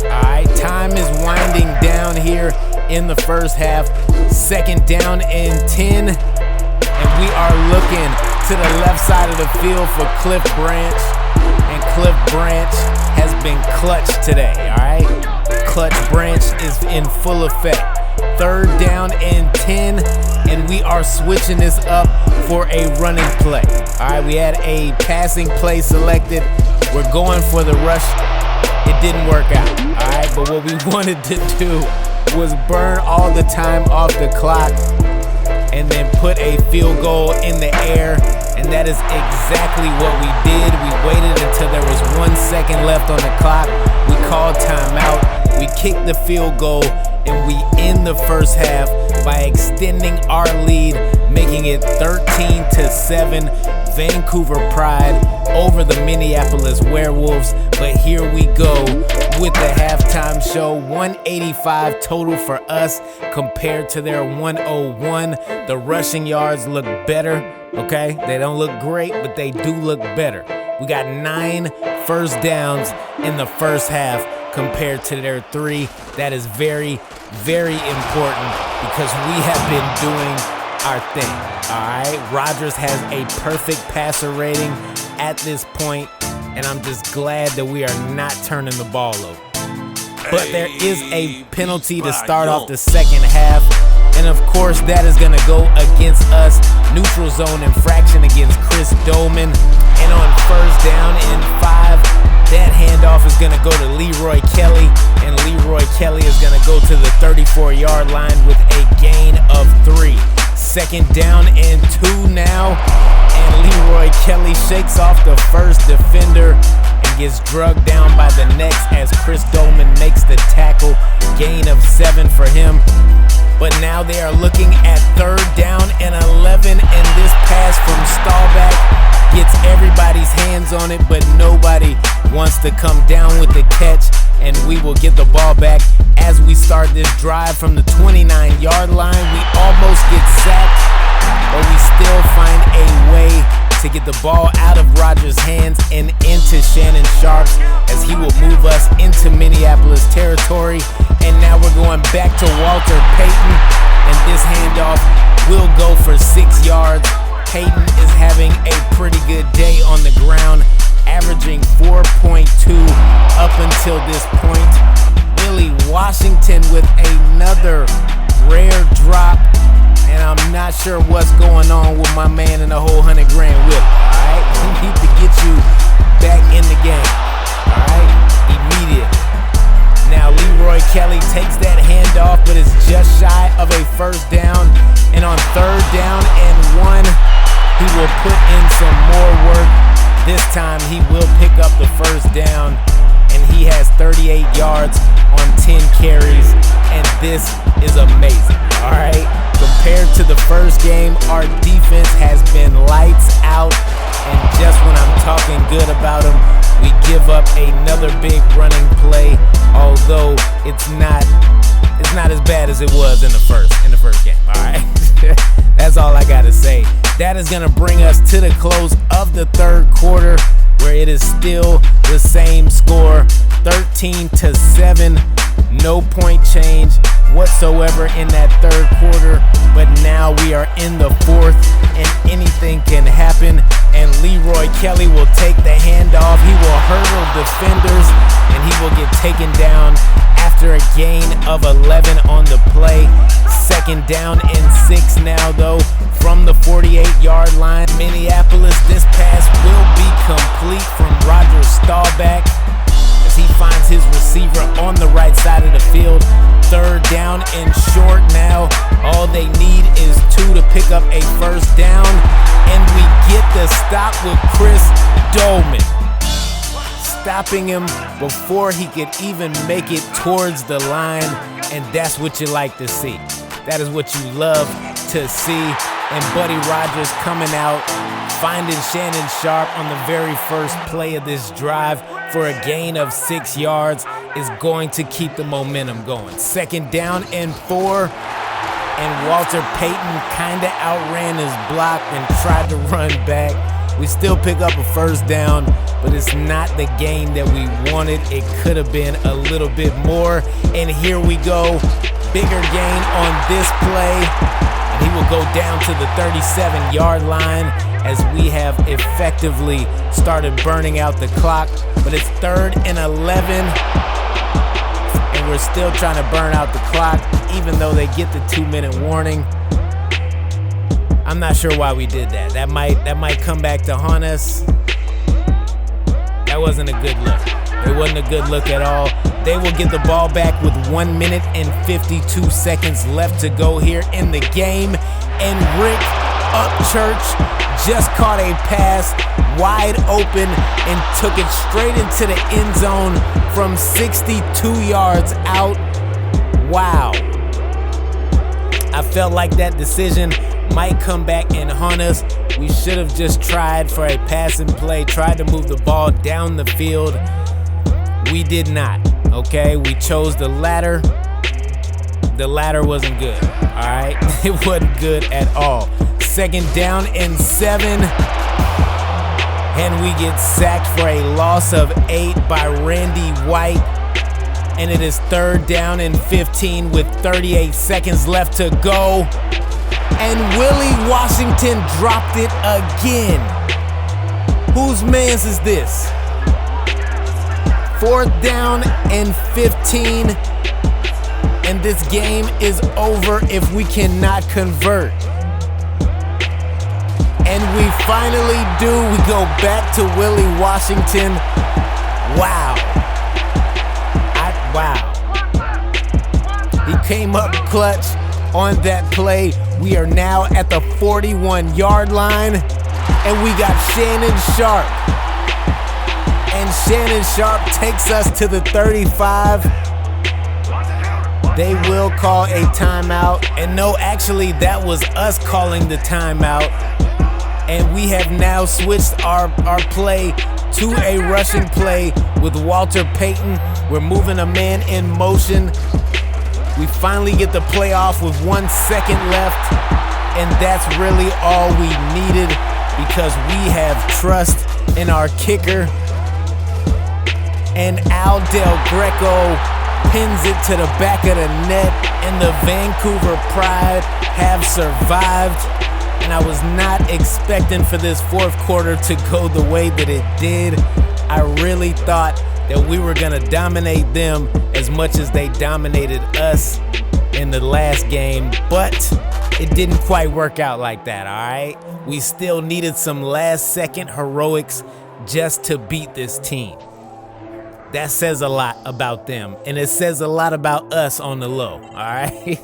All right, time is winding down here in the first half. 2nd down and 10, and we are looking to the left side of the field for Cliff Branch, and Cliff Branch has been clutch today, all right? Clutch Branch is in full effect. 3rd down and 10, and we are switching this up for a running play. All right, we had a passing play selected. We're going for the rush. It didn't work out, all right? But what we wanted to do was burn all the time off the clock and then put a field goal in the air, and that is exactly what we did. We waited until there was 1 second left on the clock. We called timeout. We kicked the field goal, and we end the first half by extending our lead, making it 13-7. Vancouver Pride over the Minneapolis Werewolves. But here we go with the halftime show. 185 total for us compared to their 101. The rushing yards look better, okay? They don't look great, but they do look better. We got 9 first downs in the first half compared to their 3. That is very, very important because we have been doing our thing, all right? Rodgers has a perfect passer rating at this point, and I'm just glad that we are not turning the ball over. But there is a penalty to start off the second half, and of course that is gonna go against us. Neutral zone infraction against Chris Dolman, and on 1st down and 5, that handoff is gonna go to Leroy Kelly, and Leroy Kelly is gonna go to the 34-yard line with a gain of 3. 2nd down and 2 now, and Leroy Kelly shakes off the first defender and gets drugged down by the next as Chris Dolman makes the tackle. Gain of 7 for him. But now they are looking at 3rd down and 11, and this pass from Staubach gets everybody's hands on it, but nobody wants to come down with the catch, and we will get the ball back as we start this drive from the 29-yard line. We almost get sacked, but we still find a way to get the ball out of Rodgers' hands and into Shannon Sharps as he will move us into Minneapolis territory. And now we're going back to Walter Payton, and this handoff will go for 6 yards. Payton is having a pretty good day on the ground, averaging 4.2 up until this point. Willie Washington with another rare drop, and I'm not sure what's going on with my man in the whole 100 grand Willie. All right, we need to get you back in the game. All right, immediate. Now Leroy Kelly takes that handoff, but it's just shy of a 1st down, and on 3rd down and 1, he will put in some more work. This time he will pick up the 1st down, and he has 38 yards on 10 carries, and this is amazing, all right? Compared to the first game, our defense has been lights out, and just when I'm talking good about them, we give up another big running play, although it's not as bad as it was in the first game, all right? That's all I gotta say. That is gonna bring us to the close of the 3rd quarter, where it is still the same score, 13-7. No point change whatsoever in that 3rd quarter, but now we are in the 4th, and anything can happen, and Leroy Kelly will take the handoff. He will hurdle defenders, and he will get taken down after a gain of 11 on the play. 2nd down and 6 now, though, from the 48-yard line. Minneapolis, this pass will be complete from Roger Staubach as he finds his receiver on the right side of the field. 3rd down and short now. All they need is 2 to pick up a 1st down, and we get the stop with Chris Dolman, stopping him before he could even make it towards the line, and that's what you like to see. That is what you love to see. And Buddy Rodgers coming out, finding Shannon Sharp on the very first play of this drive for a gain of 6 yards is going to keep the momentum going. 2nd down and 4. and Walter Payton kinda outran his block and tried to run back. We still pick up a first down, but it's not the gain that we wanted. It could have been a little bit more. And here we go. Bigger gain on this play. And he will go down to the 37-yard line as we have effectively started burning out the clock. But it's 3rd and 11. And we're still trying to burn out the clock, even though they get the 2-minute warning. I'm not sure why we did that. That might come back to haunt us. That wasn't a good look. It wasn't a good look at all. They will get the ball back with 1 minute and 52 seconds left to go here in the game. And Rick Upchurch just caught a pass wide open and took it straight into the end zone from 62 yards out. Wow. I felt like that decision might come back and haunt us. We should have just tried for a passing play, tried to move the ball down the field. We did not, okay? We chose the latter. The latter wasn't good, all right? It wasn't good at all. 2nd down and 7. And we get sacked for a loss of 8 by Randy White. And it is 3rd down and 15 with 38 seconds left to go. And Willie Washington dropped it again. Whose man's is this? 4th down and 15. And this game is over if we cannot convert. And we finally do. We go back to Willie Washington. Wow. Wow. He came up clutch on that play. We are now at the 41-yard line, and we got Shannon Sharp. And Shannon Sharp takes us to the 35. They will call a timeout. And no, actually, that was us calling the timeout. And we have now switched our play to a rushing play with Walter Payton. We're moving a man in motion. We finally get the play off with 1 second left, and that's really all we needed because we have trust in our kicker. And Al Del Greco pins it to the back of the net, and the Vancouver Pride have survived. And I was not expecting for this 4th quarter to go the way that it did. I really thought that we were gonna dominate them as much as they dominated us in the last game, but it didn't quite work out like that, all right? We still needed some last-second heroics just to beat this team. That says a lot about them, and it says a lot about us on the low, all right?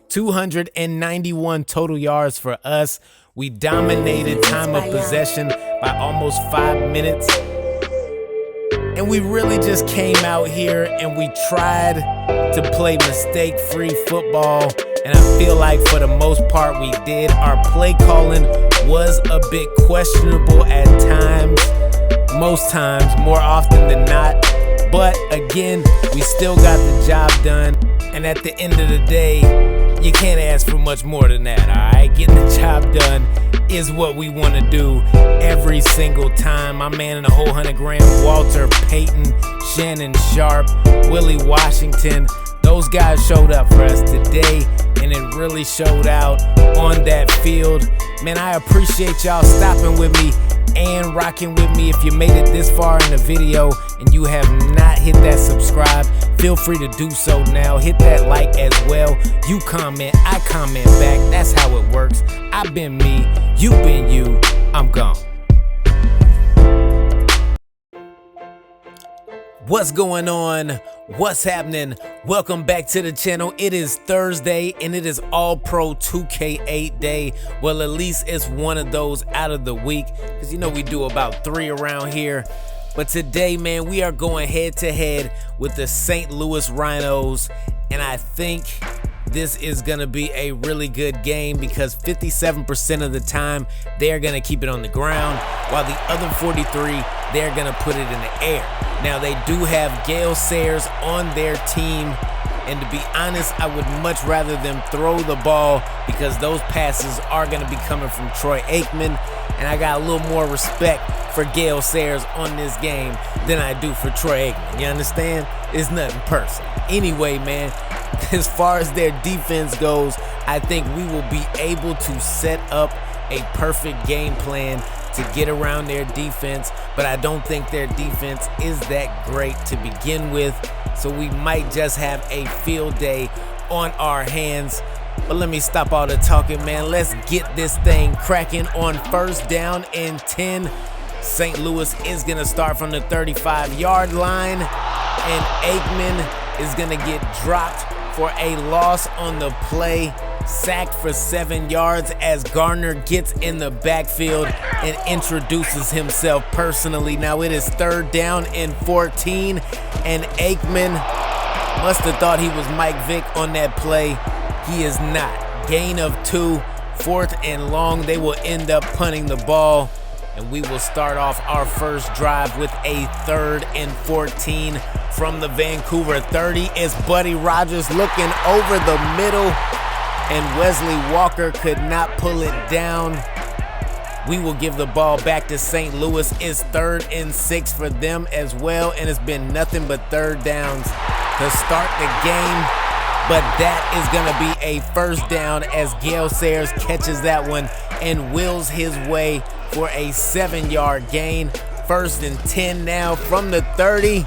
291 total yards for us. We dominated time of possession by almost 5 minutes. And we really just came out here and we tried to play mistake-free football. And I feel like for the most part we did. Our play calling was a bit questionable at times. Most times, more often than not. But again, we still got the job done. And at the end of the day, you can't ask for much more than that, all right? Getting the job done is what we want to do every single time. My man in the whole 100 grand, Walter Payton, Shannon Sharp, Willie Washington. Those guys showed up for us today, and it really showed out on that field. Man, I appreciate y'all stopping with me and rocking with me. If you made it this far in the video and you have not hit that subscribe, feel free to do so now. Hit that like as well. You comment, I comment back. That's how it works. I've been me, you've been you, I'm gone. What's going on? What's happening? Welcome back to the channel. It is Thursday and it is All Pro 2K8 day. Well, at least it's one of those out of the week, because you know we do about 3 around here. But today, man, we are going head to head with the St. Louis Rhinos, and I think this is going to be a really good game because 57% of the time they're going to keep it on the ground, while the other 43 they're going to put it in the air. Now, they do have Gale Sayers on their team, And to be honest, I would much rather them throw the ball because those passes are going to be coming from Troy Aikman. And I got a little more respect for Gale Sayers on this game than I do for Troy Aikman. You understand? It's nothing personal. Anyway, man, as far as their defense goes, I think we will be able to set up a perfect game plan to get around their defense, but I don't think their defense is that great to begin with, so we might just have a field day on our hands. But let me stop all the talking, man. Let's get this thing cracking on 1st down and 10. St. Louis is going to start from the 35-yard line, and Aikman is going to get dropped for a loss on the play. Sacked for 7 yards as Garner gets in the backfield and introduces himself personally. Now it is 3rd down and 14, and Aikman must have thought he was Mike Vick on that play. He is not. Gain of 2, 4th and long. They will end up punting the ball, and we will start off our first drive with a 3rd and 14 from the Vancouver 30. Is Buddy Rogers looking over the middle, and Wesley Walker could not pull it down. We will give the ball back to St. Louis. It's 3rd and 6 for them as well, and it's been nothing but 3rd downs to start the game. But that is going to be a 1st down as Gale Sayers catches that one and wills his way for a 7-yard gain. 1st and 10 now from the 30.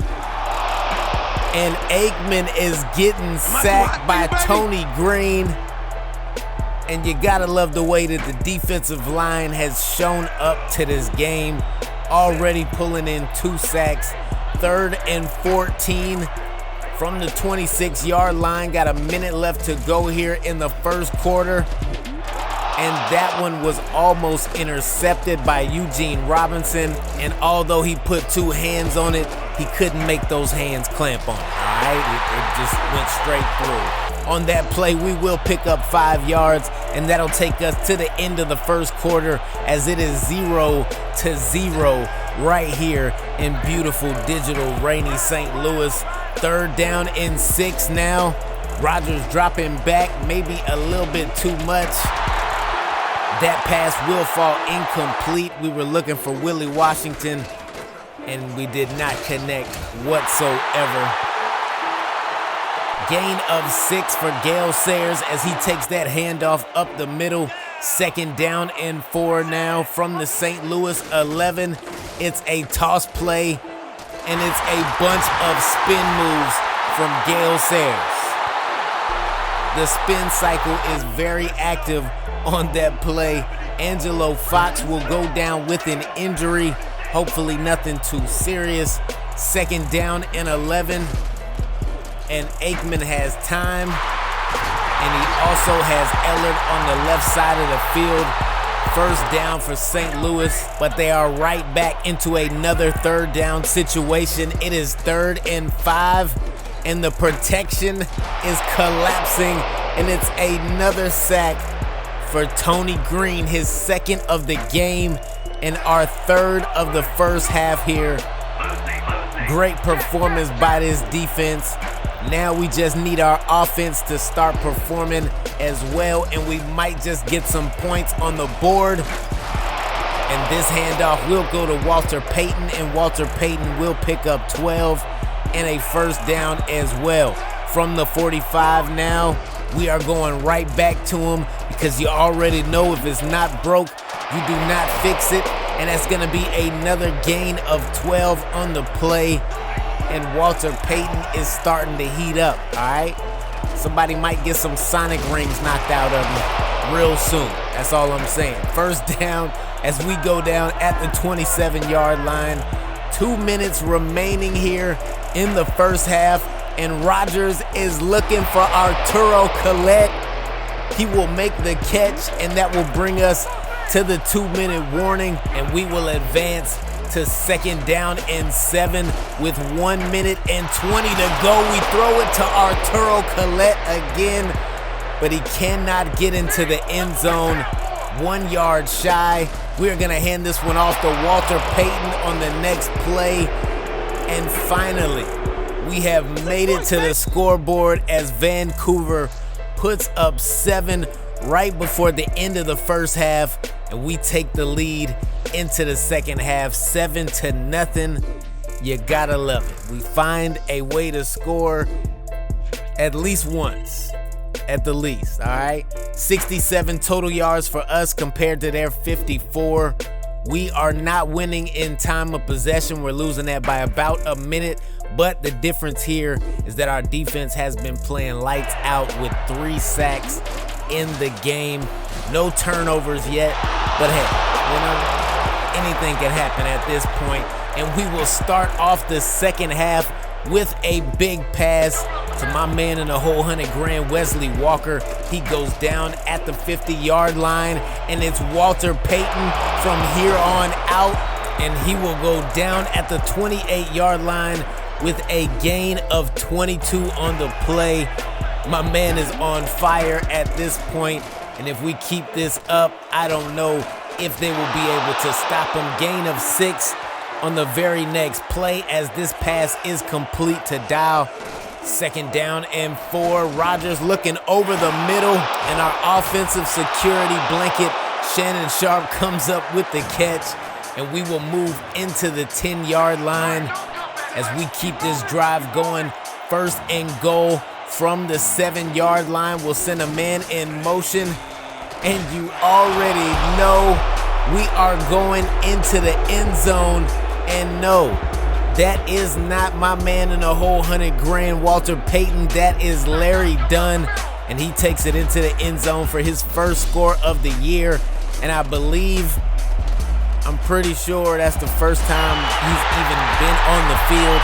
And Aikman is getting sacked by Tony Green. And you gotta love the way that the defensive line has shown up to this game, already pulling in 2 sacks. 3rd and 14 from the 26-yard line. Got a minute left to go here in the 1st quarter. And that one was almost intercepted by Eugene Robinson. And although he put 2 hands on it, he couldn't make those hands clamp on it, all right? It just went straight through. On that play, we will pick up 5 yards, and that'll take us to the end of the 1st quarter as it is 0-0 right here in beautiful digital rainy St. Louis. 3rd down and 6 now. Rogers dropping back, maybe a little bit too much. That pass will fall incomplete. We were looking for Willie Washington, and we did not connect whatsoever. Gain of 6 for Gale Sayers as he takes that handoff up the middle. 2nd down and 4 now from the St. Louis 11. It's a toss play, and it's a bunch of spin moves from Gale Sayers. The spin cycle is very active on that play. Angelo Fox will go down with an injury. Hopefully nothing too serious. 2nd down and 11. And Aikman has time. And he also has Ellard on the left side of the field. 1st down for St. Louis, but they are right back into another 3rd down situation. It is 3rd and 5, and the protection is collapsing, and it's another sack for Tony Green, his 2nd of the game, and our 3rd of the 1st half here. Great performance by this defense. Now we just need our offense to start performing as well, and we might just get some points on the board. And this handoff will go to Walter Payton, and Walter Payton will pick up 12 and a 1st down as well. From the 45 now, we are going right back to him because you already know if it's not broke, you do not fix it. And that's going to be another gain of 12 on the play. And Walter Payton is starting to heat up, all right? Somebody might get some Sonic rings knocked out of him real soon. That's all I'm saying. 1st down as we go down at the 27-yard line. 2 minutes remaining here in the 1st half. And Rogers is looking for Arturo Collette. He will make the catch, and that will bring us to the 2-minute warning. And we will advance to 2nd down and 7 with 1 minute and 20 to go. We throw it to Arturo Collette again, but he cannot get into the end zone. 1 yard shy. We're going to hand this one off to Walter Payton on the next play. And finally, We have made it to the scoreboard as Vancouver puts up 7 right before the end of the first half, and we take the lead into the second half, 7-0. You gotta love it. We find a way to score at least once, at the least, all right? 67 total yards for us compared to their 54. We are not winning in time of possession. We're losing that by about a minute. But the difference here is that our defense has been playing lights out with 3 sacks in the game. No turnovers yet, but hey, anything can happen at this point. And we will start off the second half with a big pass to my man in the whole 100 grand, Wesley Walker. He goes down at the 50-yard line, and it's Walter Payton from here on out, and he will go down at the 28-yard line with a gain of 22 on the play. My man is on fire at this point, and if we keep this up, I don't know if they will be able to stop him. Gain of 6 on the very next play as this pass is complete to Dow. 2nd down and 4. Rodgers looking over the middle, and our offensive security blanket, Shannon Sharp, comes up with the catch, and we will move into the 10-yard line as we keep this drive going. 1st and goal from the 7-yard line. We'll send a man in motion, and you already know we are going into the end zone. And no, that is not my man in the whole 100 grand, Walter Payton. That is Larry Dunn, and he takes it into the end zone for his first score of the year. And I believe, I'm pretty sure that's the first time he's even been on the field.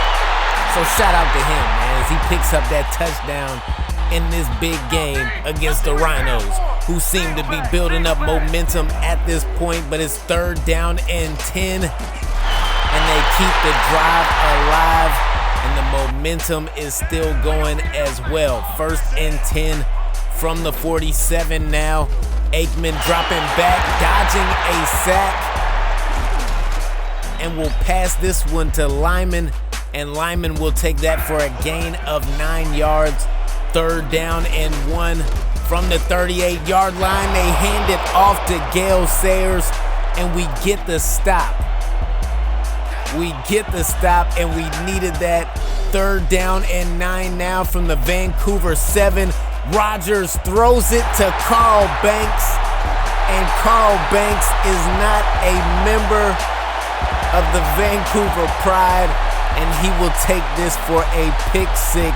So shout out to him, man, as he picks up that touchdown in this big game against the Rhinos, who seem to be building up momentum at this point. But it's 3rd down and 10. And they keep the drive alive, and the momentum is still going as well. 1st and 10 from the 47 now. Aikman dropping back, dodging a sack, and will pass this one to Lyman, and Lyman will take that for a gain of 9 yards. 3rd down and 1 from the 38-yard line. They hand it off to Gale Sayers, and we get the stop. We get the stop, and we needed that. 3rd down and 9 now from the Vancouver 7. Rodgers throws it to Carl Banks, and Carl Banks is not a member of the Vancouver Pride, and he will take this for a pick 6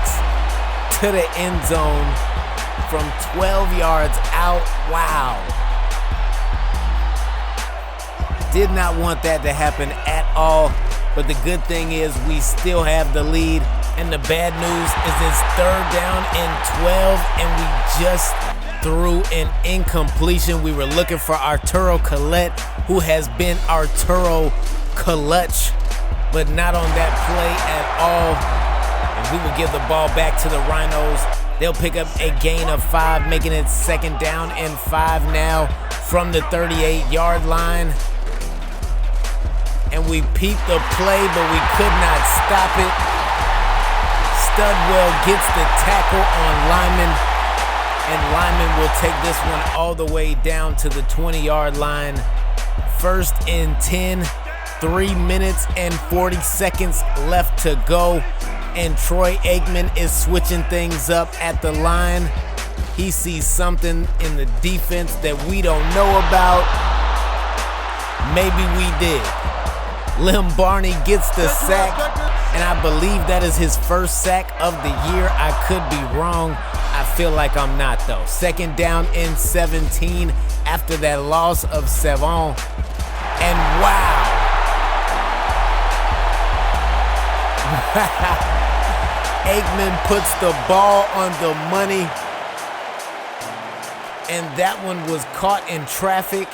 to the end zone from 12 yards out. Wow. Did not want that to happen at all. But the good thing is we still have the lead. And the bad news is it's 3rd down and 12, and we just threw an incompletion. We were looking for Arturo Collette, who has been Arturo Clutch, but not on that play at all. And we will give the ball back to the Rhinos. They'll pick up a gain of 5, making it 2nd down and 5 now from the 38-yard line. And we peeped the play, but we could not stop it. Studwell gets the tackle on Lyman, and Lyman will take this one all the way down to the 20-yard line. 1st and 10, 3 minutes and 40 seconds left to go, and Troy Aikman is switching things up at the line. He sees something in the defense that we don't know about. Maybe we did. Lim Barney gets the sack, and I believe that is his first sack of the year. I could be wrong. I feel like I'm not, though. 2nd down and 17 after that loss of Savon. And wow. Aikman puts the ball on the money, and that one was caught in traffic.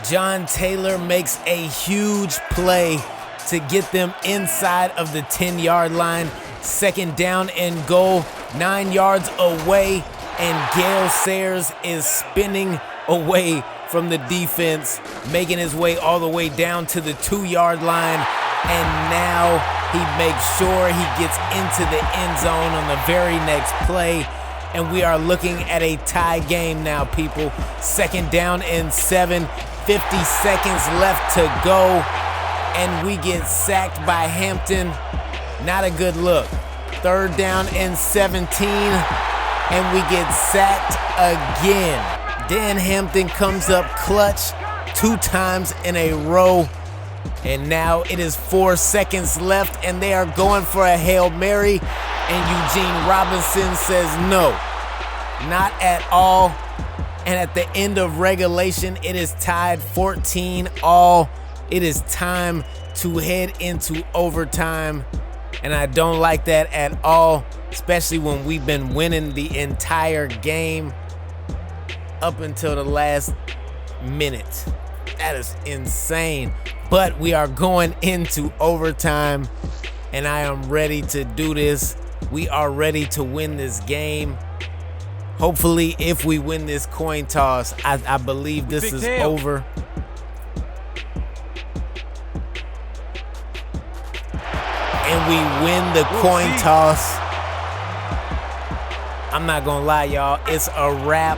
John Taylor makes a huge play to get them inside of the 10-yard line. 2nd down and goal, 9 yards away, and Gale Sayers is spinning away from the defense, making his way all the way down to the 2-yard line. And now he makes sure he gets into the end zone on the very next play. And we are looking at a tie game now, people. 2nd down and 7, 50 seconds left to go. And we get sacked by Hampton. Not a good look. 3rd down and 17, and we get sacked again. Dan Hampton comes up clutch 2 times in a row. And now it is 4 seconds left, and they are going for a Hail Mary. And Eugene Robinson says no, not at all. And at the end of regulation, it is tied 14-all. It is time to head into overtime. And I don't like that at all, especially when we've been winning the entire game up until the last minute. That is insane. But we are going into overtime, and I am ready to do this. We are ready to win this game. Hopefully, if we win this coin toss, I believe this is over. And we win the coin toss. I'm not gonna lie, y'all. It's a wrap.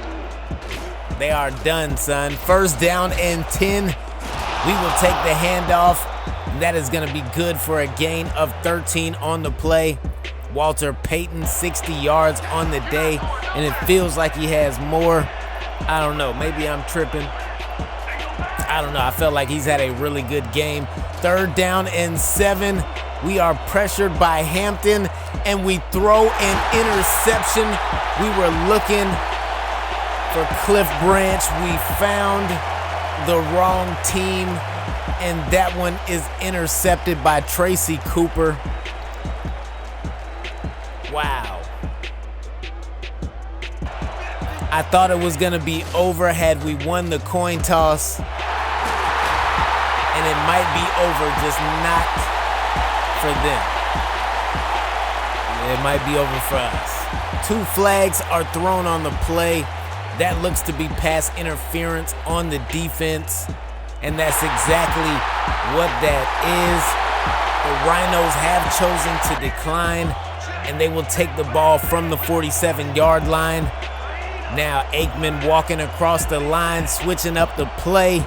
They are done, son. 1st down and 10. We will take the handoff. That is gonna be good for a gain of 13 on the play. Walter Payton, 60 yards on the day, and it feels like he has more. I don't know. Maybe I'm tripping. I don't know. I felt like he's had a really good game. 3rd down and 7. We are pressured by Hampton, and we throw an interception. We were looking for Cliff Branch. We found the wrong team, and that one is intercepted by Tracy Cooper. Wow. I thought it was going to be over had we won the coin toss, and it might be over, just not for them. It might be over for us. 2 flags are thrown on the play. That looks to be pass interference on the defense, and that's exactly what that is. The Rhinos have chosen to decline, and they will take the ball from the 47-yard line. Now Aikman walking across the line, switching up the play.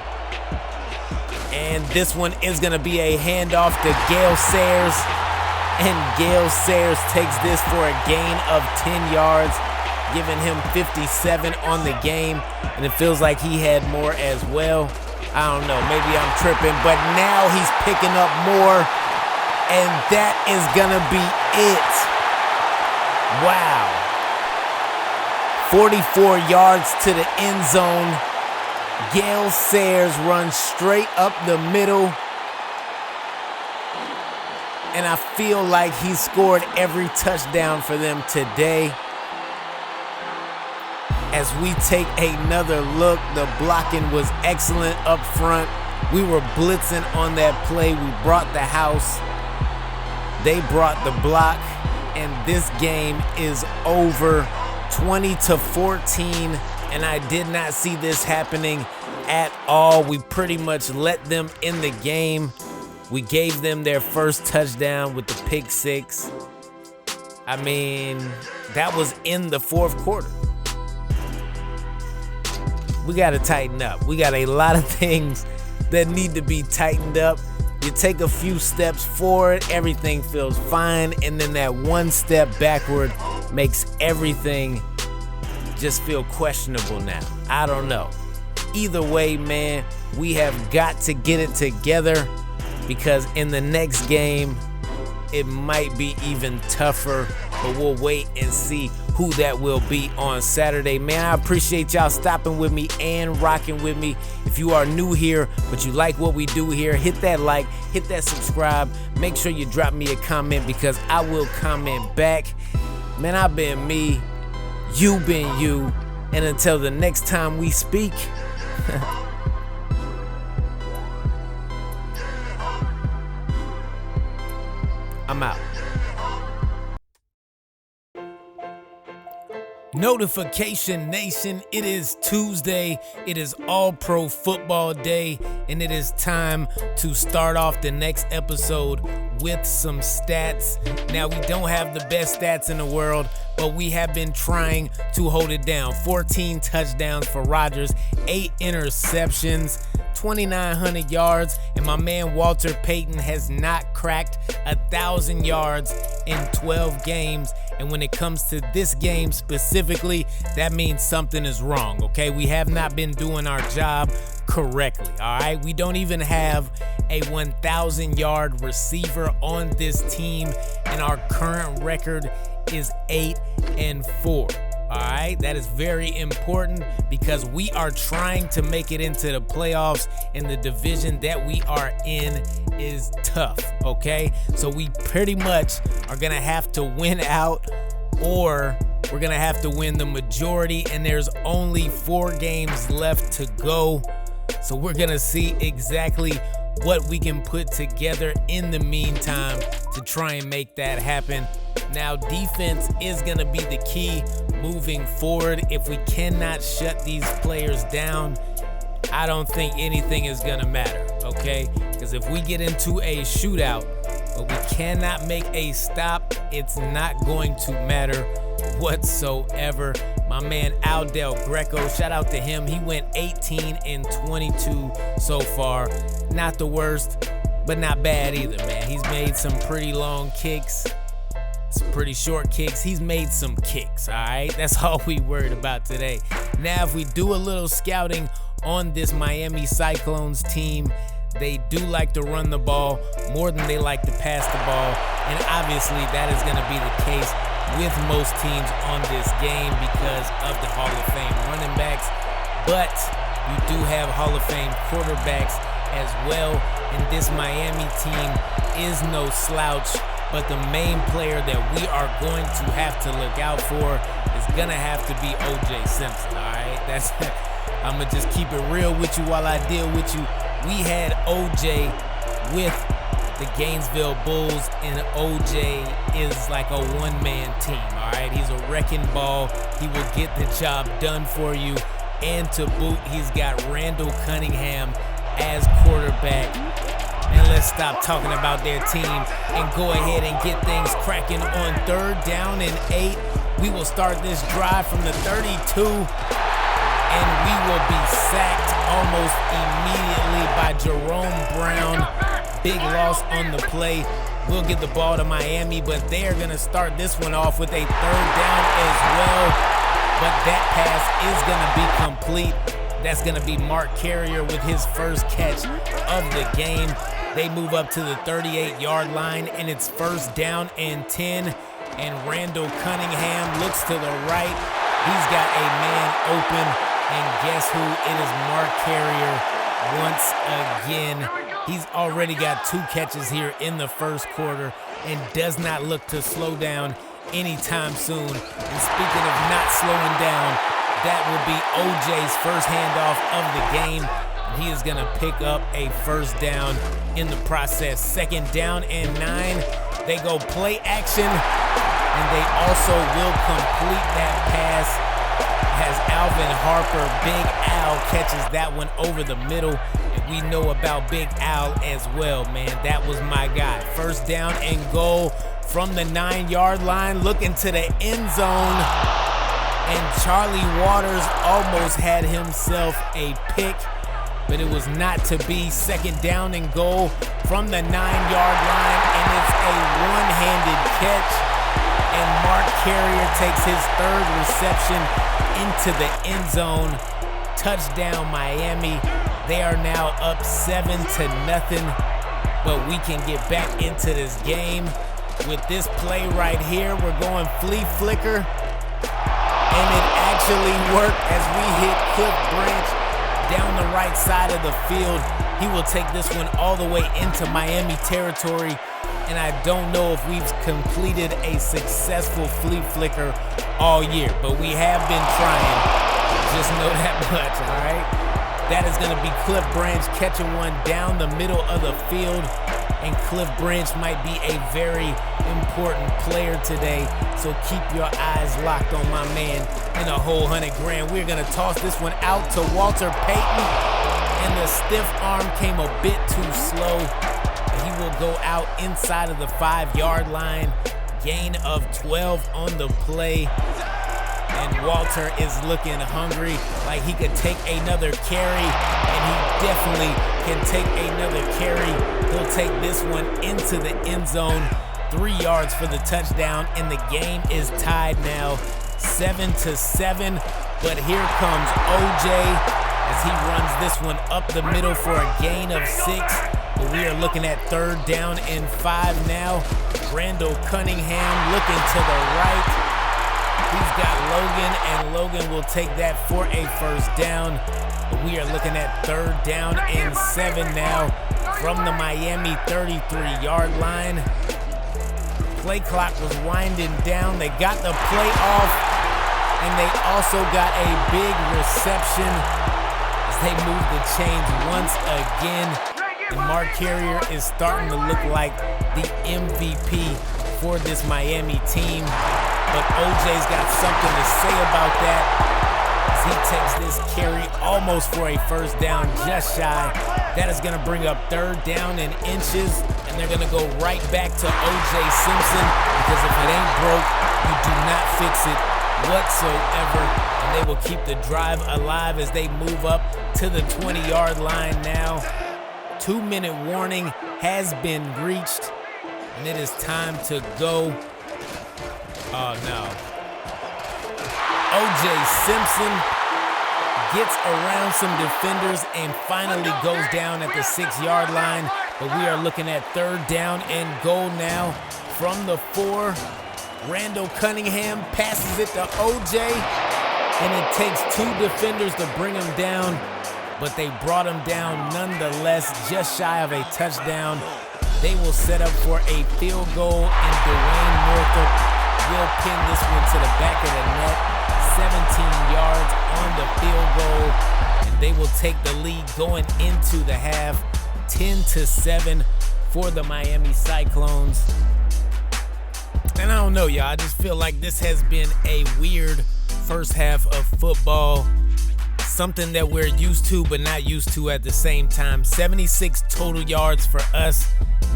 And this one is going to be a handoff to Gale Sayers. And Gale Sayers takes this for a gain of 10 yards, giving him 57 on the game. And it feels like he had more as well. I don't know, maybe I'm tripping, but now he's picking up more. And that is going to be it. Wow. 44 yards to the end zone. Gale Sayers runs straight up the middle. And I feel like he scored every touchdown for them today. As we take another look, the blocking was excellent up front. We were blitzing on that play. We brought the house. They brought the block. And this game is over, 20-14. And I did not see this happening at all. We pretty much let them in the game. We gave them their first touchdown with the pick 6. I mean, that was in the 4th quarter. We got to tighten up. We got a lot of things that need to be tightened up. You take a few steps forward, everything feels fine, and then that one step backward makes everything just feel questionable now. I don't know. Either way, man, we have got to get it together, because in the next game, it might be even tougher, but we'll wait and see who that will be on Saturday. Man, I appreciate y'all stopping with me and rocking with me. If you are new here, but you like what we do here, hit that like, hit that subscribe. Make sure you drop me a comment, because I will comment back. Man, I've been me, you been you, and until the next time we speak, I'm out. Notification Nation, it is Tuesday, it is All Pro Football Day, and it is time to start off the next episode with some stats. Now, we don't have the best stats in the world, but we have been trying to hold it down. 14 touchdowns for Rodgers, 8 interceptions, 2,900 yards, and my man Walter Payton has not cracked 1,000 yards in 12 games. And when it comes to this game specifically, that means something is wrong, okay? We have not been doing our job correctly, all right? We don't even have a 1,000-yard receiver on this team, and our current record is 8-4. All right, that is very important because we are trying to make it into the playoffs, and the division that we are in is tough, okay? So we pretty much are going to have to win out, or we're going to have to win the majority, and there's only 4 games left to go. So we're going to see exactly what we can put together in the meantime to try and make that happen. Now, defense is going to be the key moving forward. If we cannot shut these players down, I don't think anything is going to matter, okay? Because if we get into a shootout, but we cannot make a stop, it's not going to matter whatsoever. My man Aldell Greco, shout out to him. He went 18-22 so far. Not the worst, but not bad either, man. He's made some pretty long kicks, some pretty short kicks. He's made some kicks, all right? That's all we worried about today. Now, if we do a little scouting on this Miami Cyclones team, they do like to run the ball more than they like to pass the ball, and obviously that is going to be the case with most teams on this game because of the Hall of Fame running backs, but you do have Hall of Fame quarterbacks as well, and this Miami team is no slouch. But the main player that we are going to have to look out for is going to have to be O.J. Simpson, all right? I'm going to just keep it real with you while I deal with you. We had O.J. with the Gainesville Bulls, and O.J. is like a one-man team, all right? He's a wrecking ball. He will get the job done for you. And to boot, he's got Randall Cunningham as quarterback. And let's stop talking about their team and go ahead and get things cracking on 3rd down and 8. We will start this drive from the 32, and we will be sacked almost immediately by Jerome Brown. Big loss on the play. We'll get the ball to Miami, but they are going to start this one off with a 3rd down as well. But that pass is going to be complete. That's going to be Mark Carrier with his first catch of the game. They move up to the 38-yard line, and it's 1st down and 10. And Randall Cunningham looks to the right. He's got a man open, and guess who? It is Mark Carrier once again. He's already got 2 catches here in the first quarter and does not look to slow down anytime soon. And speaking of not slowing down, that will be O.J.'s first handoff of the game. He is going to pick up a 1st down in the process. 2nd down and 9. They go play action, and they also will complete that pass as Alvin Harper, Big Al, catches that one over the middle. And we know about Big Al as well, man. That was my guy. 1st down and goal from the 9-yard line, looking to the end zone. And Charlie Waters almost had himself a pick, but it was not to be. 2nd down and goal from the 9-yard line, and it's a one-handed catch. And Mark Carrier takes his 3rd reception into the end zone. Touchdown, Miami. They are now up 7-0, but we can get back into this game with this play right here. We're going flea flicker. And it actually worked as we hit Cliff Branch down the right side of the field. He will take this one all the way into Miami territory. And I don't know if we've completed a successful flea flicker all year, but we have been trying. Just know that much, all right? That is going to be Cliff Branch catching one down the middle of the field. and Cliff Branch might be a very important player today. So keep your eyes locked on my man in a whole $100,000. We're gonna toss this one out to Walter Payton, and the stiff arm came a bit too slow. He will go out inside of the 5-yard line. Gain of 12 on the play. And Walter is looking hungry, like he could take another carry, and he definitely can take another carry. He'll take this one into the end zone. 3 yards for the touchdown, and the game is tied now 7-7. But here comes OJ as he runs this one up the middle for a gain of 6. But we are looking at 3rd down and 5 now. Randall Cunningham looking to the right. He's got Logan, and Logan will take that for a 1st down. But we are looking at 3rd down and 7 now from the Miami 33-yard line. Play clock was winding down. They got the play off, and they also got a big reception as they move the chains once again. And Mark Carrier is starting to look like the MVP for this Miami team. But OJ's got something to say about that as he takes this carry almost for a 1st down, just shy. That is gonna bring up 3rd down in inches, and they're gonna go right back to OJ Simpson, because if it ain't broke, you do not fix it whatsoever. And they will keep the drive alive as they move up to the 20-yard line now. 2-minute warning has been reached, and it is time to go. Oh no. OJ Simpson gets around some defenders and finally goes down at the 6-yard line. But we are looking at 3rd down and goal now from the 4. Randall Cunningham passes it to OJ, and it takes 2 defenders to bring him down, but they brought him down nonetheless, just shy of a touchdown. They will set up for a field goal, and Dwayne Northup will pin this one to the back of the net. 17 yards on the field goal, and they will take the lead going into the half. 10-7 for the Miami Cyclones. And I don't know, y'all. I just feel like this has been a weird first half of football. Something that we're used to but not used to at the same time. 76 total yards for us.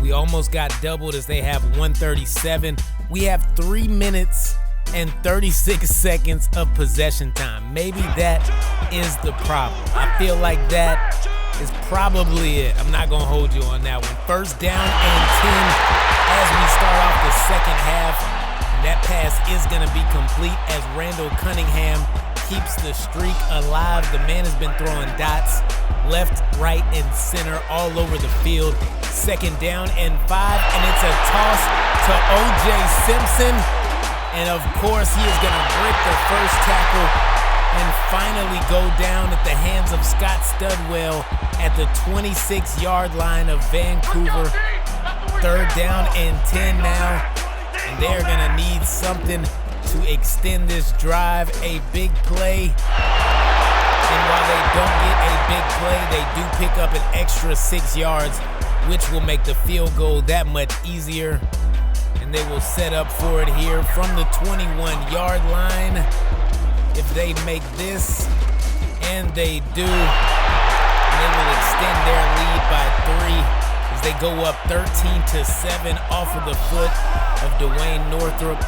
We almost got doubled as they have 137. We have 3 minutes and 36 seconds of possession time. Maybe that is the problem. I feel like that is probably it. I'm not going to hold you on that one. 1st down and 10 as we start off the second half. And that pass is going to be complete as Randall Cunningham keeps the streak alive. The man has been throwing dots left, right, and center all over the field. 2nd down and 5, and it's a toss to OJ Simpson. And of course, he is going to break the 1st tackle and finally go down at the hands of Scott Studwell at the 26-yard line of Vancouver. 3rd down and 10 now, and they're going to need something to extend this drive. A big play. And while they don't get a big play, they do pick up an extra 6 yards, which will make the field goal that much easier. And they will set up for it here from the 21-yard line. If they make this, and they do, they will extend their lead by 3 as they go up 13-7 off of the foot of Dwayne Northup.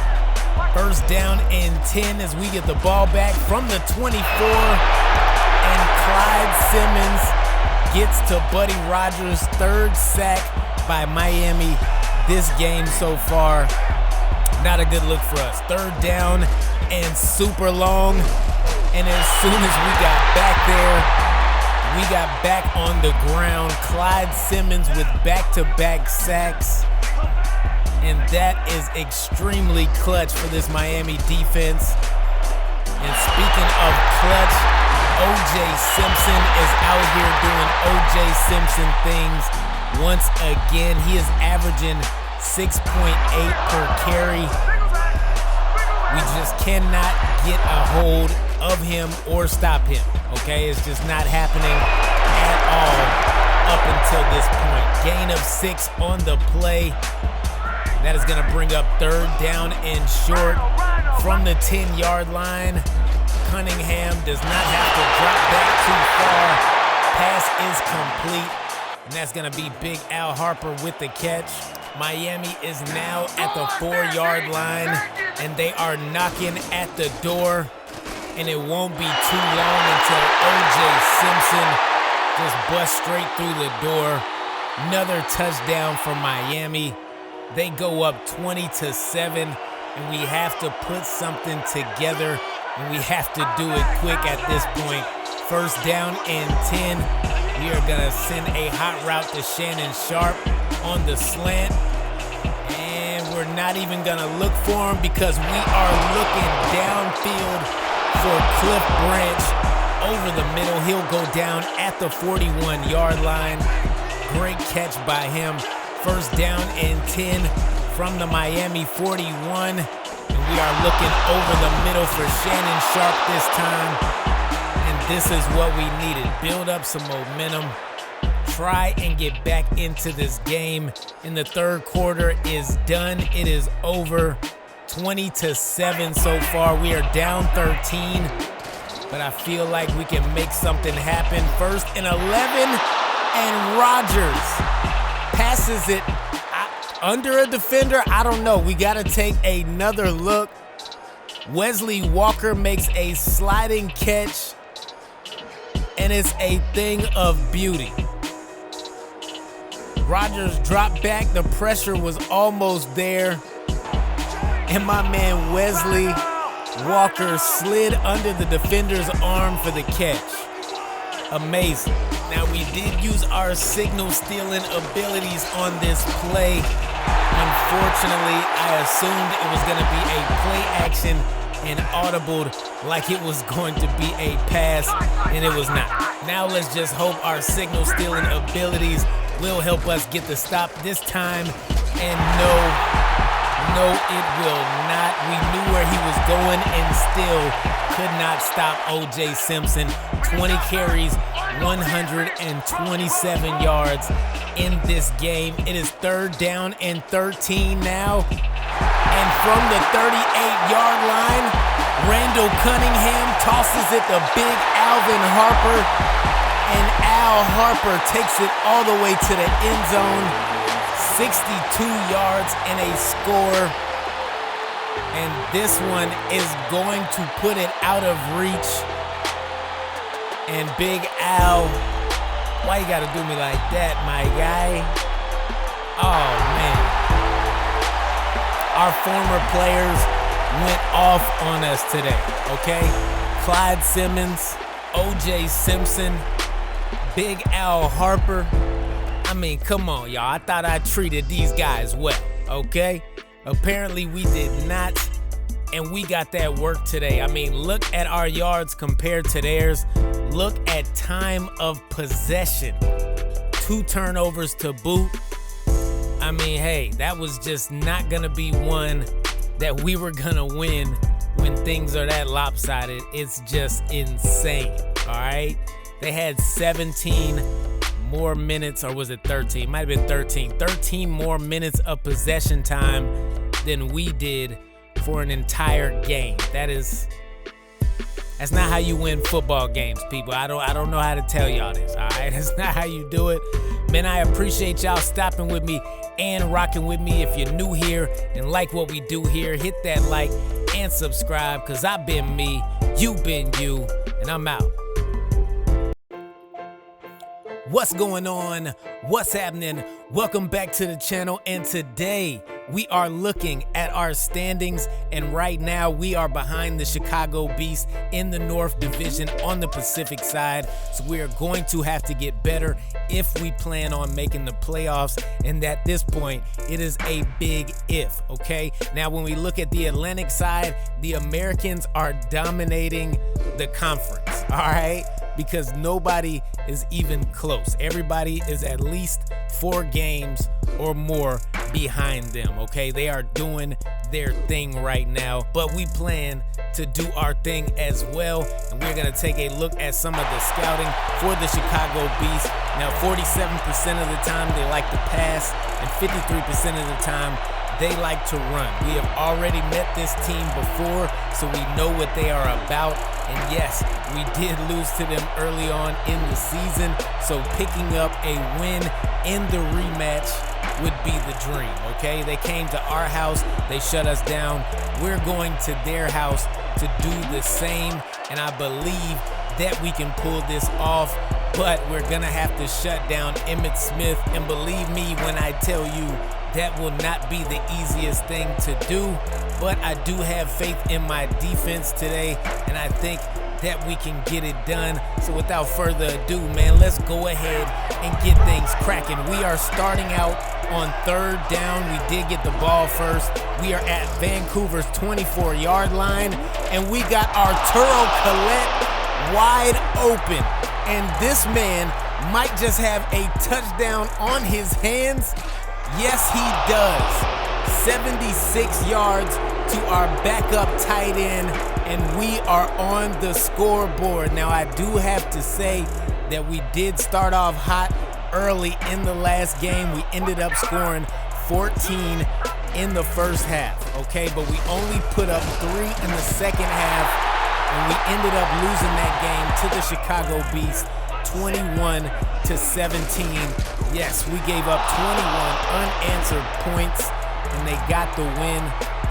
1st down and 10 as we get the ball back from the 24, and Clyde Simmons gets to Buddy Rogers' 3rd sack by Miami this game so far. Not a good look for us. 3rd down and super long, and as soon as we got back there, we got back on the ground. Clyde Simmons with back-to-back sacks. And that is extremely clutch for this Miami defense. And speaking of clutch, OJ Simpson is out here doing OJ Simpson things once again. He is averaging 6.8 per carry. We just cannot get a hold of him or stop him, okay? It's just not happening at all. up until this point. Gain of 6 on the play. That is going to bring up 3rd down and short from the 10-yard line. Cunningham does not have to drop back too far. Pass is complete, and that's going to be Big Al Harper with the catch. Miami is now at the 4-yard line, and they are knocking at the door, and it won't be too long until O.J. Simpson just busts straight through the door. Another touchdown for Miami. They go up 20-7, and we have to put something together, and we have to do it quick at this point. 1st down and 10. We are gonna send a hot route to Shannon Sharp on the slant, and we're not even gonna look for him because we are looking downfield for Cliff Branch over the middle. He'll go down at the 41-yard line. Great catch by him. 1st down and 10 from the Miami 41. And we are looking over the middle for Shannon Sharp this time. And this is what we needed. Build up some momentum. Try and get back into this game. And the 3rd quarter is done. It is over. 20-7 so far. We are down 13. But I feel like we can make something happen. 1st and 11. And Rodgers passes it under a defender. I don't know. We got to take another look. Wesley Walker makes a sliding catch, and it's a thing of beauty. Rodgers dropped back. The pressure was almost there, and my man Wesley Walker slid under the defender's arm for the catch. Amazing. Now, we did use our signal stealing abilities on this play. Unfortunately, I assumed it was going to be a play action and audibled like it was going to be a pass, and it was not. Now let's just hope our signal stealing abilities will help us get the stop this time. And no, it will not. We knew where he was going and still could not stop O.J. Simpson. 20 carries, 127 yards in this game. It is 3rd down and 13 now. And from the 38-yard line, Randall Cunningham tosses it to Big Alvin Harper. And Al Harper takes it all the way to the end zone. 62 yards and a score. And this one is going to put it out of reach. And Big Al, why you gotta do me like that, my guy? Oh, man. Our former players went off on us today, okay? Clyde Simmons, O.J. Simpson, Big Al Harper. I mean, come on, y'all. I thought I treated these guys well, okay? Apparently we did not, and we got that work today. I mean, look at our yards compared to theirs. Look at time of possession. 2 turnovers to boot. I mean, hey, that was just not gonna be one that we were gonna win when things are that lopsided. It's just insane, all right? They had 17 more minutes, or was it 13? Might have been 13. 13 more minutes of possession time than we did for an entire game. That's not how you win football games, people. I don't know how to tell y'all this, all right? That's not how you do it. Man, I appreciate y'all stopping with me and rocking with me. If you're new here and like what we do here, hit that like and subscribe, because I've been me, you've been you, and I'm out. What's going on? What's happening? Welcome back to the channel, and today we are looking at our standings, and right now we are behind the Chicago Beast in the North Division on the Pacific side. So we are going to have to get better if we plan on making the playoffs, and at this point it is a big if, okay? Now when we look at the Atlantic side, the Americans are dominating the conference, all right? Because nobody is even close. Everybody is at least 4 games or more behind them, okay? They are doing their thing right now, but we plan to do our thing as well. And we're going to take a look at some of the scouting for the Chicago Beast. Now, 47% of the time they like to pass, and 53% of the time they like to run. We have already met this team before, so we know what they are about. And yes, we did lose to them early on in the season, so picking up a win in the rematch would be the dream, okay? They came to our house, they shut us down. We're going to their house to do the same, and I believe that we can pull this off, but we're gonna have to shut down Emmitt Smith, and believe me when I tell you, that will not be the easiest thing to do, but I do have faith in my defense today, and I think that we can get it done. So without further ado, man, let's go ahead and get things cracking. We are starting out on third down. We did get the ball first. We are at Vancouver's 24-yard line, and we got Arturo Collette wide open. And this man might just have a touchdown on his hands. Yes, he does. 76 yards to our backup tight end, and we are on the scoreboard. Now, I do have to say that we did start off hot early in the last game. We ended up scoring 14 in the first half, okay? But we only put up 3 in the second half, and we ended up losing that game to the Chicago Beast 21-17. Yes, we gave up 21 unanswered points, and they got the win.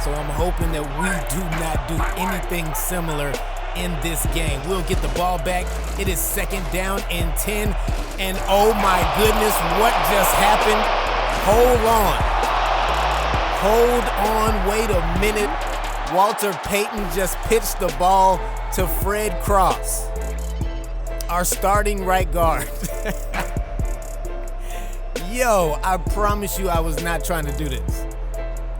So I'm hoping that we do not do anything similar in this game. We'll get the ball back. It is second down and 10. And oh my goodness, what just happened? Hold on, wait a minute. Walter Payton just pitched the ball to Fred Cross, our starting right guard. Yo, I promise you I was not trying to do this.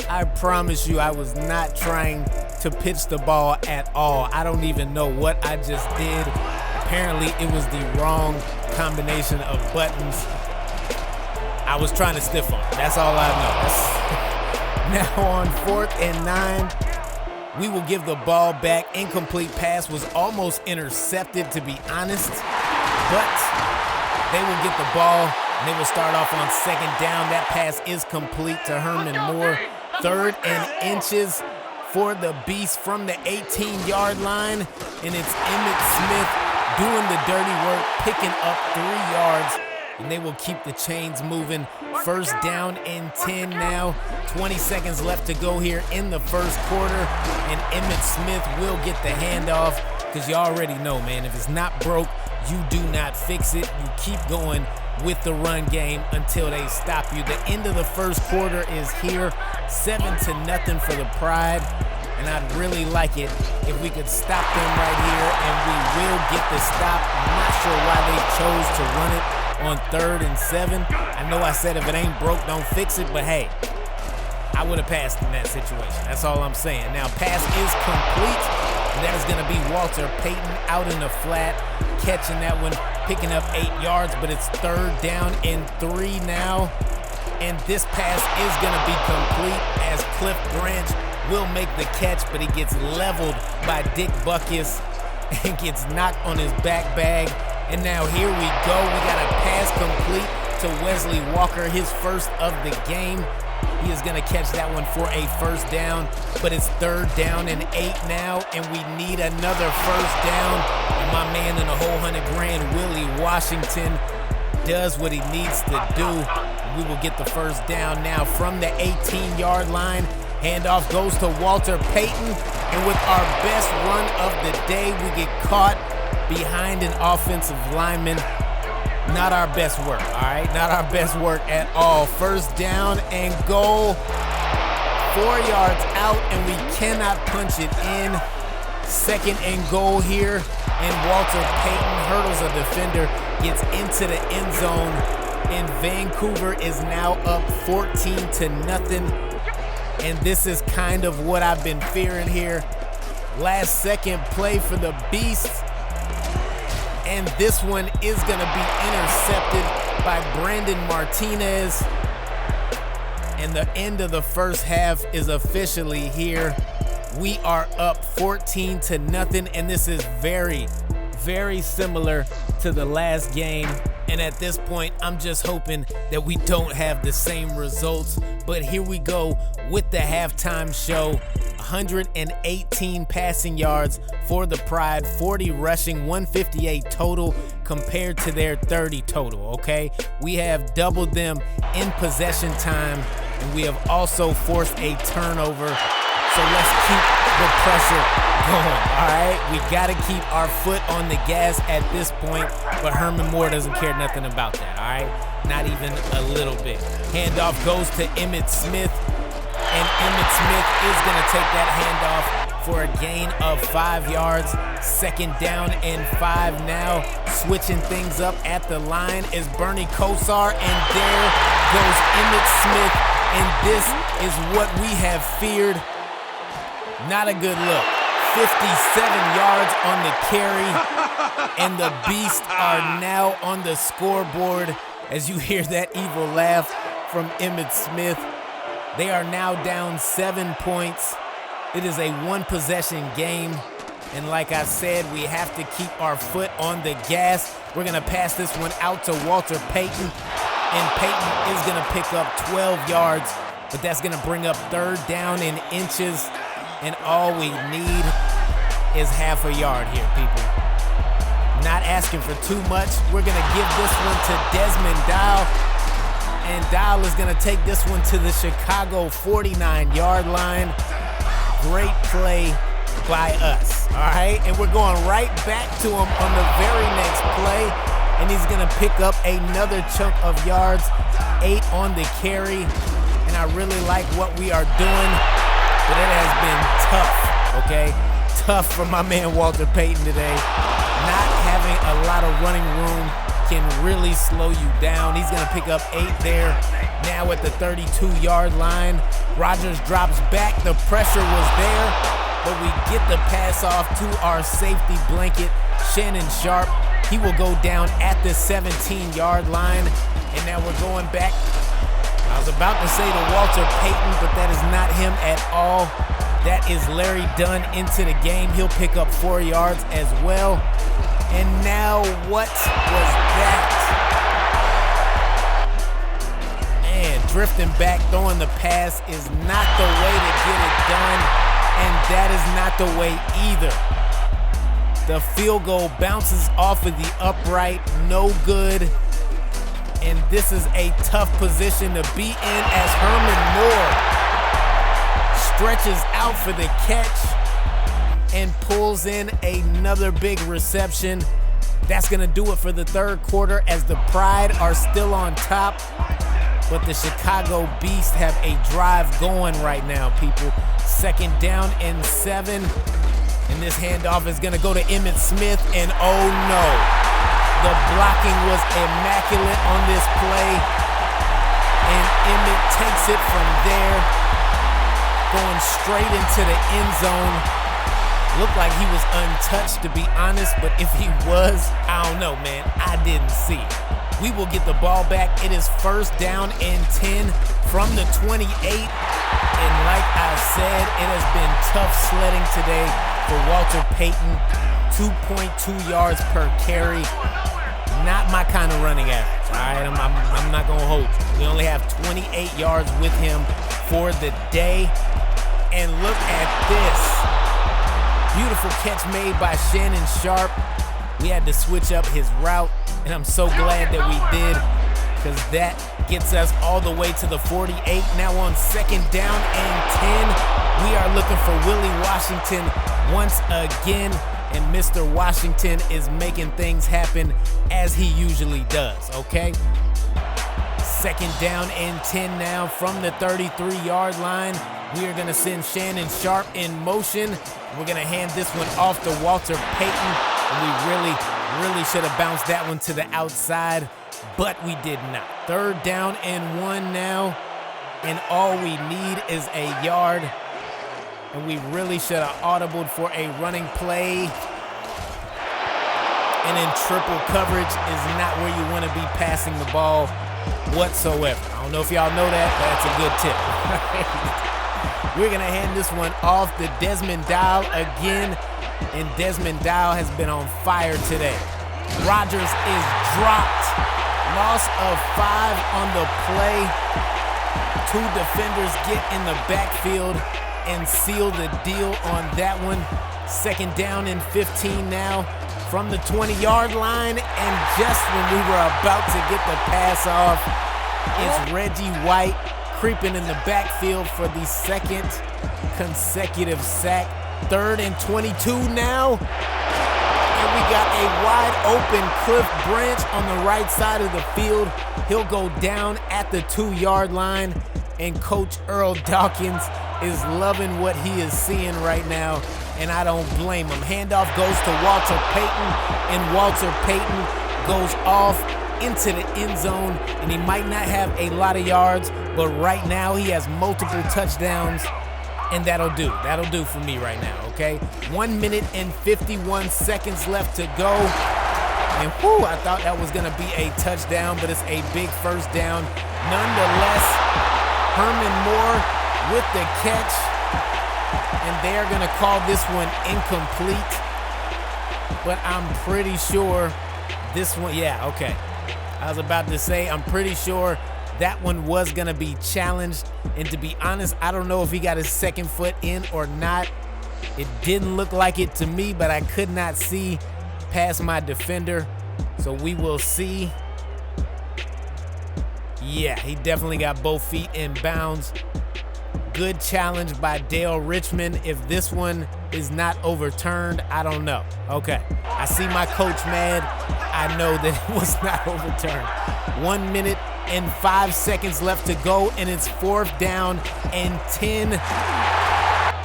I promise you I was not trying to pitch the ball at all. I don't even know what I just did. Apparently it was the wrong combination of buttons. I was trying to stiff arm. That's all I know. Now on 4th and 9, we will give the ball back. Incomplete pass was almost intercepted, to be honest, but they will get the ball and they will start off on second down. That pass is complete to Herman Moore. 3rd and inches for the Beast from the 18-yard line, and it's Emmitt Smith doing the dirty work, picking up 3 yards, and they will keep the chains moving. First down and 10 now. 20 seconds left to go here in the first quarter, and Emmitt Smith will get the handoff, because you already know, man, if it's not broke, you do not fix it. You keep going with the run game until they stop you. The end of the first quarter is here, 7-0 for the Pride, and I'd really like it if we could stop them right here, and we will get the stop. I'm not sure why they chose to run it on 3rd and 7. I know I said if it ain't broke, don't fix it, but hey, I would have passed in that situation. That's all I'm saying. Now, pass is complete, and that is going to be Walter Payton out in the flat, catching that one, picking up 8 yards, but it's 3rd down and 3 now. And this pass is going to be complete as Cliff Branch will make the catch, but he gets leveled by Dick Buckus and gets knocked on his back bag. And now here we go. We got a pass complete to Wesley Walker, his first of the game. He is going to catch that one for a first down, but it's 3rd down and 8 now, and we need another first down. And my man in the whole $100,000, Willie Washington, does what he needs to do. We will get the first down now from the 18-yard line. Handoff goes to Walter Payton, and with our best run of the day, we get caught behind an offensive lineman. Not our best work, all right? Not our best work at all. First down and goal. 4 yards out, and we cannot punch it in. 2nd and goal here, and Walter Payton hurdles a defender, gets into the end zone, and Vancouver is now up 14-0. And this is kind of what I've been fearing here. Last second play for the Beasts. And this one is going to be intercepted by Brandon Martinez. And the end of the first half is officially here. We are up 14-0, and this is very, very similar to the last game. And at this point, I'm just hoping that we don't have the same results. But here we go with the halftime show. 118 passing yards for the Pride, 40 rushing, 158 total compared to their 30 total, okay? We have doubled them in possession time, and we have also forced a turnover. So let's keep the pressure going, all right? We got to keep our foot on the gas at this point, but Herman Moore doesn't care nothing about that, all right? Not even a little bit. Handoff goes to Emmitt Smith, and Emmitt Smith is going to take that handoff for a gain of 5 yards. Second down and 5 now. Switching things up at the line is Bernie Kosar, and there goes Emmitt Smith, and this is what we have feared. Not a good look. 57 yards on the carry, and the Beasts are now on the scoreboard as you hear that evil laugh from Emmitt Smith. They are now down 7 points. It is a one-possession game, and like I said, we have to keep our foot on the gas. We're going to pass this one out to Walter Payton, and Payton is going to pick up 12 yards, but that's going to bring up third down in inches. And all we need is half a yard here, people. Not asking for too much. We're going to give this one to Desmond Dial. And Dial is going to take this one to the Chicago 49-yard line. Great play by us, all right? And we're going right back to him on the very next play. And he's going to pick up another chunk of yards, 8 on the carry. And I really like what we are doing. But it has been tough, okay? Tough for my man Walter Payton today. Not having a lot of running room can really slow you down. He's gonna pick up 8 there. Now at the 32-yard line, Rodgers drops back. The pressure was there, but we get the pass off to our safety blanket, Shannon Sharp. He will go down at the 17-yard line, and now we're going back. I was about to say to Walter Payton, but that is not him at all. That is Larry Dunn into the game. He'll pick up 4 yards as well. And now what was that? Man, drifting back, throwing the pass is not the way to get it done. And that is not the way either. The field goal bounces off of the upright, no good. And this is a tough position to be in as Herman Moore stretches out for the catch and pulls in another big reception. That's going to do it for the third quarter as the Pride are still on top. But the Chicago Beasts have a drive going right now, people. Second down and 7. And this handoff is going to go to Emmitt Smith. And oh no. The blocking was immaculate on this play, and Emmitt takes it from there, going straight into the end zone. Looked like he was untouched, to be honest, but if he was, I don't know, man. I didn't see it. We will get the ball back. It is first down and 10 from the 28, and like I said, it has been tough sledding today for Walter Payton. 2.2 yards per carry. Not my kind of running average, all right? I'm not going to hold you. We only have 28 yards with him for the day. And look at this. Beautiful catch made by Shannon Sharp. We had to switch up his route, and I'm so glad that we did, because that gets us all the way to the 48. Now on second down and 10, we are looking for Willie Washington once again. And Mr. Washington is making things happen as he usually does, okay? Second down and 10 now from the 33-yard line. We are going to send Shannon Sharp in motion. We're going to hand this one off to Walter Payton. And we really should have bounced that one to the outside, but we did not. Third down and 1 now, and all we need is a yard. And we really should have audibled for a running play. And in triple coverage is not where you want to be passing the ball whatsoever. I don't know if y'all know that, but that's a good tip. We're going to hand this one off to Desmond Dial again, and Desmond Dial has been on fire today. Rodgers is dropped. Loss of 5 on the play. 2 defenders get in the backfield and seal the deal on that one. 2nd down and 15 now from the 20-yard line, and just when we were about to get the pass off, it's Reggie White creeping in the backfield for the 2nd consecutive sack. 3rd and 22 now, and we got a wide open Cliff Branch on the right side of the field. He'll go down at the 2-yard line, and Coach Earl Dawkins is loving what he is seeing right now, and I don't blame him. Handoff goes to Walter Payton, and Walter Payton goes off into the end zone, and he might not have a lot of yards, but right now he has multiple touchdowns, and that'll do. That'll do for me right now, okay? 1 minute and 51 seconds left to go, and whoo, I thought that was gonna be a touchdown, but it's a big 1st down. Nonetheless, Herman Moore with the catch, and they're gonna call this one incomplete, but I'm pretty sure this one, yeah, okay. I was about to say, I'm pretty sure that one was gonna be challenged, and to be honest, I don't know if he got his 2nd foot in or not. It didn't look like it to me, but I could not see past my defender, so we will see. Yeah, he definitely got both feet in bounds. Good challenge by Dale Richmond. If this one is not overturned, I don't know. Okay, I see my coach mad. I know that it was not overturned. 1 minute and 5 seconds left to go, and it's 4th down and 10,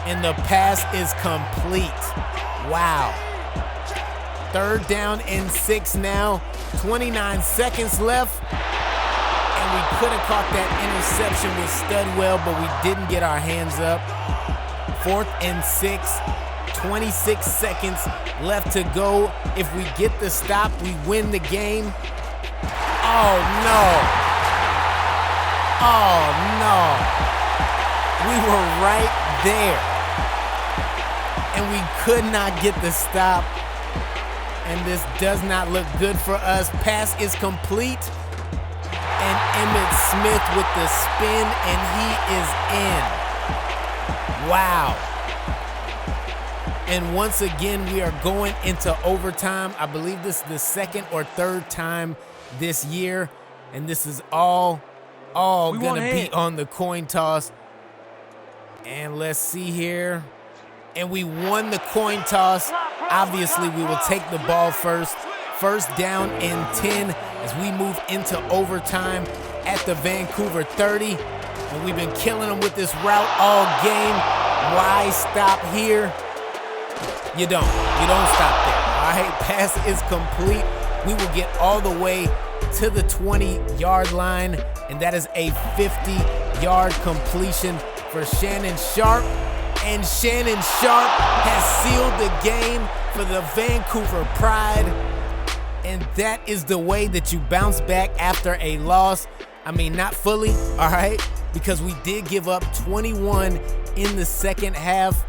and the pass is complete. Wow. 3rd down and 6 now. 29 seconds left. And we could have caught that interception with Studwell, but we didn't get our hands up. 4th and 6, 26 seconds left to go. If we get the stop, we win the game. Oh no. Oh no. We were right there, and we could not get the stop. And this does not look good for us. Pass is complete. And Emmitt Smith with the spin, and he is in. Wow. And once again, we are going into overtime. I believe this is the 2nd or 3rd time this year, and this is all gonna be on the coin toss. And let's see here. And we won the coin toss. Obviously, we will take the ball first. 1st down and 10 as we move into overtime at the Vancouver 30. And we've been killing them with this route all game. Why stop here? You don't stop there. All right, pass is complete. We will get all the way to the 20-yard line, and that is a 50-yard completion for Shannon Sharp. And Shannon Sharp has sealed the game for the Vancouver Pride. And that is the way that you bounce back after a loss. I mean, not fully, all right, because we did give up 21 in the 2nd half.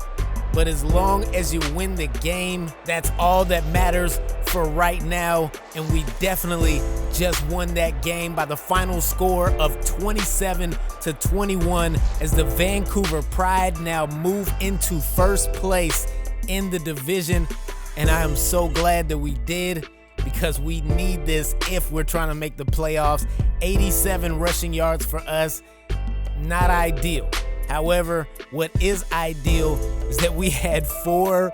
But as long as you win the game, that's all that matters for right now. And we definitely just won that game by the final score of 27-21 as the Vancouver Pride now move into 1st place in the division. And I am so glad that we did, because we need this if we're trying to make the playoffs. 87 rushing yards for us, not ideal. However, what is ideal is that we had 4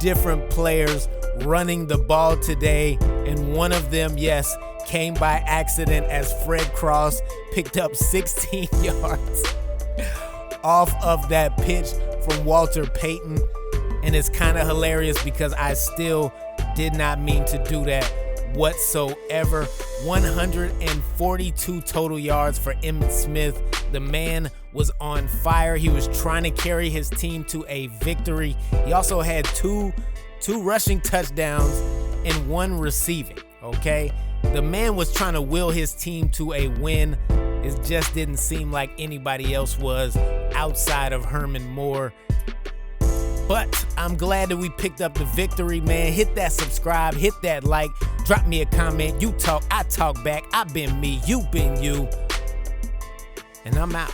different players running the ball today, and one of them, yes, came by accident as Fred Cross picked up 16 yards off of that pitch from Walter Payton. And it's kind of hilarious because I still did not mean to do that whatsoever. 142 total yards for Emmitt Smith. The man was on fire. He was trying to carry his team to a victory. He also had two rushing touchdowns and 1 receiving, okay? The man was trying to will his team to a win. It just didn't seem like anybody else was outside of Herman Moore. But I'm glad that we picked up the victory, man. Hit that subscribe, hit that like, drop me a comment. You talk, I talk back. I've been me, you been you. And I'm out.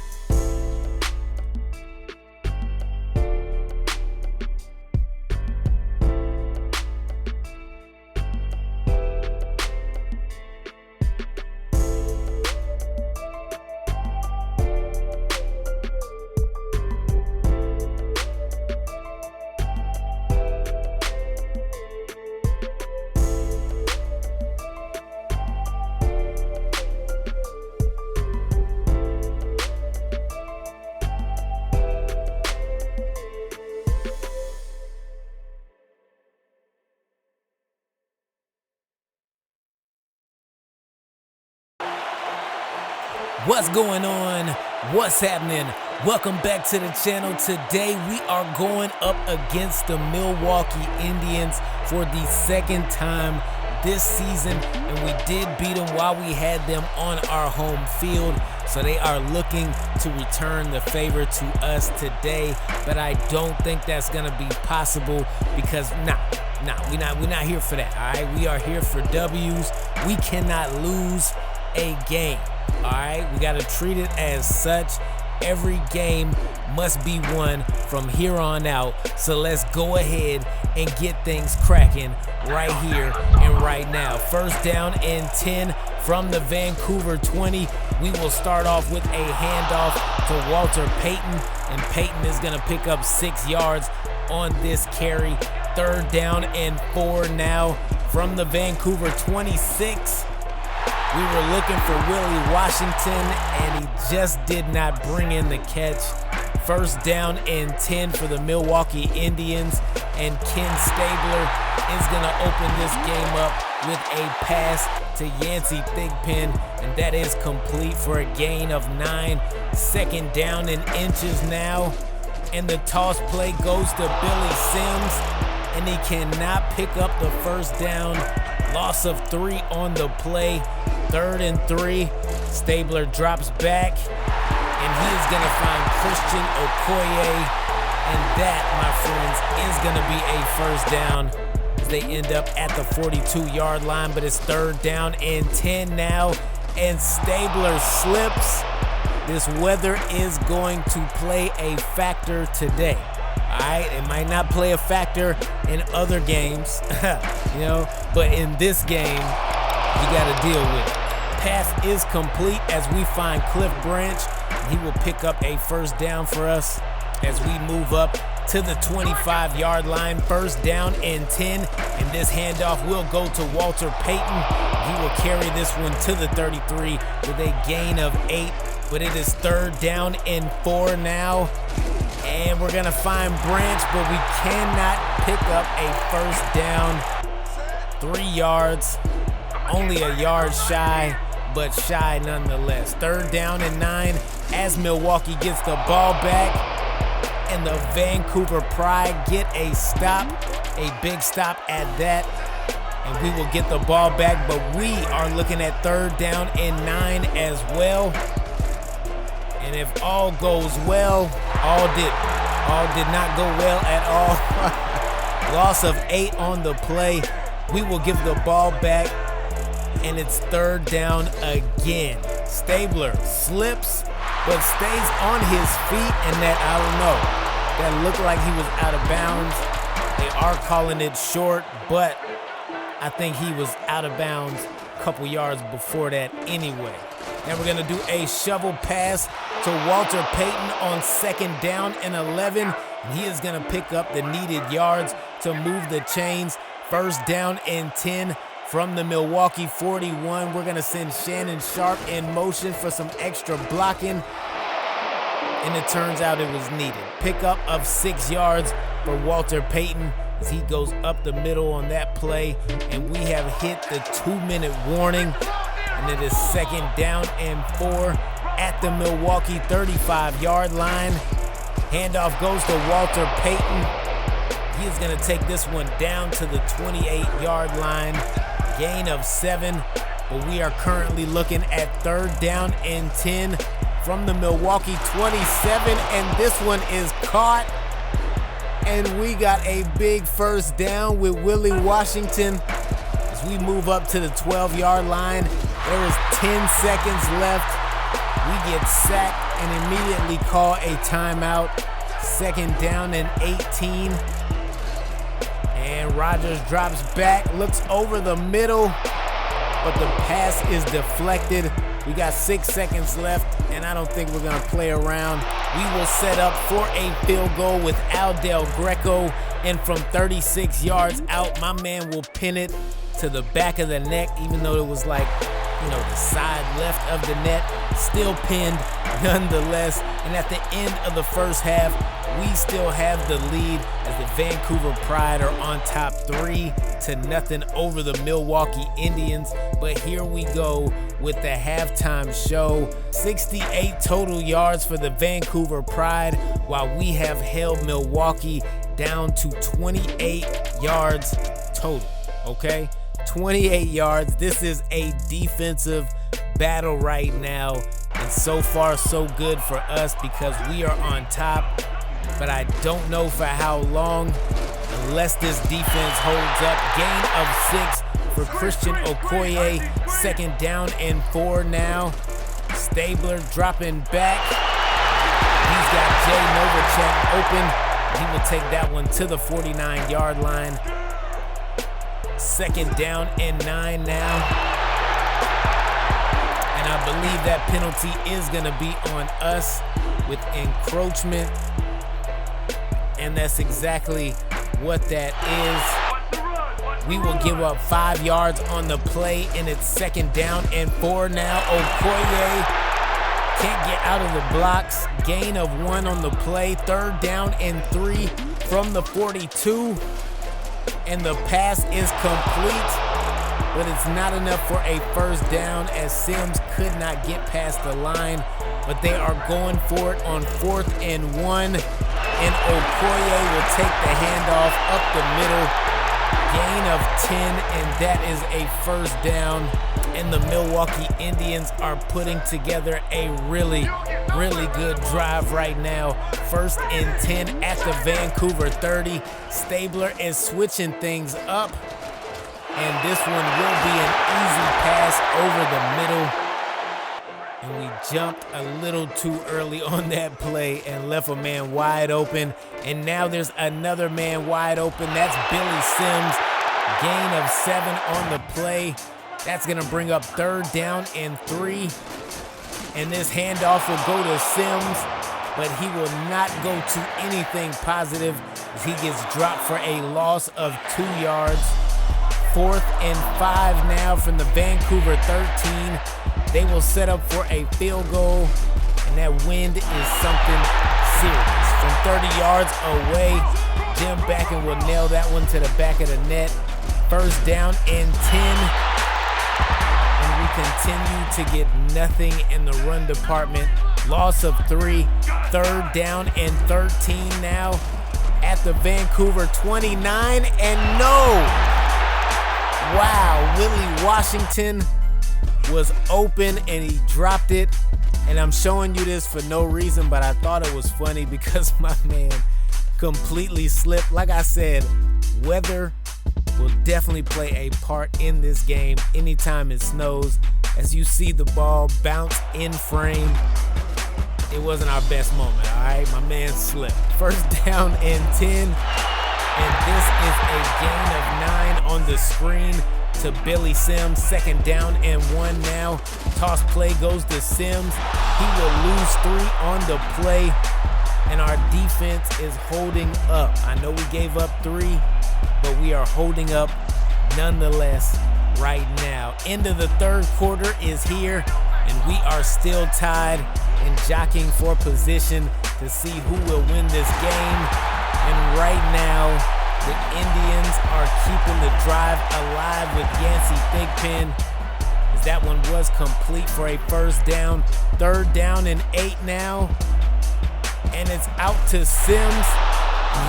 What's going on? What's happening? Welcome back to the channel. Today we are going up against the Milwaukee Indians for the second time this season, and we did beat them while we had them on our home field. So they are looking to return the favor to us today, but I don't think that's gonna be possible because we're not here for that. All right, we are here for W's. We cannot lose a game. All right, we got to treat it as such. Every game must be won from here on out. So let's go ahead and get things cracking right here and right now. First down and 10 from the Vancouver 20. We will start off with a handoff to Walter Payton, and Payton is going to pick up 6 yards on this carry. Third down and 4 now from the Vancouver 26. We were looking for Willie Washington, and he just did not bring in the catch. First down and 10 for the Milwaukee Indians, and Ken Stabler is going to open this game up with a pass to Yancey Thigpen, and that is complete for a gain of 9. Second down and inches now, and the toss play goes to Billy Sims, and he cannot pick up the first down. Loss of 3 on the play. Third and 3. Stabler drops back, and he is going to find Christian Okoye, and that, my friends, is going to be a first down as they end up at the 42-yard line. But it's third down and 10 now, and Stabler slips. This weather is going to play a factor today. All right, it might not play a factor in other games, but in this game, you got to deal with it. Pass is complete as we find Cliff Branch. He will pick up a first down for us as we move up to the 25-yard line. First down and 10, and this handoff will go to Walter Payton. He will carry this one to the 33 with a gain of 8, but it is third down and 4 now. And we're gonna find Branch, but we cannot pick up a first down. 3 yards, only a yard shy, but shy nonetheless. Third down and 9 as Milwaukee gets the ball back, and the Vancouver Pride get a stop, a big stop at that, and we will get the ball back, but we are looking at third down and 9 as well. And if all goes well, all did not go well at all. Loss of 8 on the play. We will give the ball back, and it's third down again. Stabler slips, but stays on his feet, and that looked like he was out of bounds. They are calling it short, but I think he was out of bounds a couple yards before that anyway. Now we're gonna do a shovel pass to Walter Payton on second down and 11. And he is gonna pick up the needed yards to move the chains. First down and 10 from the Milwaukee 41. We're gonna send Shannon Sharp in motion for some extra blocking, and it turns out it was needed. Pickup of 6 yards for Walter Payton as he goes up the middle on that play, and we have hit the 2-minute warning, and it is second down and 4 at the Milwaukee 35-yard line. Handoff goes to Walter Payton. He is going to take this one down to the 28-yard line. Gain of 7, but we are currently looking at third down and 10 from the Milwaukee 27, and this one is caught. And we got a big first down with Willie Washington. As we move up to the 12-yard line, there is 10 seconds left. We get sacked and immediately call a timeout. Second down and 18. And Rodgers drops back, looks over the middle, but the pass is deflected. We got 6 seconds left, and I don't think we're gonna play around. We will set up for a field goal with Aldel Greco, and from 36 yards out, my man will pin it to the back of the neck, even though it was like, the side left of the net, still pinned nonetheless. And at the end of the first half, we still have the lead as the Vancouver Pride are on top 3-0 over the Milwaukee Indians. But here we go with the halftime show. 68 total yards for the Vancouver Pride, while we have held Milwaukee down to 28 yards total, okay? 28 yards. This is a defensive battle right now, and so far so good for us because we are on top, but I don't know for how long unless this defense holds up. Gain of 6 for Christian Okoye. Second down and 4 now. Stabler dropping back. He's got Jay Novacek open. He will take that one to the 49-yard line. Second down and 9 now. And I believe that penalty is going to be on us with encroachment. And that's exactly what that is. We will give up 5 yards on the play, and it's second down and 4 now. Okoye can't get out of the blocks. Gain of 1 on the play. Third down and 3 from the 42. And the pass is complete, but it's not enough for a first down as Sims could not get past the line. But they are going for it on 4th and 1, and Okoye will take the handoff up the middle. Gain of 10, and that is a first down. And the Milwaukee Indians are putting together a really good drive right now. 1st and 10 at the Vancouver 30. Stabler is switching things up, and this one will be an easy pass over the middle. And we jumped a little too early on that play and left a man wide open. And now there's another man wide open. That's Billy Sims. Gain of 7 on the play. That's gonna bring up 3rd down and 3. And this handoff will go to Sims, but he will not go to anything positive as he gets dropped for a loss of 2 yards. 4th and 5 now from the Vancouver 13. They will set up for a field goal, and that wind is something serious. From 30 yards away, Jim Backen will nail that one to the back of the net. First down and 10. And we continue to get nothing in the run department. Loss of 3. 3rd down and 13 now at the Vancouver 29. And no! Wow, Willie Washington was open and he dropped it. And I'm showing you this for no reason, but I thought it was funny because my man completely slipped. Like I said, weather will definitely play a part in this game anytime it snows. As you see the ball bounce in frame, it wasn't our best moment, all right? My man slipped. First down and 10, and this is a gain of 9 on the screen to Billy Sims. Second down and 1 now. Toss play goes to Sims. He will lose 3 on the play, and our defense is holding up. I know we gave up 3, but we are holding up nonetheless right now. End of the 3rd quarter is here, and we are still tied and jockeying for position to see who will win this game. And right now, the Indians are keeping the drive alive with Yancey Thigpen, as that one was complete for a first down. 3rd down and 8 now, and it's out to Sims.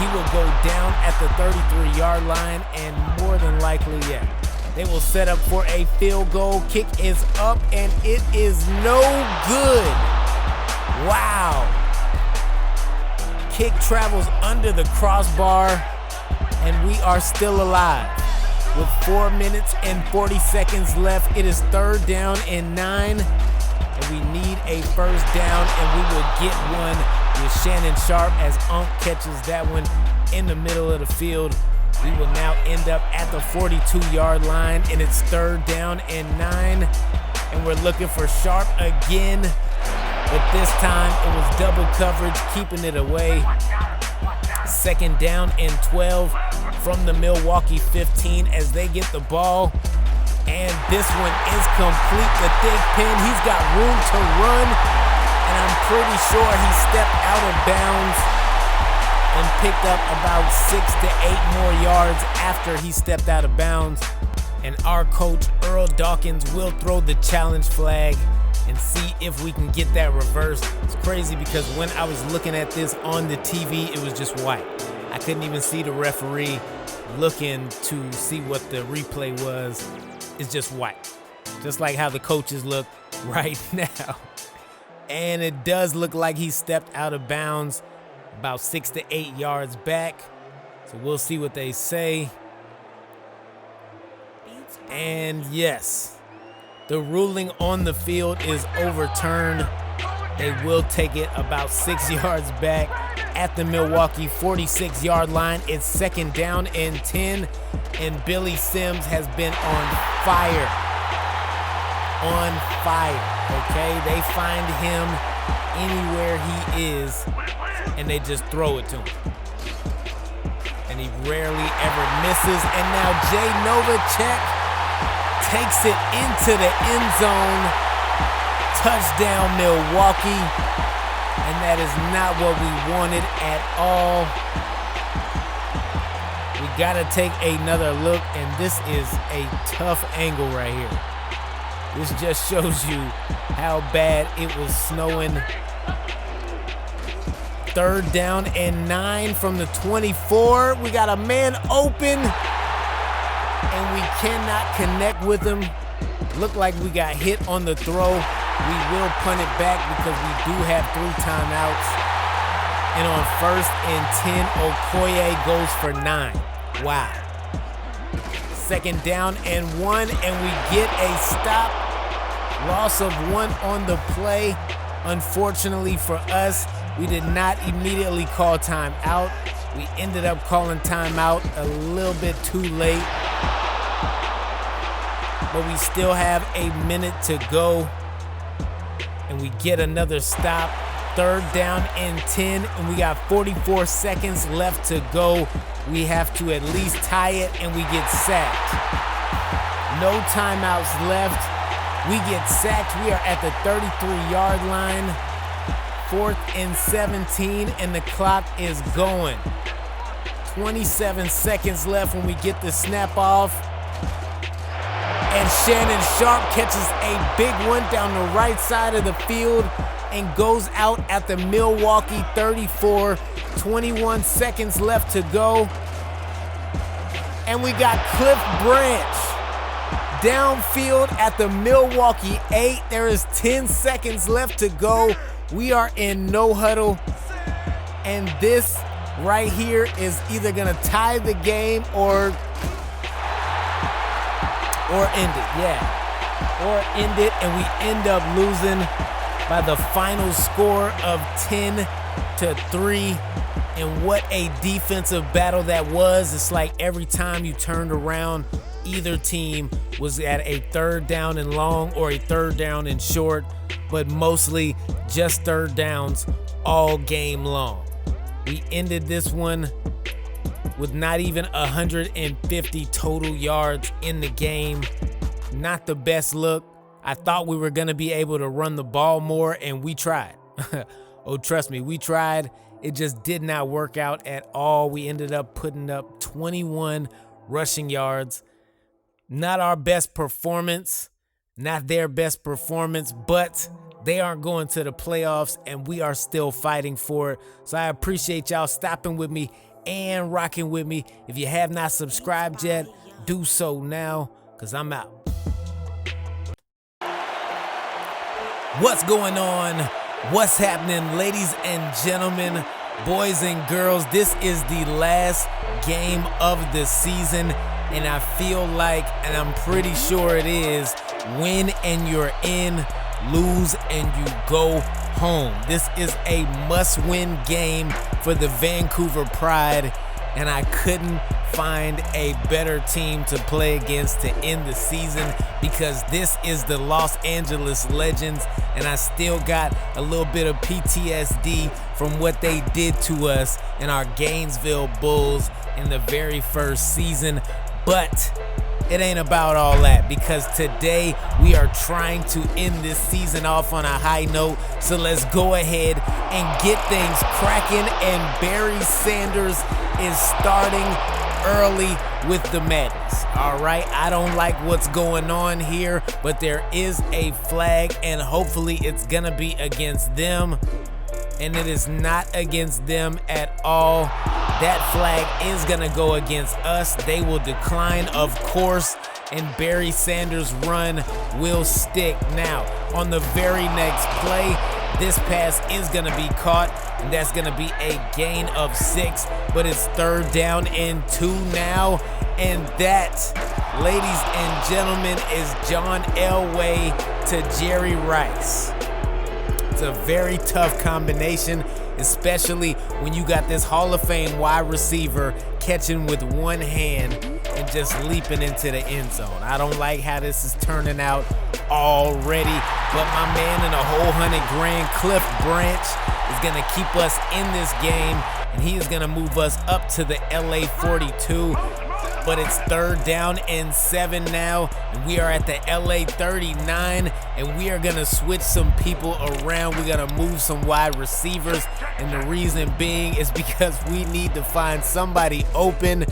He will go down at the 33-yard line, and more than likely, they will set up for a field goal. Kick is up, and it is no good. Wow. Kick travels under the crossbar, and we are still alive. With 4 minutes and 40 seconds left, it is 3rd down and 9, and we need a 1st down, and we will get one with Shannon Sharp as Unk catches that one in the middle of the field. We will now end up at the 42-yard line, and it's 3rd down and 9, and we're looking for Sharp again, but this time it was double coverage, keeping it away. 2nd down and 12 from the Milwaukee 15 as they get the ball, and this one is complete. The thick pin, he's got room to run, and I'm pretty sure he stepped out of bounds and picked up about 6 to 8 more yards after he stepped out of bounds. And our coach, Earl Dawkins, will throw the challenge flag and see if we can get that reversed. It's crazy because when I was looking at this on the TV, it was just white. I couldn't even see the referee looking to see what the replay was. It's just white. Just like how the coaches look right now. And it does look like he stepped out of bounds about 6 to 8 yards back. So we'll see what they say. And yes, the ruling on the field is overturned. They will take it about 6 yards back at the Milwaukee 46-yard line. It's 2nd down and 10, and Billy Sims has been on fire. On fire, okay? They find him anywhere he is, and they just throw it to him. And he rarely ever misses. And now Jay Novacek takes it into the end zone. Touchdown, Milwaukee. And that is not what we wanted at all. We got to take another look, and this is a tough angle right here. This just shows you how bad it was snowing. 3rd down and 9 from the 24. We got a man open, and we cannot connect with him. Looked like we got hit on the throw. We will punt it back because we do have 3 timeouts. And on 1st and 10, Okoye goes for 9. Wow. 2nd down and 1, and we get a stop. Loss of 1 on the play. Unfortunately for us, we did not immediately call timeout. We ended up calling timeout a little bit too late. But we still have a minute to go. And we get another stop. 3rd down and 10, and we got 44 seconds left to go. We have to at least tie it, and we get sacked. No timeouts left. We get sacked. We are at the 33-yard line. 4th and 17, and the clock is going. 27 seconds left when we get the snap off. And Shannon Sharp catches a big one down the right side of the field and goes out at the Milwaukee 34. 21 seconds left to go. And we got Cliff Branch downfield at the Milwaukee 8. There is 10 seconds left to go. We are in no huddle. And this right here is either gonna tie the game or end it, yeah. Or end it, and we end up losing by the final score of 10-3. And what a defensive battle that was. It's like every time you turned around, either team was at a 3rd down and long or a 3rd down and short, but mostly just 3rd downs all game long. We ended this one with not even 150 total yards in the game. Not the best look. I thought we were gonna be able to run the ball more, and we tried. Oh, trust me, we tried. It just did not work out at all. We ended up putting up 21 rushing yards. Not our best performance, not their best performance, but they aren't going to the playoffs, and we are still fighting for it. So I appreciate y'all stopping with me and rocking with me. If you have not subscribed yet, do so now, because I'm out. What's going on? What's happening, ladies and gentlemen, boys and girls? This is the last game of the season, and I feel like, and I'm pretty sure it is, win and you're in, lose and you go home. This is a must-win game for the Vancouver Pride, and I couldn't find a better team to play against to end the season, because this is the Los Angeles Legends, and I still got a little bit of PTSD from what they did to us in our Gainesville Bulls in the very first season. But it ain't about all that, because today we are trying to end this season off on a high note. So let's go ahead and get things cracking, and Barry Sanders is starting early with the madness. All right, I don't like what's going on here, but there is a flag, and hopefully it's gonna be against them, and it is not against them at all. That flag is gonna go against us. They will decline, of course, and Barry Sanders' run will stick. Now, on the very next play, this pass is gonna be caught, and that's gonna be a gain of 6, but it's 3rd down and 2 now, and that, ladies and gentlemen, is John Elway to Jerry Rice. It's a very tough combination, especially when you got this Hall of Fame wide receiver catching with one hand and just leaping into the end zone. I don't like how this is turning out already, but my man in a whole $100,000, Cliff Branch, is gonna keep us in this game, and he is gonna move us up to the LA 42. But it's 3rd down and 7 now, and we are at the LA 39, and we are gonna switch some people around. We're gonna move some wide receivers, and the reason being is because we need to find somebody open,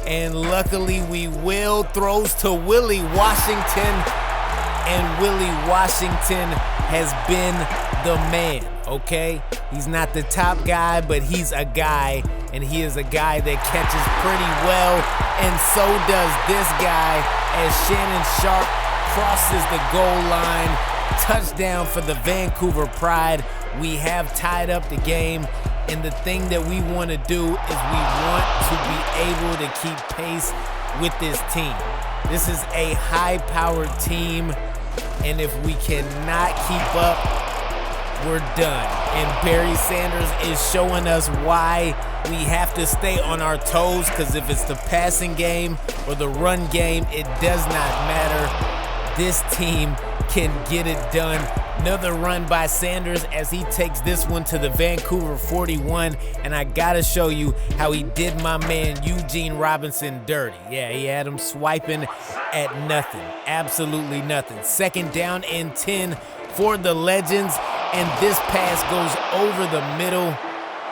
and luckily we will. Throws to Willie Washington, and Willie Washington has been the man, okay? He's not the top guy, but he's a guy, and he is a guy that catches pretty well, and so does this guy as Shannon Sharp crosses the goal line. Touchdown for the Vancouver Pride. We have tied up the game, and the thing that we want to do is we want to be able to keep pace with this team. This is a high-powered team, and if we cannot keep up, we're done. And Barry Sanders is showing us why we have to stay on our toes, because if it's the passing game or the run game, it does not matter. This team can get it done. Another run by Sanders as he takes this one to the Vancouver 41, and I gotta show you how he did my man Eugene Robinson dirty. Yeah, he had him swiping at nothing, absolutely nothing. 2nd down and 10 for the Legends, and this pass goes over the middle,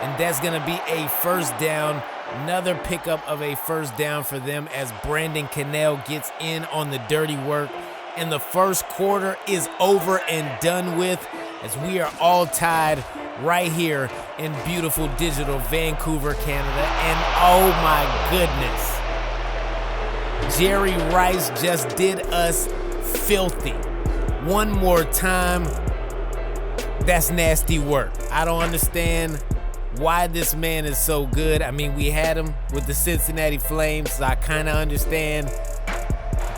and that's gonna be a 1st down. Another pickup of a 1st down for them as Brandon Cannell gets in on the dirty work. And the first quarter is over and done with, as we are all tied right here in beautiful digital Vancouver, Canada. And oh my goodness, Jerry Rice just did us filthy. One more time. That's nasty work. I don't understand why this man is so good. I mean, we had him with the Cincinnati Flames, so I kind of understand,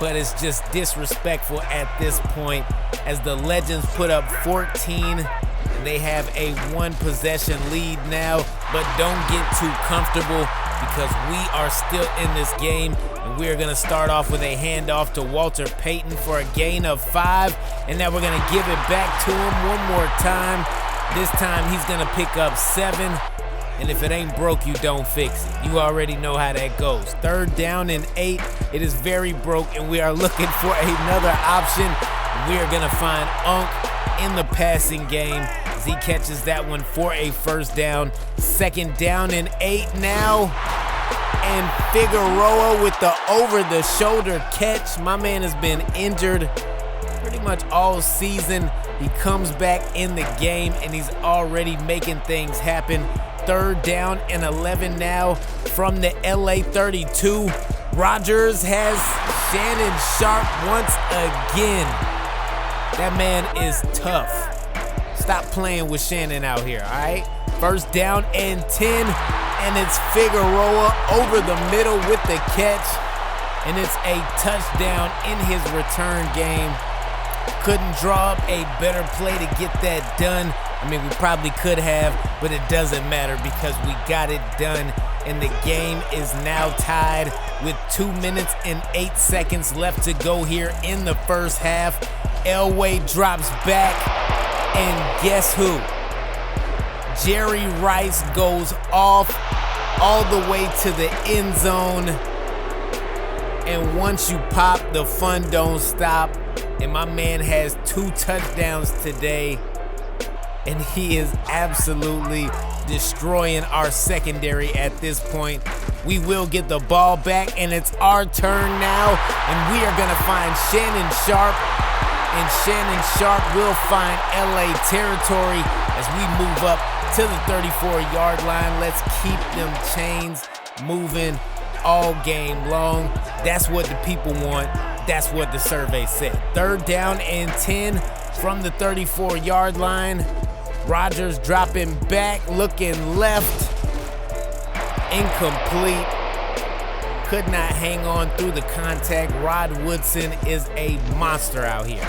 but it's just disrespectful at this point as the Legends put up 14, and they have a 1-possession lead now. But don't get too comfortable, because we are still in this game, and we're gonna start off with a handoff to Walter Payton for a gain of 5, and now we're gonna give it back to him one more time. This time he's gonna pick up 7, and if it ain't broke, you don't fix it. You already know how that goes. 3rd down and 8. It is very broke, and we are looking for another option. We are gonna find Unk in the passing game as he catches that one for a 1st down. 2nd down and 8 now. And Figueroa with the over-the-shoulder catch. My man has been injured pretty much all season. He comes back in the game, and he's already making things happen. 3rd down and 11 now from the LA 32. Rogers has Shannon Sharp once again. That man is tough. Stop playing with Shannon out here, all right? First down and 10, and it's Figueroa over the middle with the catch, and it's a touchdown in his return game. Couldn't draw up a better play to get that done. I mean, we probably could have, but it doesn't matter because we got it done, and the game is now tied with 2 minutes and 8 seconds left to go here in the first half. Elway drops back, and guess who? Jerry Rice goes off all the way to the end zone, and once you pop, the fun don't stop, and my man has 2 touchdowns today, and he is absolutely destroying our secondary at this point. We will get the ball back, and it's our turn now, and we are gonna find Shannon Sharp, and Shannon Sharp will find LA territory as we move up to the 34-yard line. Let's keep them chains moving all game long. That's what the people want. That's what the survey said. Third down and 10 from the 34-yard line. Rodgers dropping back, looking left. Incomplete. Could not hang on through the contact. Rod Woodson is a monster out here.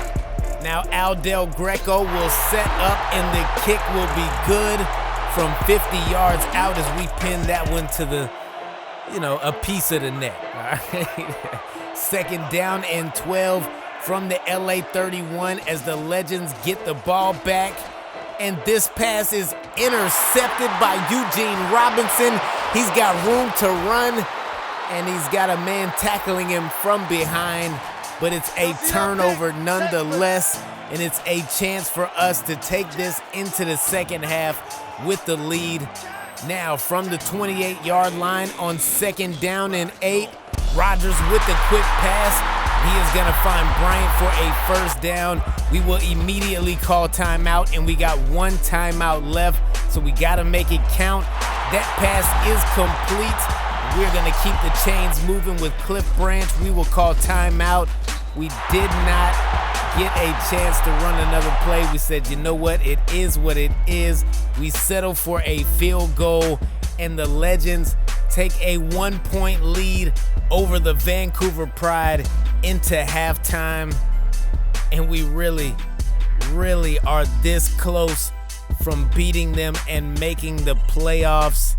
Now Aldel Greco will set up, and the kick will be good from 50 yards out as we pin that one to the, a piece of the net. All right. Second down and 12 from the LA 31 as the Legends get the ball back. And this pass is intercepted by Eugene Robinson. He's got room to run, and he's got a man tackling him from behind, but it's a turnover nonetheless, and it's a chance for us to take this into the second half with the lead. Now from the 28-yard line on second down and 8, Rodgers with the quick pass. He is gonna find Bryant for a first down. We will immediately call timeout, and we got 1 timeout left, so we gotta make it count. That pass is complete. We're gonna keep the chains moving with Cliff Branch. We will call timeout. We did not get a chance to run another play. We said, you know what? It is what it is. We settle for a field goal, and the Legends take a 1-point lead over the Vancouver Pride into halftime. And we really are this close from beating them and making the playoffs.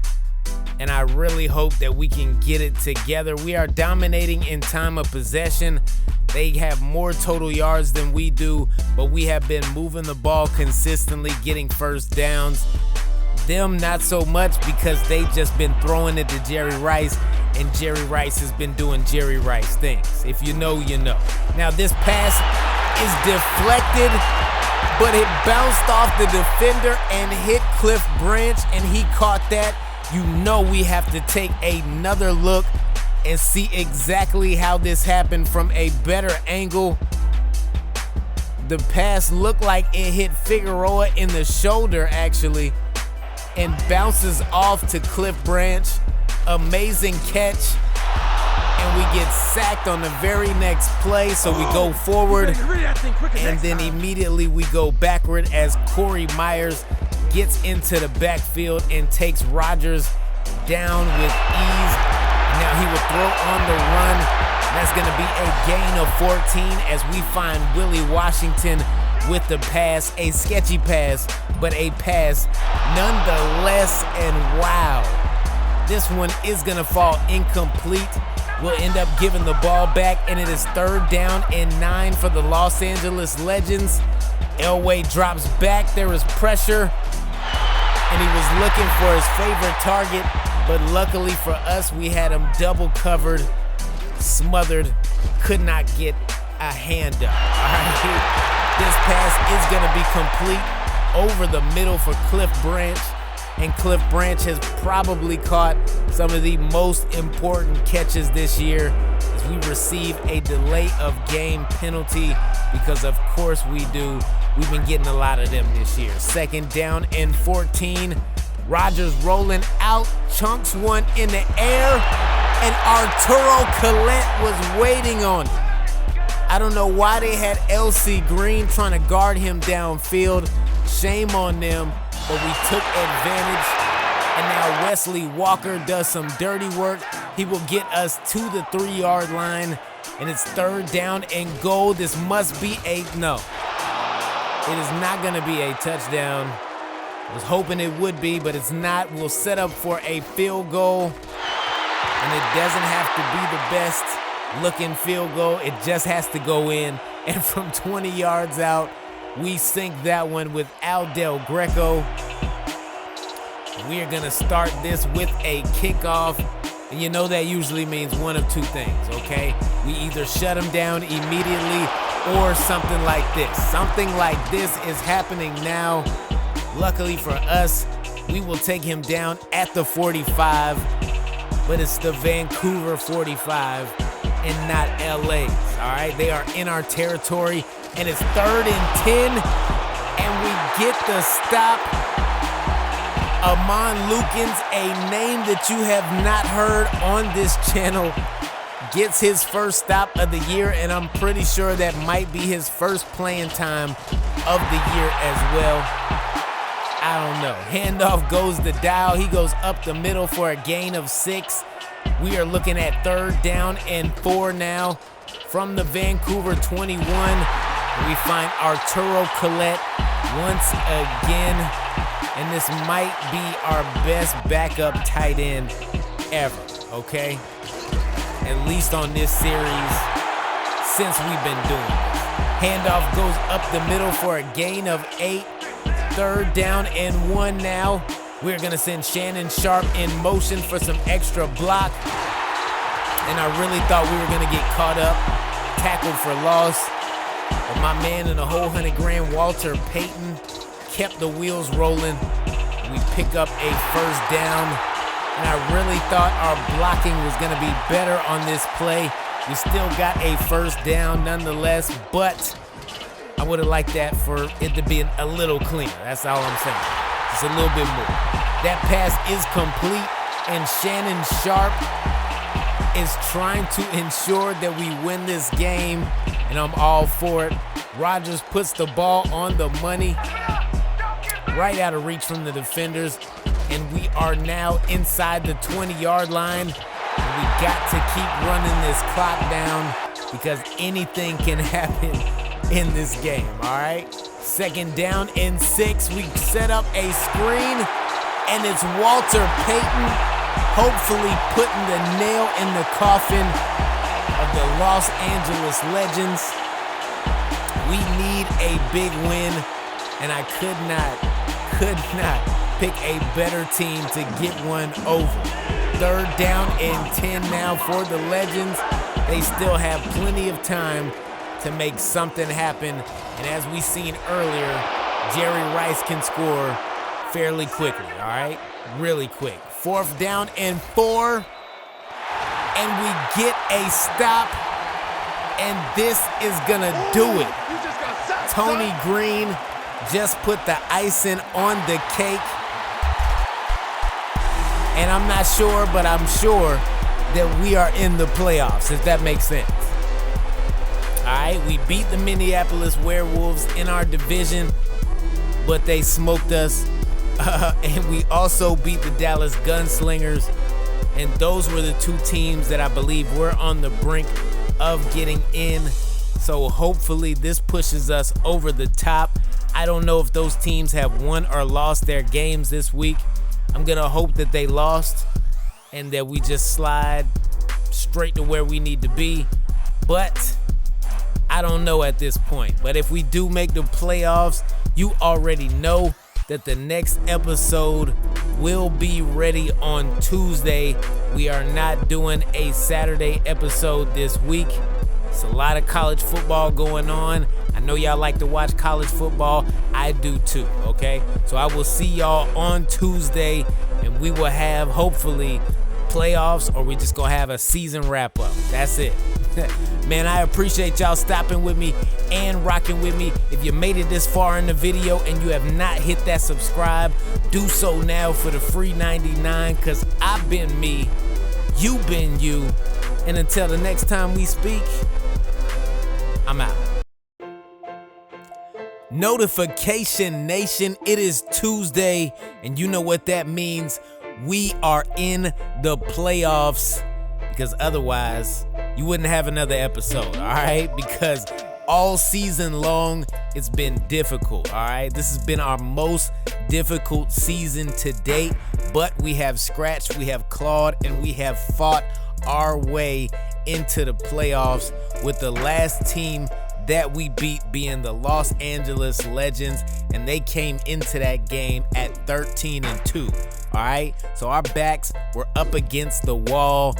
And I really hope that we can get it together. We are dominating in time of possession. They have more total yards than we do, but we have been moving the ball consistently, getting first downs. Them not so much because they've just been throwing it to Jerry Rice, and Jerry Rice has been doing Jerry Rice things. If you know, you know. Now this pass is deflected, but it bounced off the defender and hit Cliff Branch, and he caught that. You know we have to take another look and see exactly how this happened from a better angle. The pass looked like it hit Figueroa in the shoulder actually, and bounces off to Cliff Branch. Amazing catch, and we get sacked on the very next play, so we go forward, and then immediately we go backward as Corey Myers gets into the backfield and takes Rodgers down with ease. Now he will throw on the run. That's going to be a gain of 14 as we find Willie Washington with the pass, a sketchy pass, but a pass nonetheless, and wow. This one is gonna fall incomplete. We'll end up giving the ball back, and it is third down and 9 for the Los Angeles Legends. Elway drops back, there is pressure, and he was looking for his favorite target, but luckily for us, we had him double covered, smothered, could not get a hand up. All right. This pass is gonna be complete over the middle for Cliff Branch, and Cliff Branch has probably caught some of the most important catches this year as we receive a delay of game penalty, because of course we do. We've been getting a lot of them this year. Second down and 14. Rodgers rolling out, chunks one in the air, and Arturo Collette was waiting on it. I don't know why they had LC Green trying to guard him downfield. Shame on them, but we took advantage. And now Wesley Walker does some dirty work. He will get us to the 3-yard line, and it's 3rd down and goal. This must be no. It is not gonna be a touchdown. I was hoping it would be, but it's not. We'll set up for a field goal, and it doesn't have to be the best looking field goal. It just has to go in, and from 20 yards out, we sink that one with Al Del Greco. We are gonna start this with a kickoff, and you know that usually means one of two things, okay? We either shut them down immediately or something like this. Something like this is happening now. Luckily for us, we will take him down at the 45, but it's the Vancouver 45 and not LA's, all right? They are in our territory, and it's 3rd and 10, and we get the stop. Amon Lukens, a name that you have not heard on this channel, gets his first stop of the year, and I'm pretty sure that might be his first playing time of the year as well. I don't know. Handoff goes to Dial. He goes up the middle for a gain of 6. We are looking at 3rd down and 4 now from the Vancouver 21. We find Arturo Collette once again, and this might be our best backup tight end ever, okay? At least on this series since we've been doing this. Handoff goes up the middle for a gain of 8. 3rd down and 1 now. We're gonna send Shannon Sharp in motion for some extra block. And I really thought we were gonna get caught up, tackled for loss. But my man in the whole 100 grand, Walter Payton, kept the wheels rolling. We pick up a 1st down. And I really thought our blocking was gonna be better on this play. We still got a 1st down nonetheless, but I would have liked that for it to be a little cleaner. That's all I'm saying. Just a little bit more. That pass is complete, and Shannon Sharp is trying to ensure that we win this game, and I'm all for it. Rodgers puts the ball on the money, right out of reach from the defenders, and we are now inside the 20-yard line. And we got to keep running this clock down because anything can happen in this game, all right? 2nd down and 6. We set up a screen, and it's Walter Payton, hopefully putting the nail in the coffin of the Los Angeles Legends. We need a big win, and I could not pick a better team to get one over. 3rd down and 10 now for the Legends. They still have plenty of time to make something happen. And as we seen earlier, Jerry Rice can score fairly quickly, all right? Really quick. 4th down and 4. And we get a stop. And this is gonna do it. Tony Green just put the icing on the cake. And I'm not sure, but I'm sure that we are in the playoffs, if that makes sense. All right, we beat the Minneapolis Werewolves in our division, but they smoked us. And we also beat the Dallas Gunslingers. And those were the 2 teams that I believe were on the brink of getting in. So hopefully this pushes us over the top. I don't know if those teams have won or lost their games this week. I'm gonna hope that they lost and that we just slide straight to where we need to be. But I don't know at this point. But if we do make the playoffs, you already know that the next episode will be ready on Tuesday. We are not doing a Saturday episode this week. It's a lot of college football going on. I know y'all like to watch college football. I do too, okay? So I will see y'all on Tuesday, and we will have, hopefully, playoffs, or we just gonna have a season wrap-up. That's it. Man, I appreciate y'all stopping with me and rocking with me. If you made it this far in the video and you have not hit that subscribe, do so now for the free 99, because I've been me, you've been you, and until the next time we speak, I'm out. Notification Nation, it is Tuesday, and you know what that means. We are in the playoffs, because otherwise you wouldn't have another episode, all right? Because all season long, it's been difficult, all right? This has been our most difficult season to date, but we have scratched, we have clawed, and we have fought our way into the playoffs, with the last team that we beat being the Los Angeles Legends, and they came into that game at 13-2. All right, so our backs were up against the wall,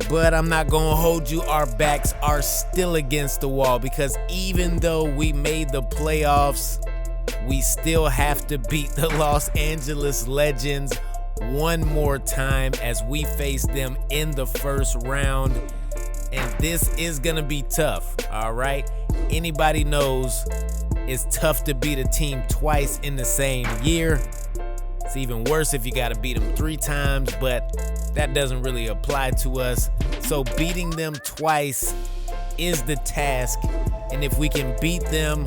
but I'm not gonna hold you, our backs are still against the wall, because even though we made the playoffs, we still have to beat the Los Angeles Legends one more time as we face them in the first round. And this is gonna be tough, all right? Anybody knows it's tough to beat a team twice in the same year. It's even worse if you gotta beat them 3 times, but that doesn't really apply to us. So beating them twice is the task, and if we can beat them,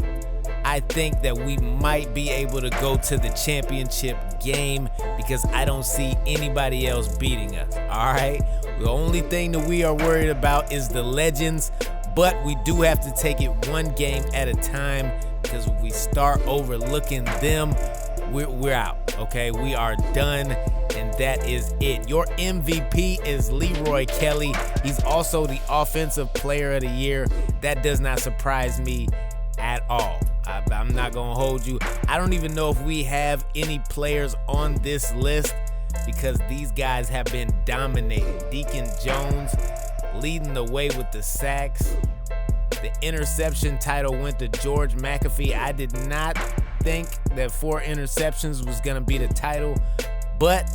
I think that we might be able to go to the championship game, because I don't see anybody else beating us, all right? The only thing that we are worried about is the Legends, but we do have to take it one game at a time, because if we start overlooking them, we're out, okay? We are done, and that is it. Your MVP is Leroy Kelly. He's also the Offensive Player of the Year. That does not surprise me at all. I'm not gonna hold you. I don't even know if we have any players on this list, because these guys have been dominating. Deacon Jones leading the way with the sacks. The interception title went to George McAfee. I did not think that 4 interceptions was gonna be the title, but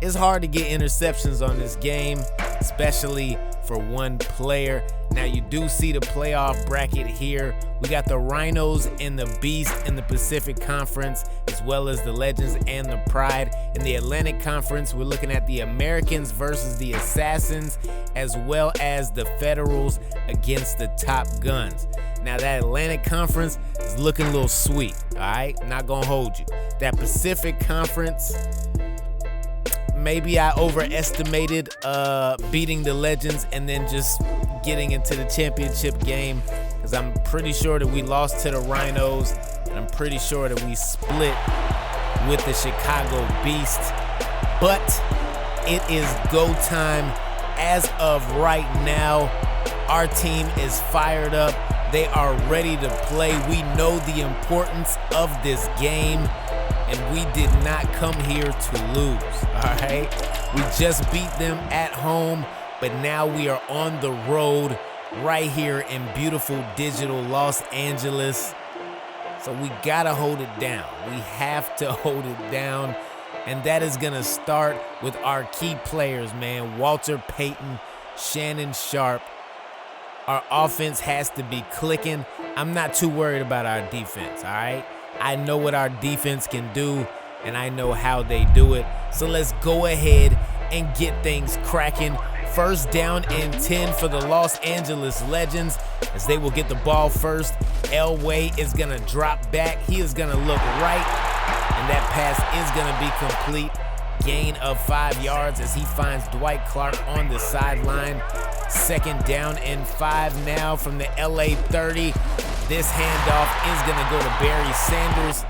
it's hard to get interceptions on this game, especially for one player. Now you do see the playoff bracket here. We got the Rhinos and the Beast in the Pacific Conference, as well as the Legends and the Pride. In the Atlantic Conference, we're looking at the Americans versus the Assassins, as well as the Federals against the Top Guns. Now that Atlantic Conference is looking a little sweet, all right? Not gonna hold you. That Pacific Conference, maybe I overestimated beating the Legends and then just getting into the championship game, because I'm pretty sure that we lost to the Rhinos, and I'm pretty sure that we split with the Chicago Beast. But it is go time. As of right now, our team is fired up. They are ready to play. We know the importance of this game, and we did not come here to lose, all right? We just beat them at home, but now we are on the road right here in beautiful digital Los Angeles. So we gotta hold it down. We have to hold it down, and that is gonna start with our key players, man. Walter Payton, Shannon Sharp. Our offense has to be clicking. I'm not too worried about our defense, all right? I know what our defense can do, and I know how they do it. So let's go ahead and get things cracking. First down and 10 for the Los Angeles Legends, as they will get the ball first. Elway is gonna drop back. He is gonna look right, and that pass is gonna be complete. Gain of 5 yards as he finds Dwight Clark on the sideline. Second down and 5 now from the LA 30. This handoff is gonna go to Barry Sanders,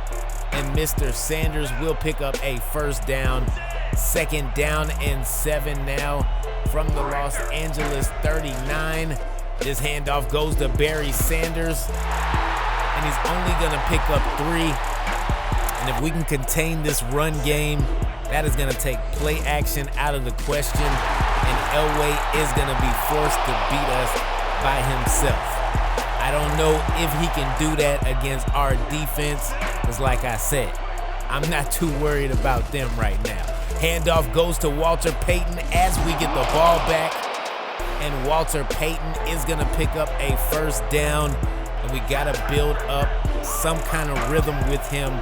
and Mr. Sanders will pick up a first down. Second down and 7 now from the Los Angeles 39. This handoff goes to Barry Sanders, and he's only gonna pick up 3. And if we can contain this run game, that is gonna take play action out of the question, and Elway is gonna be forced to beat us by himself. I don't know if he can do that against our defense, because like I said, I'm not too worried about them right now. Handoff goes to Walter Payton as we get the ball back, and Walter Payton is gonna pick up a first down, and we gotta build up some kind of rhythm with him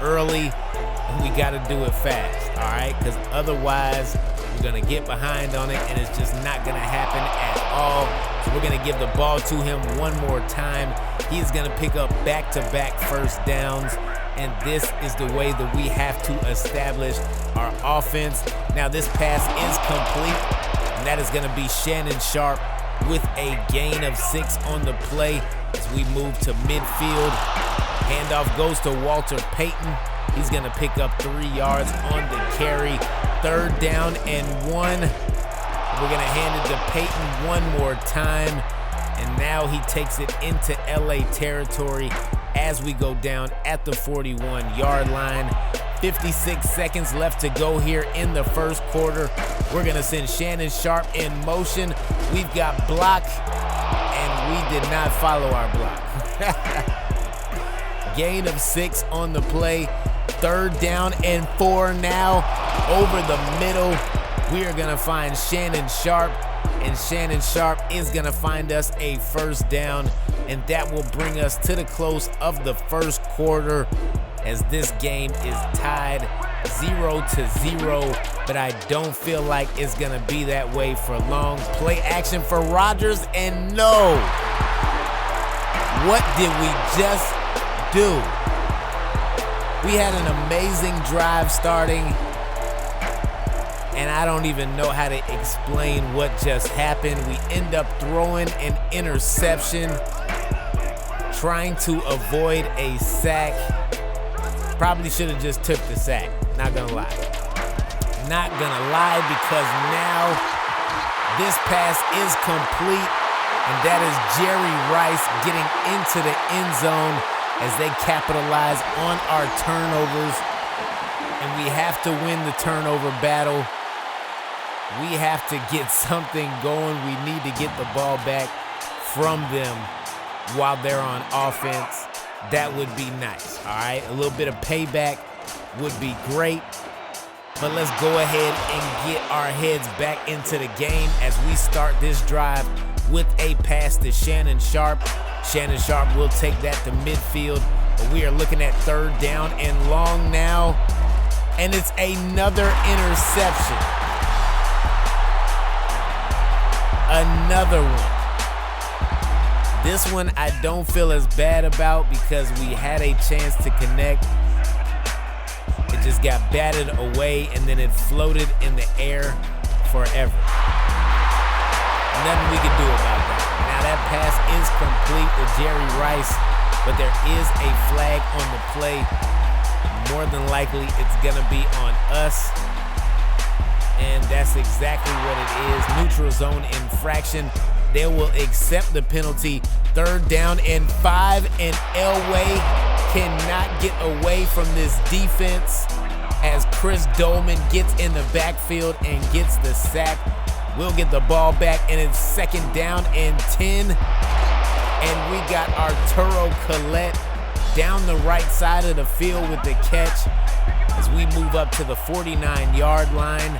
early, and we gotta do it fast, all right? Because otherwise, we're gonna get behind on it, and it's just not gonna happen at all. So we're gonna give the ball to him one more time He is going to pick up back-to-back first downs, and this is the way that we have to establish our offense. Now, this pass is complete, and that is going to be Shannon Sharp with a gain of 6 on the play as we move to midfield. Handoff goes to Walter Payton. He's going to pick up 3 yards on the carry. 3rd down and 1. We're going to hand it to Payton one more time. And now he takes it into LA territory as we go down at the 41-yard line. 56 seconds left to go here in the first quarter. We're going to send Shannon Sharp in motion. We've got block, and we did not follow our block. Gain of 6 on the play. 3rd down and 4 now. Over the middle, we are going to find Shannon Sharp, and Shannon Sharp is going to find us a first down, and that will bring us to the close of the first quarter as this game is tied 0-0, but I don't feel like it's going to be that way for long. Play action for Rodgers, and no! What did we just do? We had an amazing drive starting, and I don't even know how to explain what just happened. We end up throwing an interception, trying to avoid a sack. Probably should have just took the sack, not gonna lie. Not gonna lie, because now this pass is complete, and that is Jerry Rice getting into the end zone as they capitalize on our turnovers. And we have to win the turnover battle. We have to get something going. We need to get the ball back from them while they're on offense. That would be nice, all right? A little bit of payback would be great. But let's go ahead and get our heads back into the game as we start this drive with a pass to Shannon Sharp. Shannon Sharp will take that to midfield, but we are looking at 3rd down and long now, and it's another interception. Another one. This one I don't feel as bad about because we had a chance to connect. It just got batted away, and then it floated in the air forever. Nothing we can do about that. Now that pass is complete to Jerry Rice, but there is a flag on the play. More than likely, it's gonna be on us. And that's exactly what it is. Neutral zone infraction. They will accept the penalty. 3rd down and 5, and Elway cannot get away from this defense as Chris Dolman gets in the backfield and gets the sack. We'll get the ball back, and it's 2nd down and 10. And we got Arturo Collette down the right side of the field with the catch as we move up to the 49-yard line.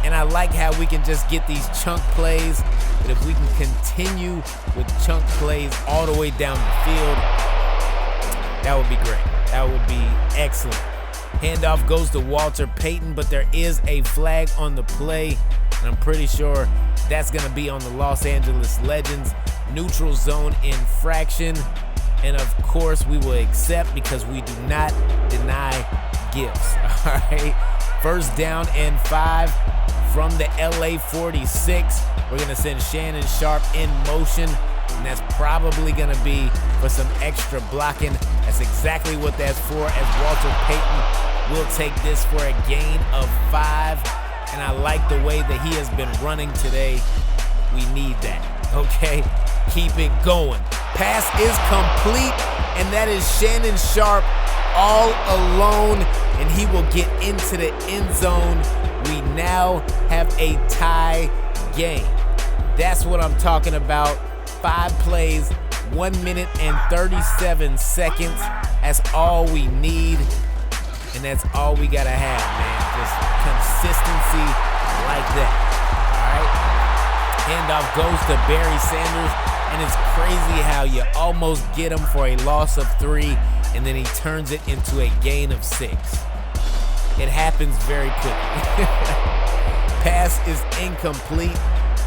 And I like how we can just get these chunk plays, but if we can continue with chunk plays all the way down the field, that would be great. That would be excellent. Handoff goes to Walter Payton, but there is a flag on the play, and I'm pretty sure that's going to be on the Los Angeles Legends. Neutral zone infraction, and of course we will accept because we do not deny gifts. All right, 1st down and 5 from the LA 46. We're going to send Shannon Sharp in motion, and that's probably going to be for some extra blocking. That's exactly what that's for, as Walter Payton will take this for a gain of 5. And I like the way that he has been running today. We need that, okay? Keep it going. Pass is complete, and that is Shannon Sharp all alone, and he will get into the end zone. We now have a tie game. That's what I'm talking about. 5 plays, 1 minute and 37 seconds. That's all we need, and that's all we gotta have, man. Just consistency like that, all right? Handoff goes to Barry Sanders, and it's crazy how you almost get him for a loss of 3, and then he turns it into a gain of 6. It happens very quickly. Pass is incomplete,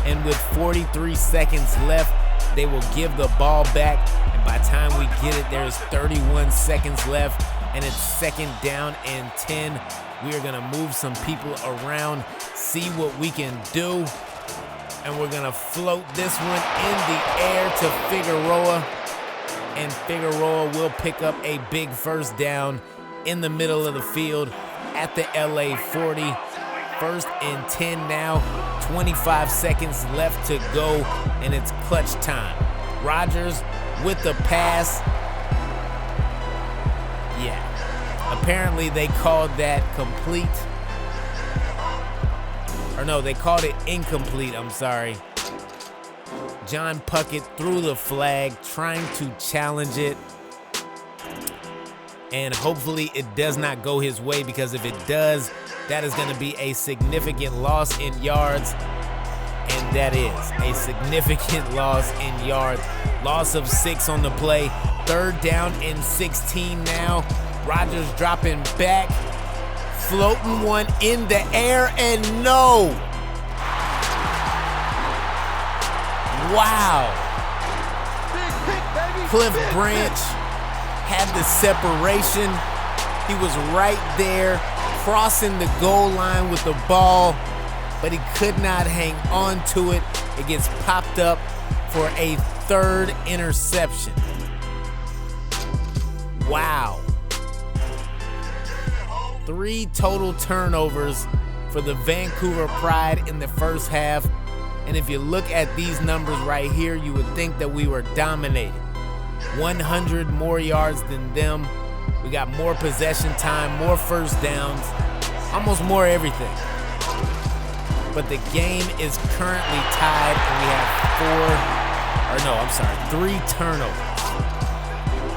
and with 43 seconds left, They will give the ball back, and by the time we get it, there's 31 seconds left, and it's 2nd down and 10. We are gonna move some people around, see what we can do, and we're gonna float this one in the air to Figueroa, and Figueroa will pick up a big 1st down in the middle of the field at the LA 40. 1st and 10 now, 25 seconds left to go, and it's clutch time. Rodgers with the pass. Yeah, apparently they called that complete. Or no, they called it incomplete, I'm sorry. John Puckett threw the flag, trying to challenge it. And hopefully it does not go his way, because if it does, that is going to be a significant loss in yards. And that is a significant loss in yards. Loss of 6 on the play. 3rd down and 16 now. Rodgers dropping back. Floating one in the air, and no. Wow. Cliff Branch had the separation. He was right there, crossing the goal line with the ball, but he could not hang on to it. It gets popped up for a 3rd interception. Wow. 3 total turnovers for the Vancouver Pride in the 1st half. And if you look at these numbers right here, you would think that we were dominated. 100 more yards than them. We got more possession time, more 1st downs, almost more everything. But the game is currently tied, and we have 3 turnovers.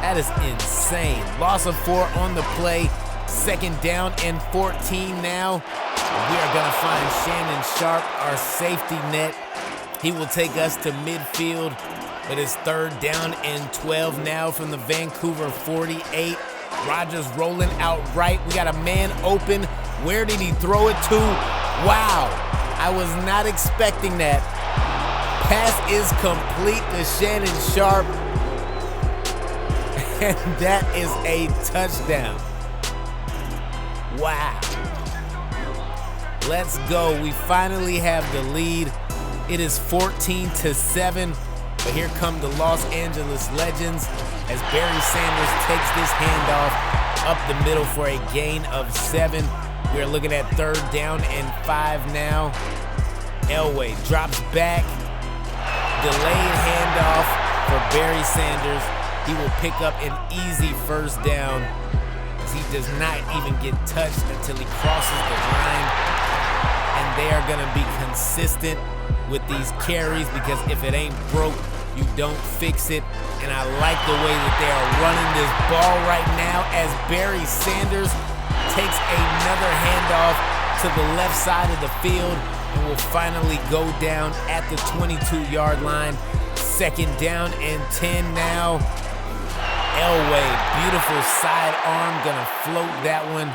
That is insane. Loss of 4 on the play. 2nd down and 14 now. We are gonna find Shannon Sharp, our safety net. He will take us to midfield, but it's 3rd down and 12 now from the Vancouver 48. Rodgers rolling out right. We got a man open. Where did he throw it to? Wow, I was not expecting that. Pass is complete to Shannon Sharp, and that is a touchdown. Wow. Let's go. We finally have the lead. It is 14-7. But here come the Los Angeles Legends as Barry Sanders takes this handoff up the middle for a gain of 7. We're looking at 3rd down and 5 now. Elway drops back. Delayed handoff for Barry Sanders. He will pick up an easy 1st down, as he does not even get touched until he crosses the line. And they are going to be consistent with these carries, because if it ain't broke, you don't fix it. And I like the way that they are running this ball right now, as Barry Sanders takes another handoff to the left side of the field and will finally go down at the 22-yard line. 2nd down and 10 now. Elway, beautiful sidearm, gonna float that one.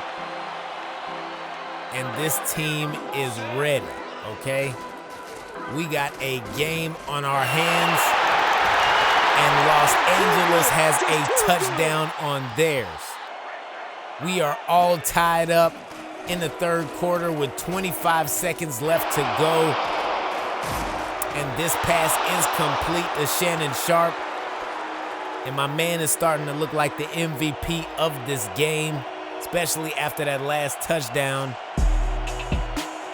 And this team is ready, okay? We got a game on our hands, and Los Angeles has a touchdown on theirs. We are all tied up in the 3rd quarter with 25 seconds left to go. And this pass is complete to Shannon Sharp. And my man is starting to look like the MVP of this game, especially after that last touchdown,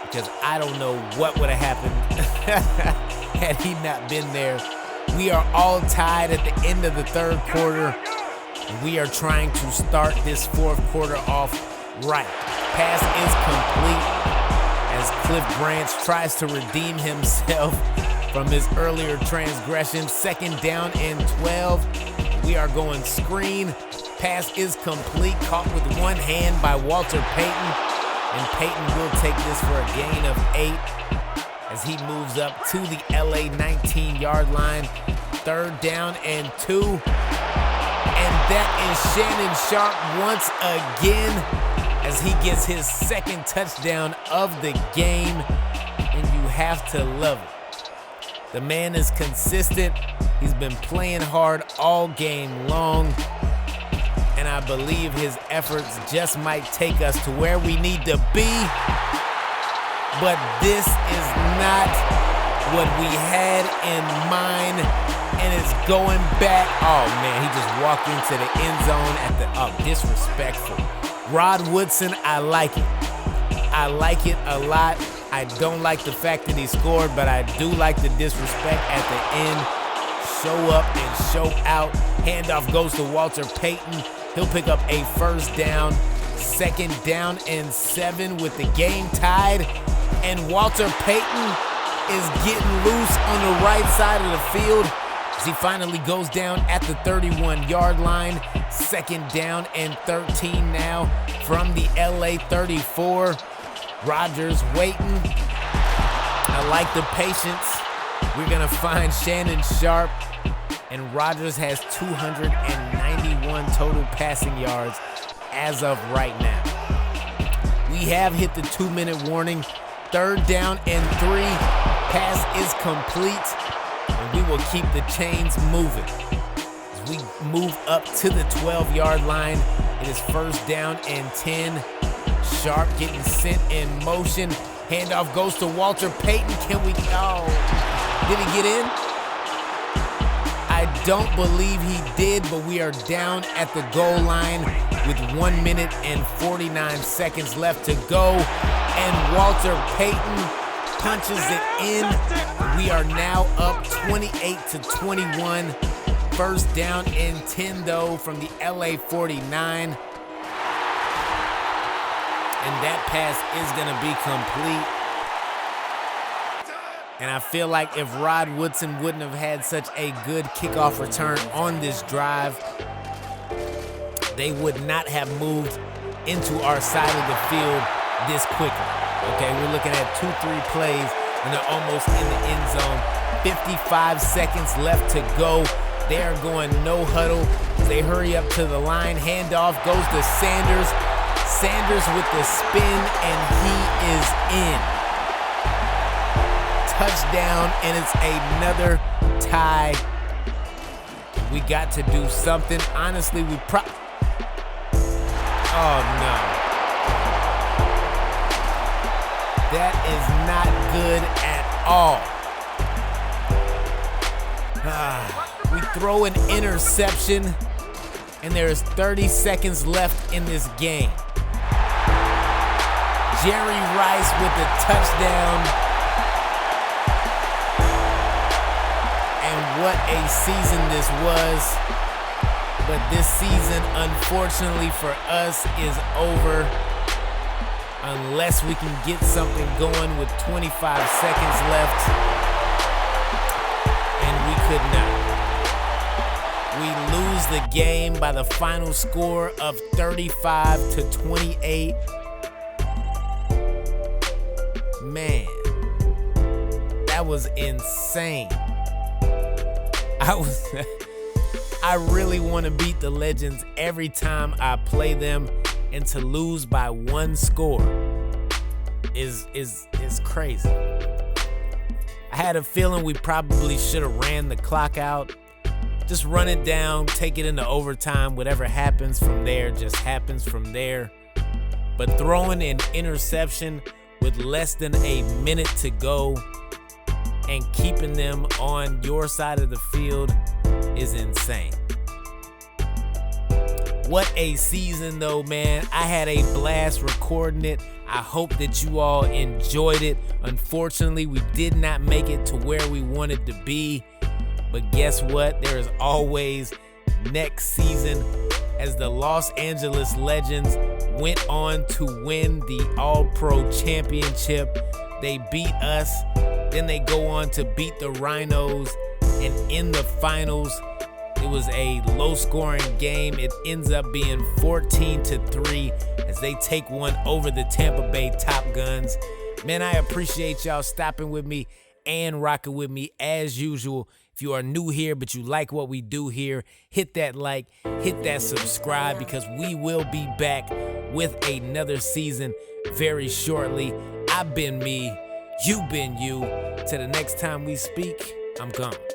because I don't know what would have happened had he not been there. We are all tied at the end of the 3rd quarter. We are trying to start this 4th quarter off right. Pass is complete as Cliff Branch tries to redeem himself from his earlier transgression. 2nd down and 12. We are going screen. Pass is complete, caught with one hand by Walter Payton. And Payton will take this for a gain of 8 as he moves up to the LA 19-yard line. 3rd down and 2. And that is Shannon Sharp once again as he gets his 2nd touchdown of the game. And you have to love it. The man is consistent. He's been playing hard all game long. And I believe his efforts just might take us to where we need to be. But this is not what we had in mind. And it's going back. Oh, man, he just walked into the end zone at the disrespectful. Rod Woodson, I like it. I like it a lot. I don't like the fact that he scored, but I do like the disrespect at the end. Show up and show out. Handoff goes to Walter Payton. He'll pick up a first down. 2nd down and 7 with the game tied. And Walter Payton is getting loose on the right side of the field as he finally goes down at the 31-yard line. 2nd down and 13 now from the LA 34. Rodgers waiting. I like the patience. We're going to find Shannon Sharp. And Rodgers has 291 total passing yards as of right now. We have hit the 2-minute warning. 3rd down and 3. Pass is complete. And we will keep the chains moving. As we move up to the 12-yard line, it is 1st down and 10. Sharp getting sent in motion. Handoff goes to Walter Payton. Can we? Oh, did he get in? I don't believe he did, but we are down at the goal line with 1 minute and 49 seconds left to go. And Walter Payton punches it in. We are now up 28-21. 1st down and 10, though, from the LA 49. And that pass is going to be complete. And I feel like if Rod Woodson wouldn't have had such a good kickoff return on this drive, they would not have moved into our side of the field this quickly. Okay, we're looking at 2-3 plays, and they're almost in the end zone. 55 seconds left to go. They are going no huddle. They hurry up to the line. Handoff goes to Sanders. Sanders with the spin, and he is in. Touchdown, and it's another tie. We got to do something. Honestly, oh, no. That is not good at all. We throw an interception, and there is 30 seconds left in this game. Jerry Rice with the touchdown. And what a season this was. But this season, unfortunately for us, is over unless we can get something going with 25 seconds left. And we could not. We lose the game by the final score of 35-28. Man, that was insane. I really want to beat the Legends every time I play them, and to lose by 1 score is crazy. I had a feeling we probably should have ran the clock out. Just run it down, take it into overtime. Whatever happens from there just happens from there. But throwing an interception with less than a minute to go and keeping them on your side of the field is insane. What a season, though, man. I had a blast recording it. I hope that you all enjoyed it. Unfortunately, we did not make it to where we wanted to be. But guess what? There is always next season, as the Los Angeles Legends went on to win the All-Pro Championship. They beat us. Then they go on to beat the Rhinos. And in the finals, it was a low-scoring game. It ends up being 14-3 as they take one over the Tampa Bay Top Guns. Man, I appreciate y'all stopping with me and rocking with me as usual. If you are new here but you like what we do here, hit that like, hit that subscribe, because we will be back with another season very shortly. I've been me, you've been you. Till the next time we speak, I'm gone.